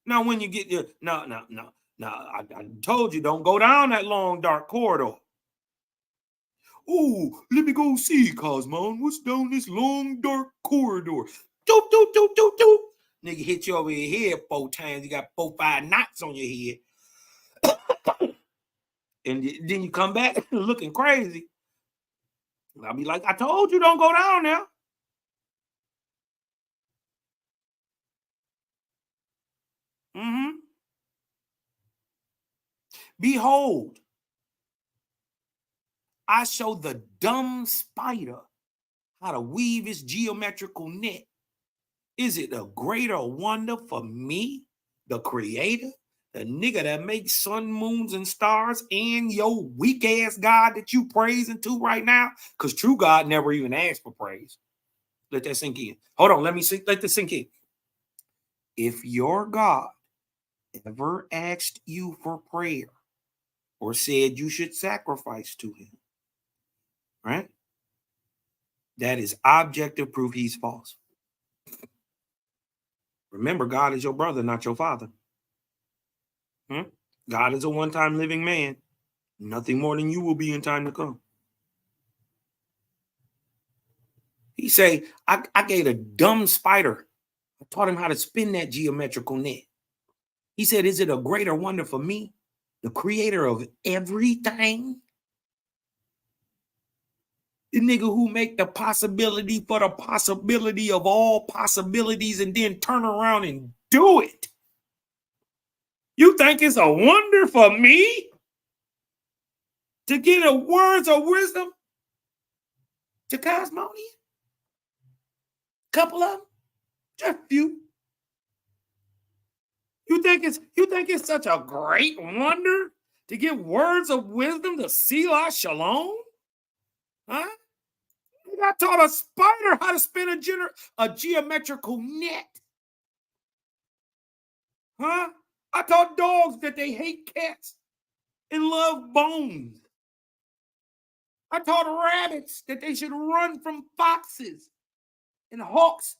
Now, when you get there, no. I told you, don't go down that long, dark corridor. Oh, let me go see, Cosmon. What's down this long, dark corridor? Doop. Nigga hit you over your head 4 times. You got 4, 5 knots on your head. And then you come back looking crazy. I'll be like, I told you, don't go down there. Behold, I show the dumb spider how to weave its geometrical net. Is it a greater wonder for me, the creator, the nigga that makes sun, moons, and stars, and your weak ass God that you praising to right now? Because true God never even asked for praise. Let that sink in. Hold on, let this sink in. If your God ever asked you for prayer or said you should sacrifice to him, right? That is objective proof he's false. Remember, God is your brother, not your father. God is a one-time living man. Nothing more than you will be in time to come. He say, I gave a dumb spider. I taught him how to spin that geometrical net. He said, is it a greater wonder for me, the creator of everything? The nigga who make the possibility for the possibility of all possibilities and then turn around and do it. You think it's a wonder for me to get a words of wisdom to Cosmonian? Couple of them, just a few. You think it's such a great wonder to give words of wisdom to Selah Shalom? Huh? I taught a spider how to spin a geometrical net. Huh? I taught dogs that they hate cats and love bones. I taught rabbits that they should run from foxes, and hawks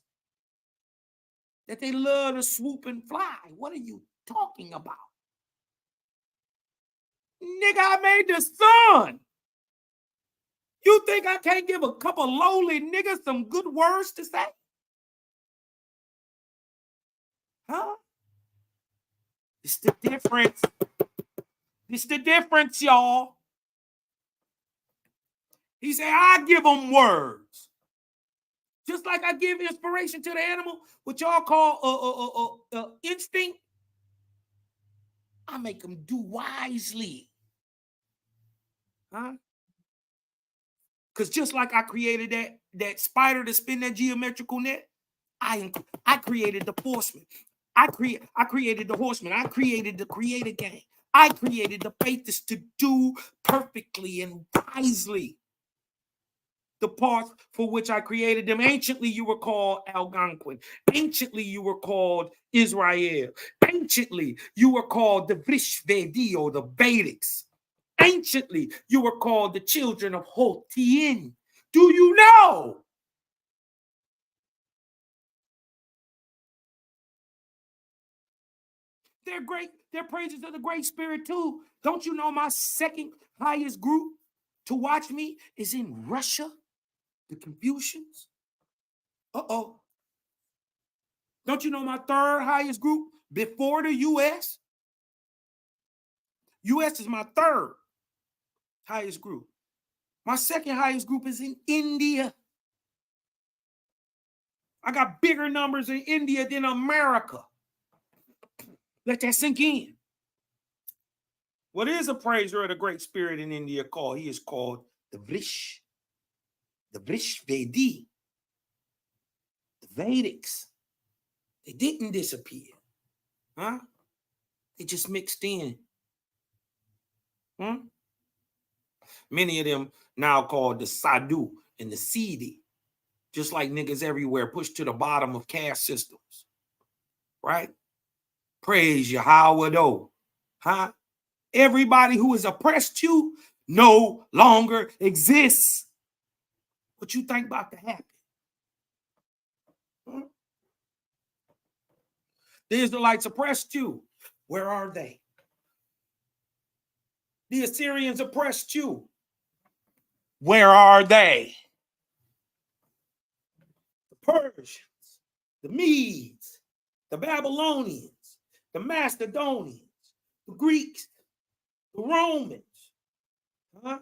that they love to swoop and fly. What are you talking about? Nigga, I made the sun. You think I can't give a couple lowly niggas some good words to say? Huh? It's the difference. It's the difference, y'all. He said, I give them words. Just like I give inspiration to the animal, what y'all call instinct, I make them do wisely. Huh? Because just like I created that spider to spin that geometrical net, I created the horseman. I created the horseman. I created the creator gang. I created the faiths to do perfectly and wisely the parts for which I created them. Anciently, you were called Algonquin. Anciently, you were called Israel. Anciently, you were called the Vrishvedi or the Vedics. Anciently, you were called the children of Hotien. Do you know? They're great. They're praises of the Great Spirit too. Don't you know my second highest group to watch me is in Russia? The Confucians. Uh-oh. Don't you know my third highest group before the U.S.? U.S. is my third highest group. My second highest group is in India. I got bigger numbers in India than America. Let that sink in. What is a praiser of the Great Spirit in India called? He is called the Vrishvedi, the Vedics. They didn't disappear. Huh? They just mixed in. Many of them now called the Sadhu and the Siddhi, just like niggas everywhere pushed to the bottom of caste systems. Right? Praise Yahweh though. Huh? Everybody who has oppressed you no longer exists. What you think about to happen? The Israelites oppressed you. Where are they? The Assyrians oppressed you. Where are they? The Persians, the Medes, the Babylonians, the Macedonians, the Greeks, the Romans, huh?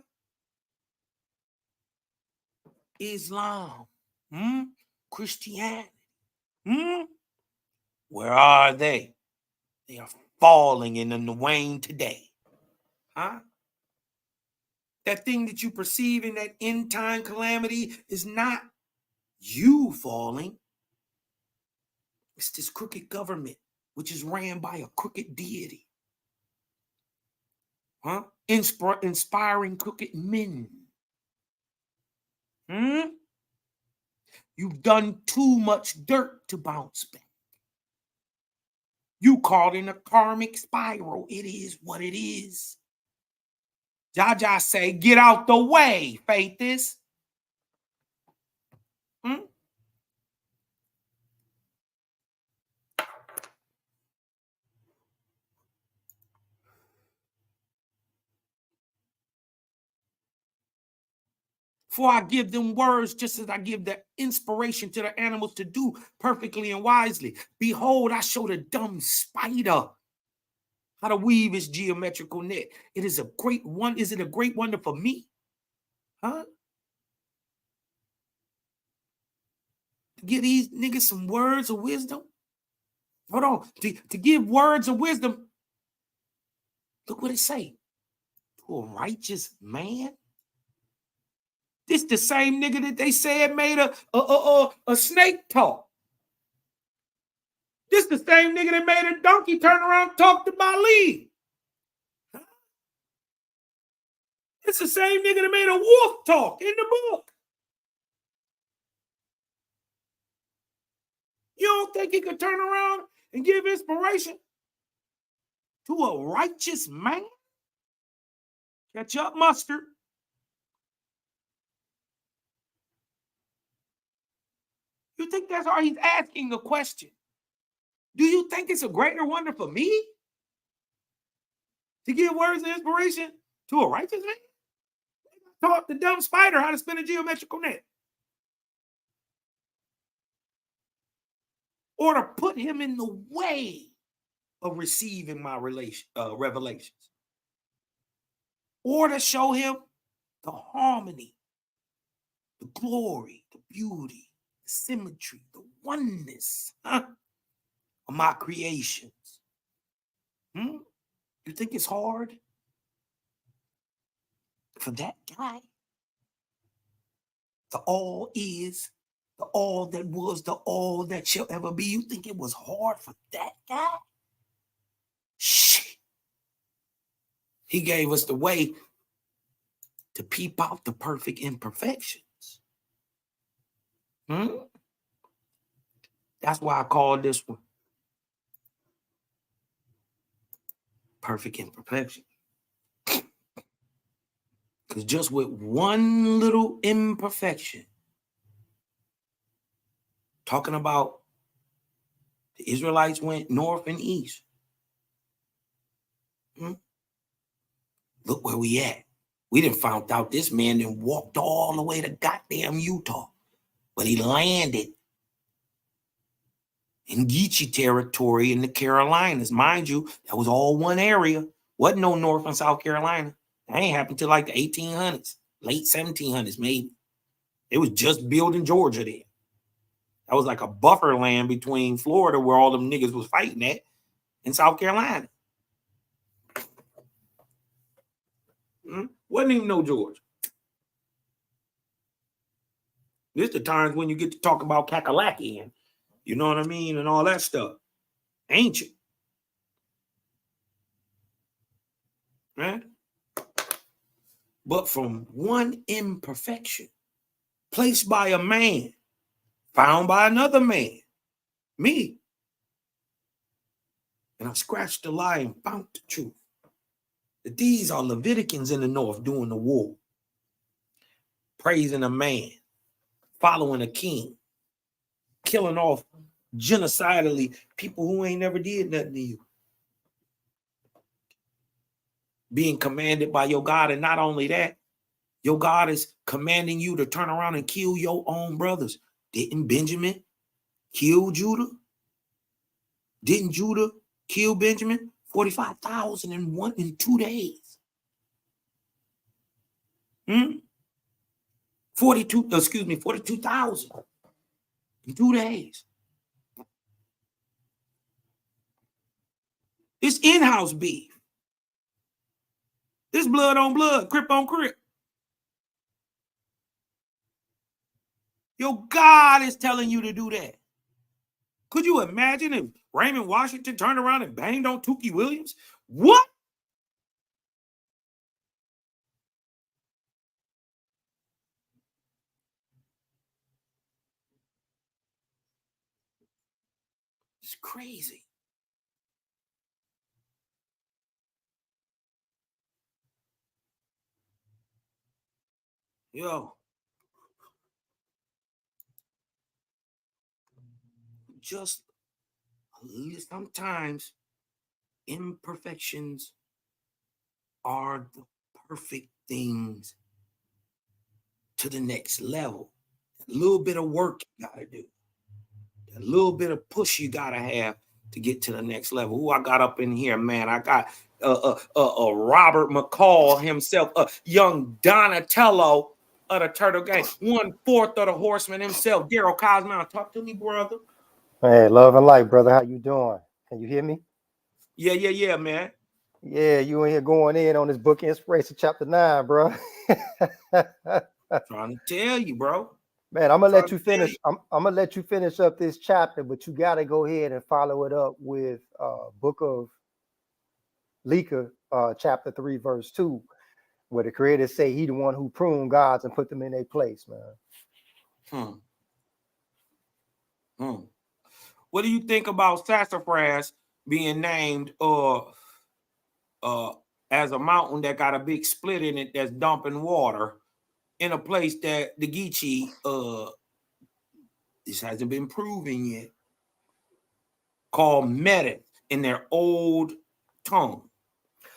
Islam, Christianity. Where are they? They are falling in the wane today. Huh? That thing that you perceive in that end time calamity is not you falling. It's this crooked government, which is ran by a crooked deity. Huh? Inspiring crooked men. You've done too much dirt to bounce back. You caught in a karmic spiral. It is what it is. Jaja say, get out the way, faith is. For I give them words just as I give the inspiration to the animals to do perfectly and wisely. Behold, I show the dumb spider how to weave his geometrical net. It is a great one. Is it a great wonder for me? Huh? to give these niggas some words of wisdom. Hold on. To give words of wisdom. Look what it say. To a righteous man. This the same nigga that they said made a snake talk. This the same nigga that made a donkey turn around and talk to Bali. It's the same nigga that made a wolf talk in the book. You don't think he could turn around and give inspiration to a righteous man? Catch up, mustard. You think that's why he's asking a question? Do you think it's a greater wonder for me to give words of inspiration to a righteous man? Taught the dumb spider how to spin a geometrical net. Or to put him in the way of receiving my revelations. Or to show him the harmony, the glory, the beauty, the symmetry, the oneness of my creations. You think it's hard for that guy? The all is, the all that was, the all that shall ever be. You think it was hard for that guy? Shit. He gave us the way to peep out the perfect imperfections. That's why I call this one Perfect Imperfection. Because just with one little imperfection, talking about the Israelites went north and east. Look where we at. We done found out this man then walked all the way to goddamn Utah. But he landed in Geechee territory in the Carolinas. Mind you, that was all one area. Wasn't no North and South Carolina. That ain't happened till like the 1800s, late 1700s maybe. It was just built in Georgia there. That was like a buffer land between Florida, where all them niggas was fighting at, and South Carolina. Wasn't even no Georgia. This the times when you get to talk about Kakalaki and you know what I mean, and all that stuff. Ancient. Right? But from one imperfection placed by a man, found by another man, me. And I scratched the lie and found the truth. That these are Leviticans in the north doing the war. Praising a man, following a king, killing off genocidally people who ain't never did nothing to you. Being commanded by your God, and not only that, your God is commanding you to turn around and kill your own brothers. Didn't Benjamin kill Judah? Didn't Judah kill Benjamin? 45,000 in 2 days. 42,000 in 2 days. It's in-house beef. This blood on blood, crip on crip. Your God is telling you to do that. Could you imagine if Raymond Washington turned around and banged on Tookie Williams? What? It's crazy. Yo. Just sometimes imperfections are the perfect things to the next level. A little bit of work you gotta do. A little bit of push you gotta have to get to the next level. Who I got up in here, man? I got Robert McCall himself, young Donatello of the Turtle Gang, 1/4 of the Horseman himself, Daryl Cosmo. Talk to me, brother. Hey, love and light, brother. How you doing? Can you hear me? Yeah, man. Yeah, you in here going in on this book Inspiration chapter 9, bro. Trying to tell you, bro. Man, I'm gonna let you finish. I'm gonna let you finish up this chapter, but you gotta go ahead and follow it up with book of Leka, chapter 3, verse 2, where the creator say he the one who pruned gods and put them in their place, man. What do you think about sassafras being named as a mountain that got a big split in it that's dumping water in a place that the Geechee this hasn't been proven yet, called Medet in their old tongue,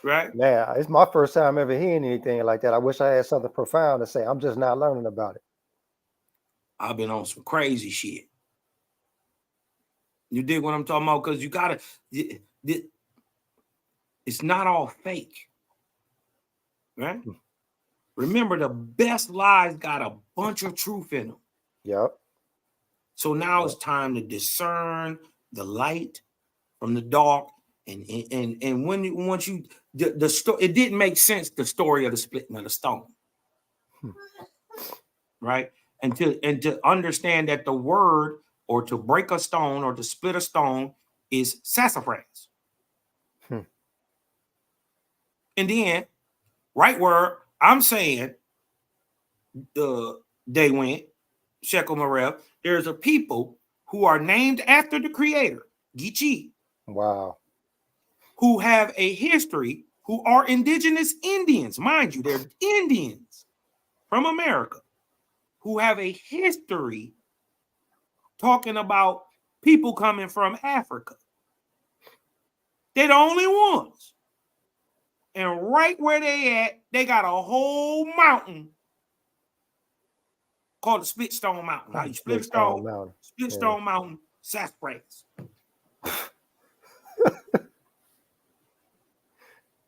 right? Yeah, it's my first time ever hearing anything like that. I wish I had something profound to say. I'm just not learning about it. I've been on some crazy shit. You dig what I'm talking about? Because you gotta, it's not all fake, right? Remember, the best lies got a bunch of truth in them. Yep. So now it's time to discern the light from the dark, and once you the story, it didn't make sense, the story of the splitting of the stone, right? And to understand that the word, or to break a stone or to split a stone, is sassafras. And then, right where I'm saying they went, Shekel Morel, there's a people who are named after the creator, Geechee. Wow. Who have a history, who are indigenous Indians. Mind you, they're Indians from America who have a history talking about people coming from Africa. They're the only ones. And right where they at, they got a whole mountain called the Split Stone Mountain. How you split stone mountain. Split Stone Mountain, sassafras.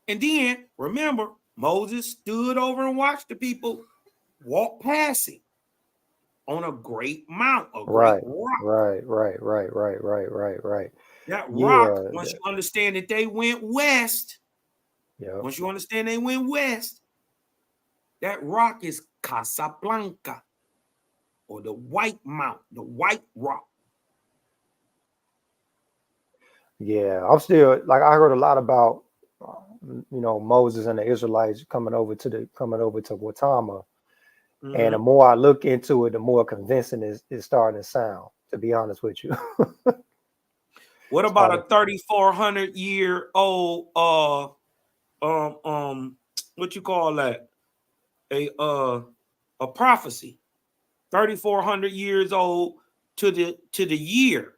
And then, remember, Moses stood over and watched the people walk past it on a great mount, a great rock. Right. That rock, once you understand that they went west, once you understand they went west, that rock is Casablanca, or the White Mount, the White Rock. Yeah, I'm still, like, I heard a lot about Moses and the Israelites coming over to Watama, and the more I look into it, the more convincing it's starting to sound, to be honest with you. What about a 3,400 year old what you call that, a prophecy, 3,400 years old to the year,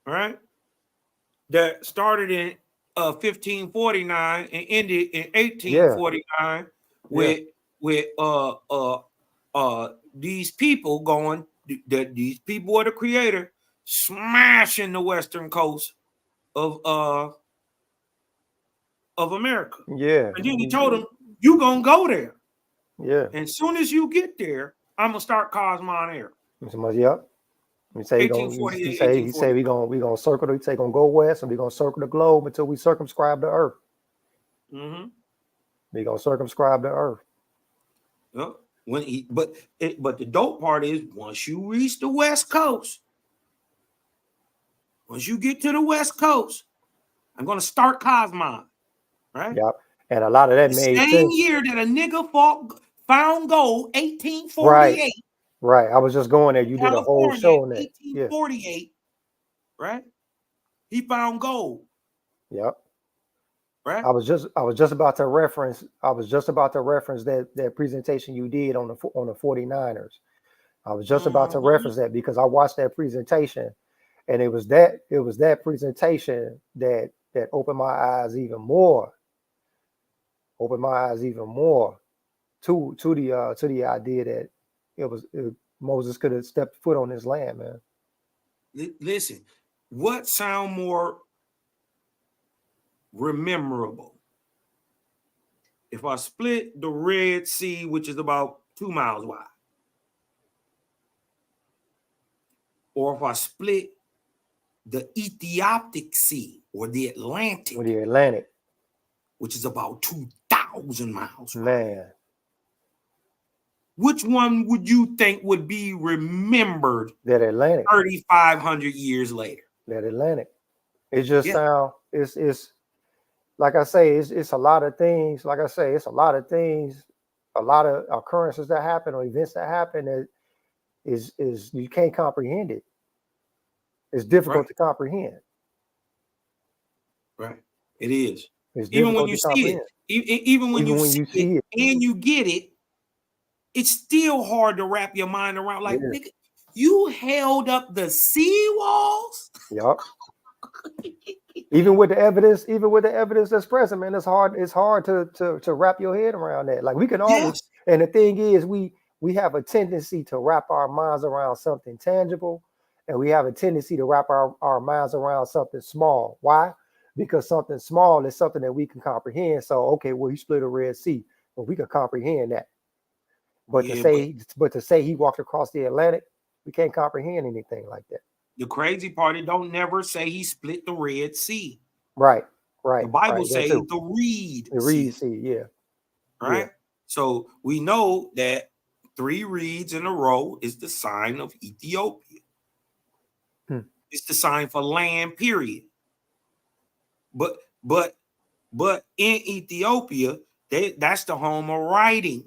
right? That started in 1549 and ended in 1849 with these people going, that these people are the creator, smashing the western coast of America. Yeah. And then he told them, you gonna go there. Yeah. And as soon as you get there, I'm gonna start Cosmo on air. Yep. He say we gonna circle. He say gonna go west, and we gonna circle the globe until we circumscribe the earth. We gonna circumscribe the earth. Yep. But the dope part is, once you reach the west coast, once you get to the west coast, I'm gonna start Cosmo, right? Yep. And a lot of that made sense. Same year that a nigga found gold, 1848. Right. I was just going there. You California, did a whole show on that. 1848, right? He found gold. Yep. Right. I was just about to reference that presentation you did on the 49ers. I was just about to reference that because I watched that presentation, and it was that presentation that opened my eyes even more. To the idea that Moses could have stepped foot on this land, man. Listen, what sound more memorable? If I split the Red Sea, which is about 2 miles wide. Or if I split the Ethiopic Sea or the Atlantic, With the Atlantic, which is about 2,000 miles wide, man, which one would you think would be remembered that Atlantic, 3,500 years later? that Atlantic. It just Yeah. sound it's like I say, it's a lot of things. Like I say, it's a lot of things, a lot of occurrences that happen or events that happen that is you can't comprehend it. It's difficult Right. to comprehend. Right. It is. It's Even when difficult you to see comprehend. it, even when Even you when see you see it and you get it, it's still hard to wrap your mind around. Like, Yeah. nigga, you held up the seawalls. Yup. Even with the evidence that's present, man, it's hard to wrap your head around that. Like we can always, Yes. and the thing is, we have a tendency to wrap our minds around something tangible, and we have a tendency to wrap our minds around something small. Why? Because something small is something that we can comprehend. So, okay, well, he split a Red Sea, but we can comprehend that. But Yeah, to say he walked across the Atlantic, we can't comprehend anything like that. the crazy part, it don't never say he split the Red Sea. Right. The Bible That say too. the Reed The Sea. Reed Sea, yeah. Right? Yeah. So we know that 3 reeds in a row is the sign of Ethiopia. It's the sign for land, period. But in Ethiopia, that's the home of writing.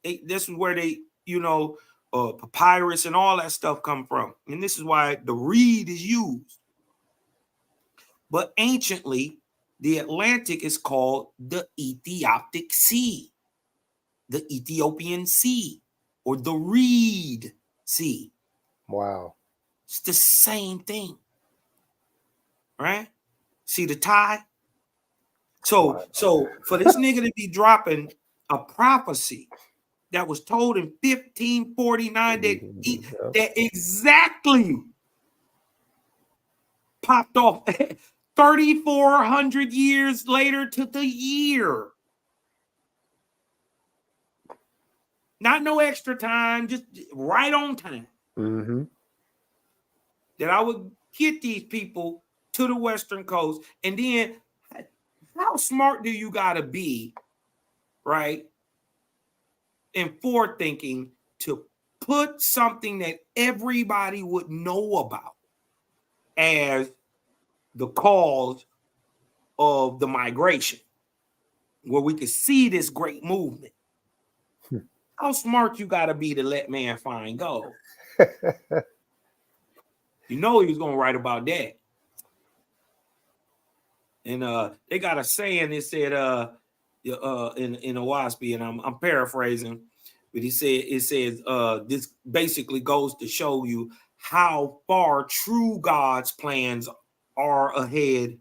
This is where papyrus and all that stuff come from. And this is why the reed is used. But anciently, the Atlantic is called the Ethiopic Sea, the Ethiopian Sea, or the Reed Sea. Wow. It's the same thing, right? See the tie? So for this nigga to be dropping a prophecy that was told in 1549 that exactly popped off 3,400 years later to the year. Not no extra time, just right on time. Mm-hmm. That I would get these people to the Western coast. And then how smart do you got to be, right? And forward thinking to put something that everybody would know about as the cause of the migration, where we could see this great movement. How smart you got to be to let man find gold? You know he was going to write about that. And they got a saying. It said in a WASP, and I'm paraphrasing, but it says this basically goes to show you how far true God's plans are ahead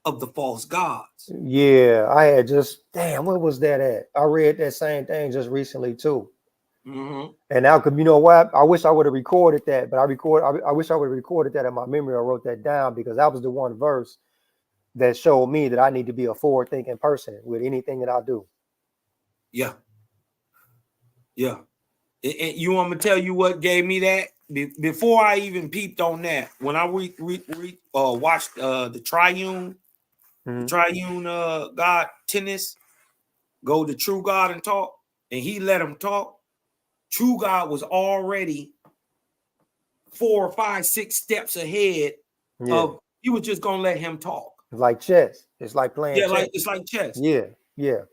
of the false gods. Yeah, I had what was that at? I read that same thing just recently too. Mm-hmm. And now, you know what? I wish I would have recorded that, but I wish I would have recorded that in my memory or wrote that down, because that was the one verse that showed me that I need to be a forward-thinking person with anything that I do. Yeah. And you want me to tell you what gave me that? Before I even peeped on that, when I watched the triune God tennis, go to true God and talk, and he let him talk. True God was already 4, 5, 6 steps ahead of. He was just gonna let him talk. It's like chess. It's like playing chess. Like it's like chess. Yeah. You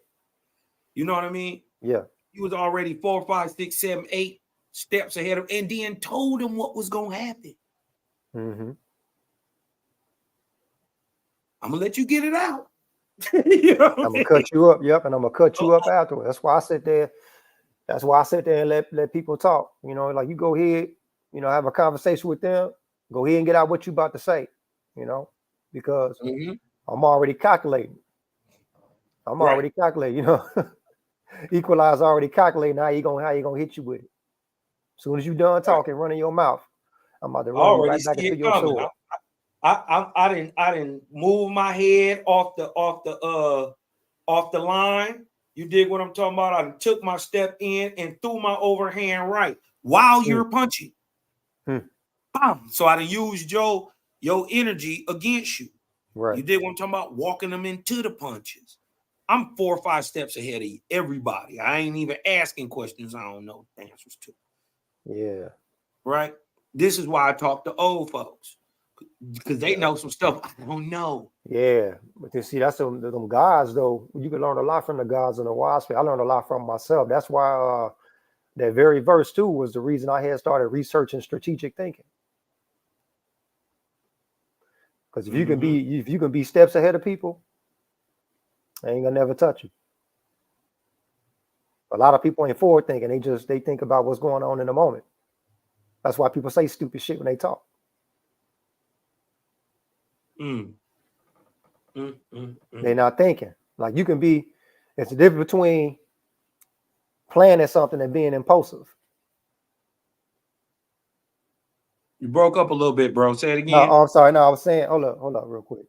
know what I mean? Yeah. He was already 4, 5, 6, 7, 8 steps ahead of him, and then told him what was gonna happen. Mm-hmm. I'm gonna let you get it out. You know I'm gonna cut you up. Yep, and I'm gonna cut you up afterwards. That's why I sit there. That's why I sit there and let people talk. You know, like you go ahead, have a conversation with them. Go ahead and get out what you about to say. Because I'm already calculating. Already calculating. Equalize already calculating how you gonna hit you with it. As soon as you done talking, running your mouth, I'm about to run you right back into your sword. I didn't move my head off the line, You dig what I'm talking about? I took my step in and threw my overhand right while you're punching. Bam. So I done used your energy against you. Right. You dig what I'm talking about? Walking them into the punches. I'm 4 or 5 steps ahead of everybody. I ain't even asking questions I don't know the answers to. Yeah. Right? This is why I talk to old folks. Because they know some stuff I don't know. Yeah. But you see, that's them gods, though. You can learn a lot from the gods and the wise people. I learned a lot from myself. That's why that very verse 2 was the reason I had started researching strategic thinking. Because if you can be steps ahead of people, they ain't gonna never touch you. A lot of people ain't forward thinking. They think about what's going on in the moment. That's why people say stupid shit when they talk. They're not thinking. Like you can be. It's the difference between planning something and being impulsive. You broke up a little bit, bro. Say it again. No, I'm sorry. No, I was saying, hold up real quick.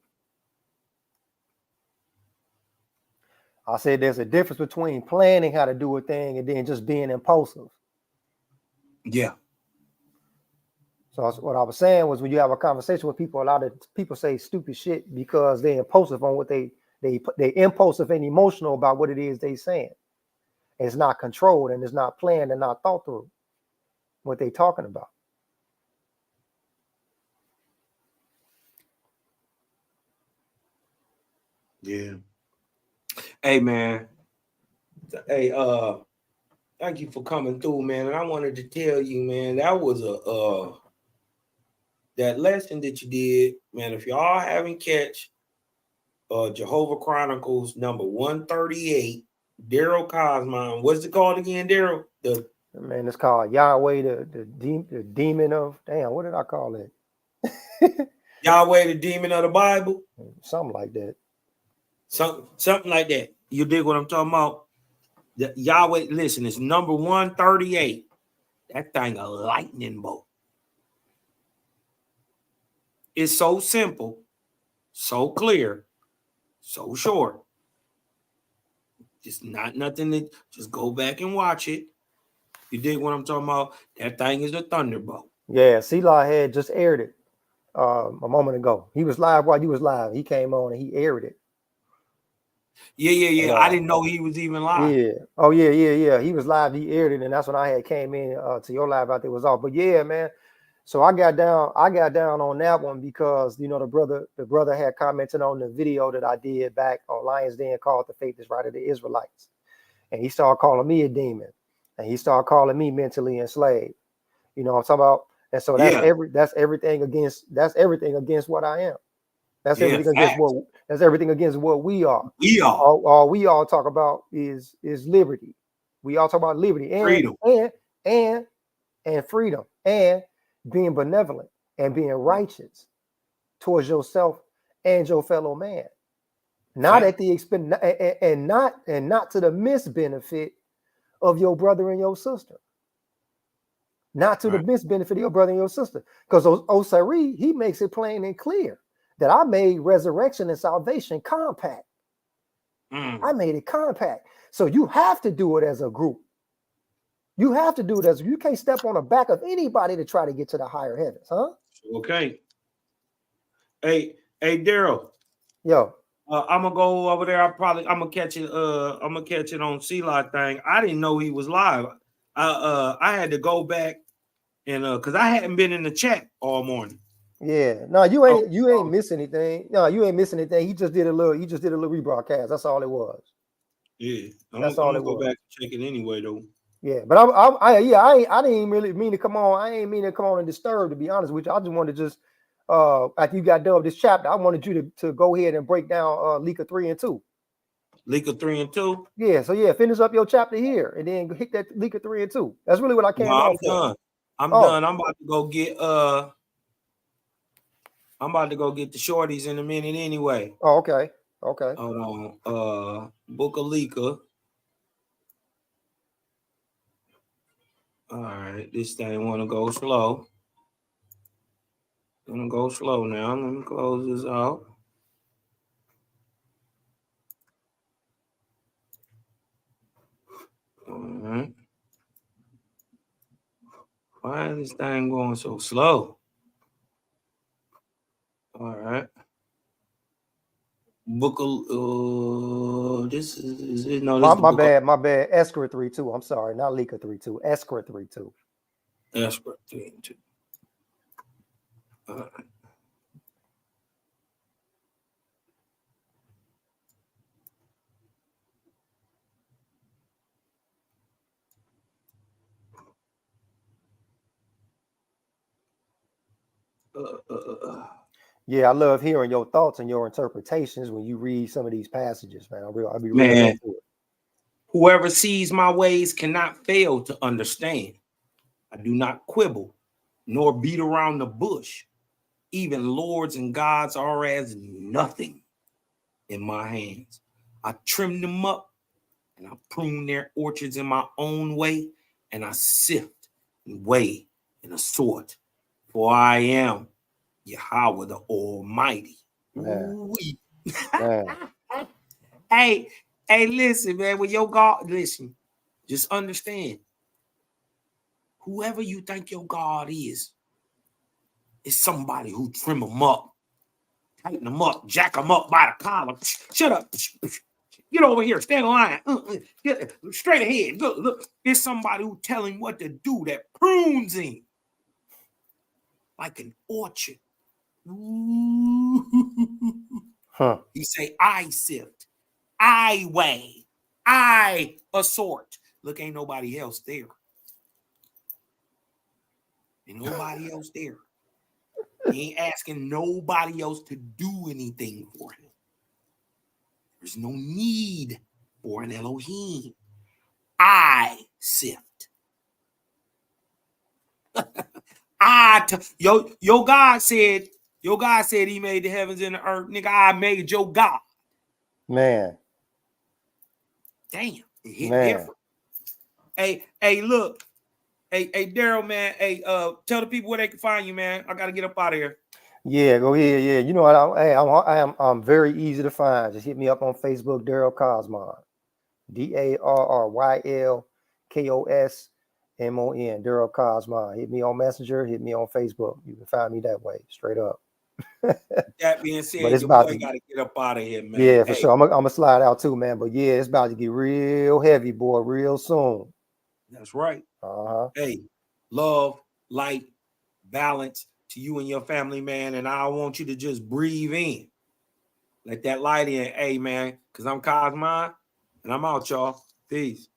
I said there's a difference between planning how to do a thing and then just being impulsive. Yeah. So what I was saying was when you have a conversation with people, a lot of people say stupid shit because they're impulsive on what they're impulsive and emotional about what it is they saying. It's not controlled and it's not planned and not thought through what they're talking about. Yeah. Hey, man. Hey, thank you for coming through, man. And I wanted to tell you, man, that was that lesson that you did, man. If y'all haven't catch Jehovah Chronicles number 138, Daryl Cosmine. What's it called again, Daryl? Man, it's called Yahweh, the demon of, damn, what did I call it? Yahweh, the demon of the Bible? Something like that. Something like that. You dig what I'm talking about? The Yahweh, listen, it's number 138. That thing a lightning bolt. It's so simple, so clear, so short. Just not nothing that just go back and watch it. You dig what I'm talking about? That thing is a thunderbolt. Yeah, Selah had just aired it a moment ago. He was live while you was live. He came on and he aired it. Yeah. I didn't know he was even live. Yeah. Oh, yeah. He was live. He aired it, and that's when I had came in to your live out there was off. But yeah, man. So I got down on that one because the brother had commented on the video that I did back on Lions Den called The Faith is Right of the Israelites. And he started calling me a demon. And he started calling me mentally enslaved. You know what I'm talking about? And so that's everything against what I am. That's everything against what we are. All we all talk about is liberty. We all talk about liberty and freedom and freedom and being benevolent and being righteous towards yourself and your fellow man. Not at the expense and not to the misbenefit of your brother and your sister. Not to the misbenefit of your brother and your sister. Because Osari, he makes it plain and clear that I made resurrection and salvation compact. I made it compact. So you have to do it as a group. You have to do it you can't step on the back of anybody to try to get to the higher heavens, huh? Okay. Hey, Daryl. Yo. I'm gonna go over there. I'm gonna catch it. I'm gonna catch it on Selah thing. I didn't know he was live. I had to go back and because I hadn't been in the chat all morning. Yeah, no, you ain't miss anything. No, you ain't missing anything. He just did a little rebroadcast. That's all it was. Yeah, I'm gonna go back and check it anyway though. Yeah, but I didn't really mean to come on. I ain't mean to come on and disturb, to be honest with you. I just wanted to just after you got done with this chapter, I wanted you to go ahead and break down Leka 3 and 2. Leka 3 and 2? Yeah, so yeah, finish up your chapter here and then hit that Leka 3 and 2. That's really what I came on for. Done. I'm done. I'm about to go get the shorties in a minute anyway. Oh, okay. Hold on. Book of Leka. All right, this thing want to go slow. I'm gonna go slow now. Let me close this out. Why is this thing going so slow? All right. Book of this is no, this is the My book bad, my bad. Escort 3-2. I'm sorry, not Leaker 3-2. Escort 3-2. Escort 3-2. All right. Yeah, I love hearing your thoughts and your interpretations when you read some of these passages, man. I'll be real Man, into it. whoever sees my ways cannot fail to understand. I do not quibble nor beat around the bush. Even lords and gods are as nothing in my hands. I trim them up and I prune their orchards in my own way, and I sift and weigh and assort. For I am Yahweh the Almighty. Man. Man. Hey, listen, man. When your God, listen, just understand. Whoever you think your God is somebody who trim them up, tighten them up, jack them up by the collar. Shut up. Get over here. Stand in line. Get straight ahead. Look. It's somebody who tell him what to do, that prunes him like an orchard. Huh. He say, I sift, I weigh, I assort. Look, ain't nobody else there. Ain't nobody else there. He ain't asking nobody else to do anything for him. There's no need for an Elohim. I sift. Your God said he made the heavens and the earth. Nigga, I made your God. Man. Damn, it hit Man. different. Hey, look. Hey, Daryl, man. Hey, tell the people where they can find you, man. I gotta get up out of here. Yeah, go ahead. Yeah, you know what? I'm very easy to find. Just hit me up on Facebook, Daryl Cosmon, DARRYLKOSMON, Daryl Cosmon. Hit me on Messenger. Hit me on Facebook. You can find me that way, straight up. That being But said, it's your about boy to, gotta get up out of here, man. yeah, for sure. I'm gonna slide out too, man. But yeah, it's about to get real heavy, boy, real soon. That's right. Uh-huh. Hey, love, light, balance to you and your family, man. And I want you to just breathe in. Let that light in. Hey, man, because I'm Cosmon, and I'm out, y'all. Peace.